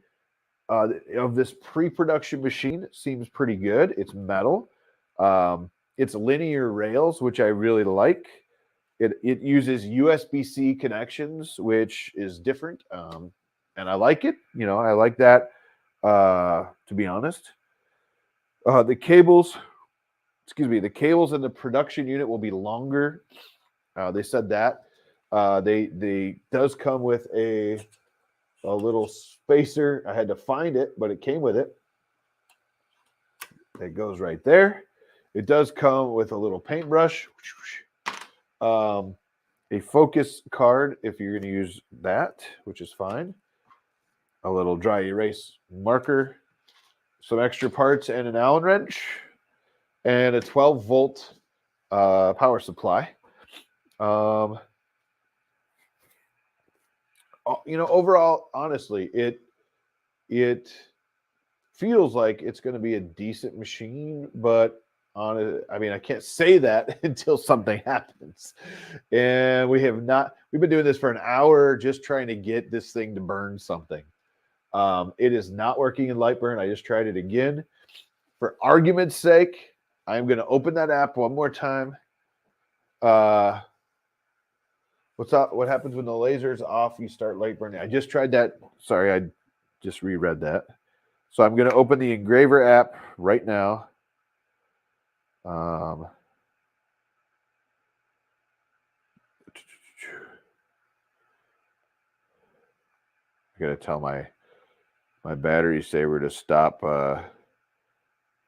of this pre-production machine seems pretty good. It's metal. It's linear rails, which I really like. It uses USB-C connections, which is different, and I like it. I like that. To be honest, the cables, the cables in the production unit will be longer. They said that. They does come with a little spacer. I had to find it, but it came with it. It goes right there. It does come with a little paintbrush, a focus card if you're going to use that, which is fine. A little dry erase marker, some extra parts, and an Allen wrench, and a 12-volt power supply. Overall, honestly, it feels like it's going to be a decent machine, but I can't say that until something happens. And we've been doing this for an hour just trying to get this thing to burn something. It is not working in Lightburn. I just tried it again. For argument's sake, I'm going to open that app one more time. What's up? What happens when the laser is off? You start Lightburn. I just tried that. Sorry, I just reread that. So I'm going to open the Engraver app right now. I got to tell my battery saver to stop. Here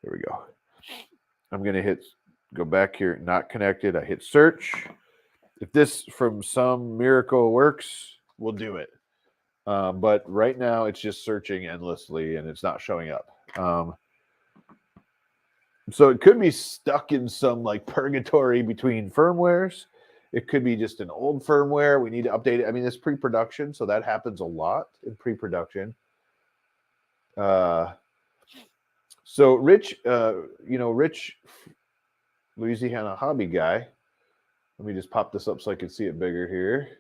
we go. I'm going to go back here, not connected. I hit search. If this from some miracle works, we'll do it. But right now it's just searching endlessly and it's not showing up. So it could be stuck in some like purgatory between firmwares. It could be just an old firmware. We need to update it. I mean, it's pre-production, so that happens a lot in pre-production. So Rich, Rich, Louisiana hobby guy. Let me just pop this up so I can see it bigger here.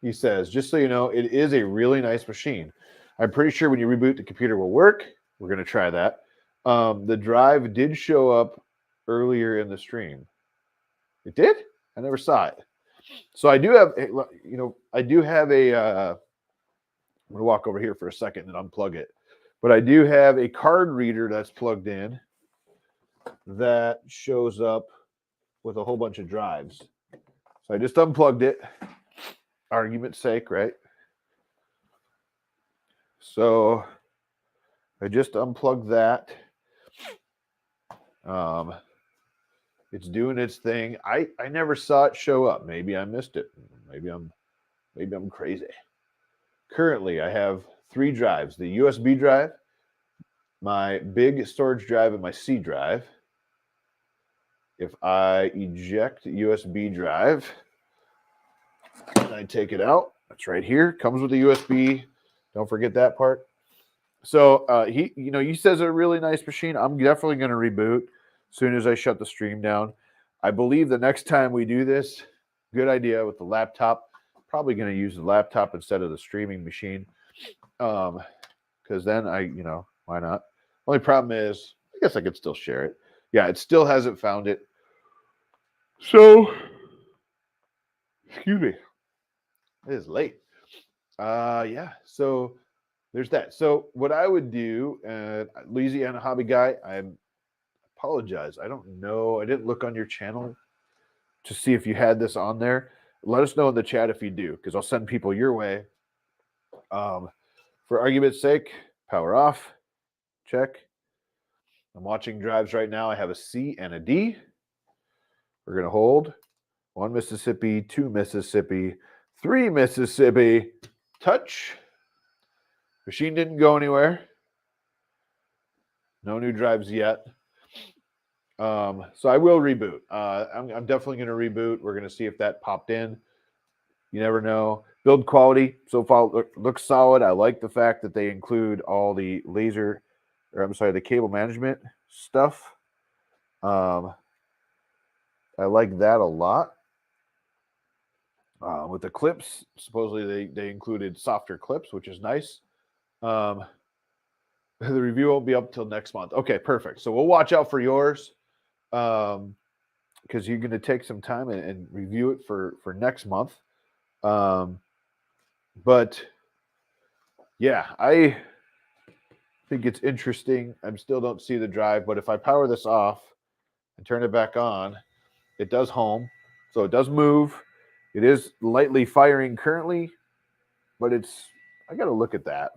He says, just so you know, it is a really nice machine. I'm pretty sure when you reboot, the computer will work. We're going to try that. The drive did show up earlier in the stream. It did? I never saw it. So I do have, I'm going to walk over here for a second and unplug it. But I do have a card reader that's plugged in that shows up with a whole bunch of drives. So I just unplugged it. Argument's sake, right? So I just unplugged that. It's doing its thing. I never saw it show up. Maybe I missed it. Maybe I'm crazy. Currently, I have 3 drives: the USB drive, my big storage drive, and my C drive. If I eject USB drive and I take it out, that's right here. Comes with a USB. Don't forget that part. So he says a really nice machine. I'm definitely going to reboot as soon as I shut the stream down. I believe the next time we do this, good idea with the laptop. Probably going to use the laptop instead of the streaming machine. Because then why not? Only problem is, I guess I could still share it. Yeah, it still hasn't found it. So, excuse me. It is late. Yeah, so there's that. So what I would do, Louisiana hobby guy, I apologize. I don't know. I didn't look on your channel to see if you had this on there. Let us know in the chat if you do, because I'll send people your way. For argument's sake, power off. Check. I'm watching drives right now. I have a C and a D. We're going to hold 1 Mississippi, 2 Mississippi, 3 Mississippi. Touch. Machine didn't go anywhere. No new drives yet. So I will reboot. I'm definitely going to reboot. We're going to see if that popped in. You never know. Build quality so far looks solid. I like the fact that they include all the the cable management stuff. I like that a lot. With the clips, supposedly they included softer clips, which is nice. The review won't be up till next month. Okay, perfect. So we'll watch out for yours, because you're going to take some time and review it for next month. But yeah, I think it's interesting. I still don't see the drive, but if I power this off and turn it back on, it does home. So it does move. It is lightly firing currently, but I got to look at that.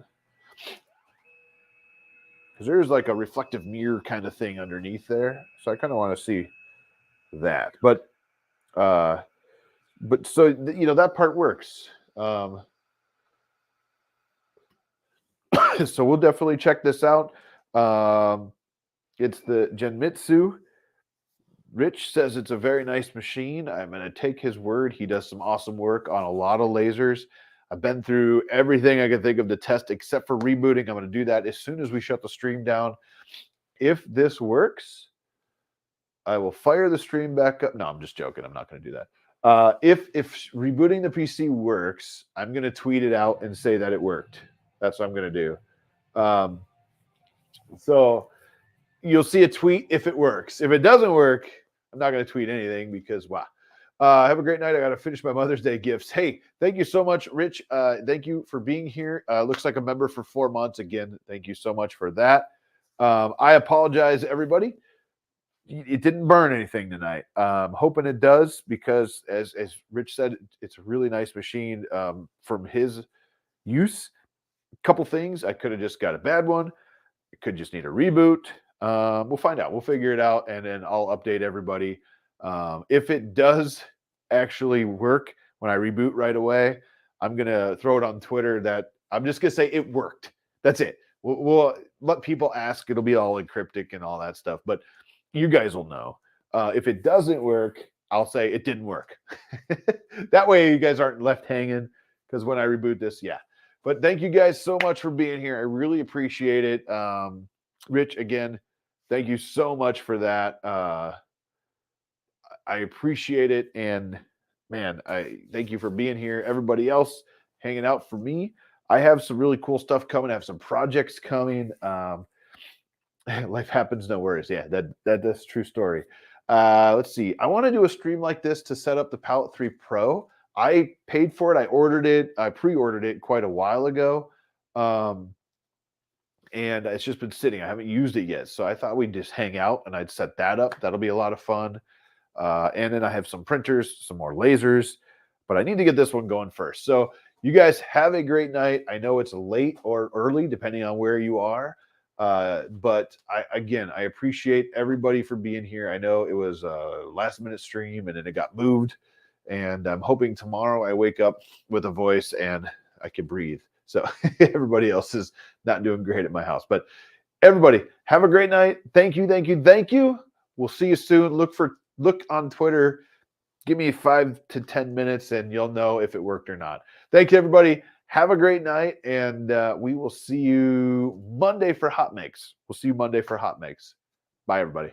Because there's like a reflective mirror kind of thing underneath there. So I kind of want to see that. But so, that part works. So we'll definitely check this out. It's the Genmitsu. Rich says it's a very nice machine. I'm going to take his word. He does some awesome work on a lot of lasers. I've been through everything I could think of to test except for rebooting. I'm going to do that as soon as we shut the stream down. If this works, I will fire the stream back up. No, I'm just joking. I'm not going to do that. If rebooting the PC works, I'm going to tweet it out and say that it worked. That's what I'm going to do. So you'll see a tweet if it works. If it doesn't work, I'm not going to tweet anything because, wow. Have a great night. I got to finish my Mother's Day gifts. Hey, thank you so much, Rich. Thank you for being here. Looks like a member for 4 months. Again, thank you so much for that. I apologize, everybody. It didn't burn anything tonight. Hoping it does because, as Rich said, it's a really nice machine from his use. A couple things. I could have just got a bad one. It could just need a reboot. We'll find out. We'll figure it out, and then I'll update everybody. If it does actually work when I reboot right away, I'm going to throw it on Twitter that I'm just going to say it worked. That's it. We'll let people ask. It'll be all encryptic and all that stuff, but you guys will know. If it doesn't work, I'll say it didn't work. That way you guys aren't left hanging, because when I reboot this, yeah. But thank you guys so much for being here. I really appreciate it. Rich, again, thank you so much for that. I appreciate it. And man, I thank you for being here. Everybody else hanging out for me. I have some really cool stuff coming. I have some projects coming. Life happens, no worries. Yeah, that's a true story. Let's see. I want to do a stream like this to set up the Palette 3 Pro. I paid for it. I ordered it. I pre-ordered it quite a while ago. And it's just been sitting. I haven't used it yet. So I thought we'd just hang out and I'd set that up. That'll be a lot of fun. And then I have some printers, some more lasers, but I need to get this one going first. So you guys have a great night. I know it's late or early, depending on where you are. But I appreciate everybody for being here. I know it was a last minute stream and then it got moved. And I'm hoping tomorrow I wake up with a voice and I can breathe. So everybody else is not doing great at my house. But everybody, have a great night. Thank you, thank you, thank you. We'll see you soon. Look on Twitter. Give me 5 to 10 minutes and you'll know if it worked or not. Thank you, everybody. Have a great night. And we will see you Monday for Hotmakes. We'll see you Monday for Hotmakes. Bye, everybody.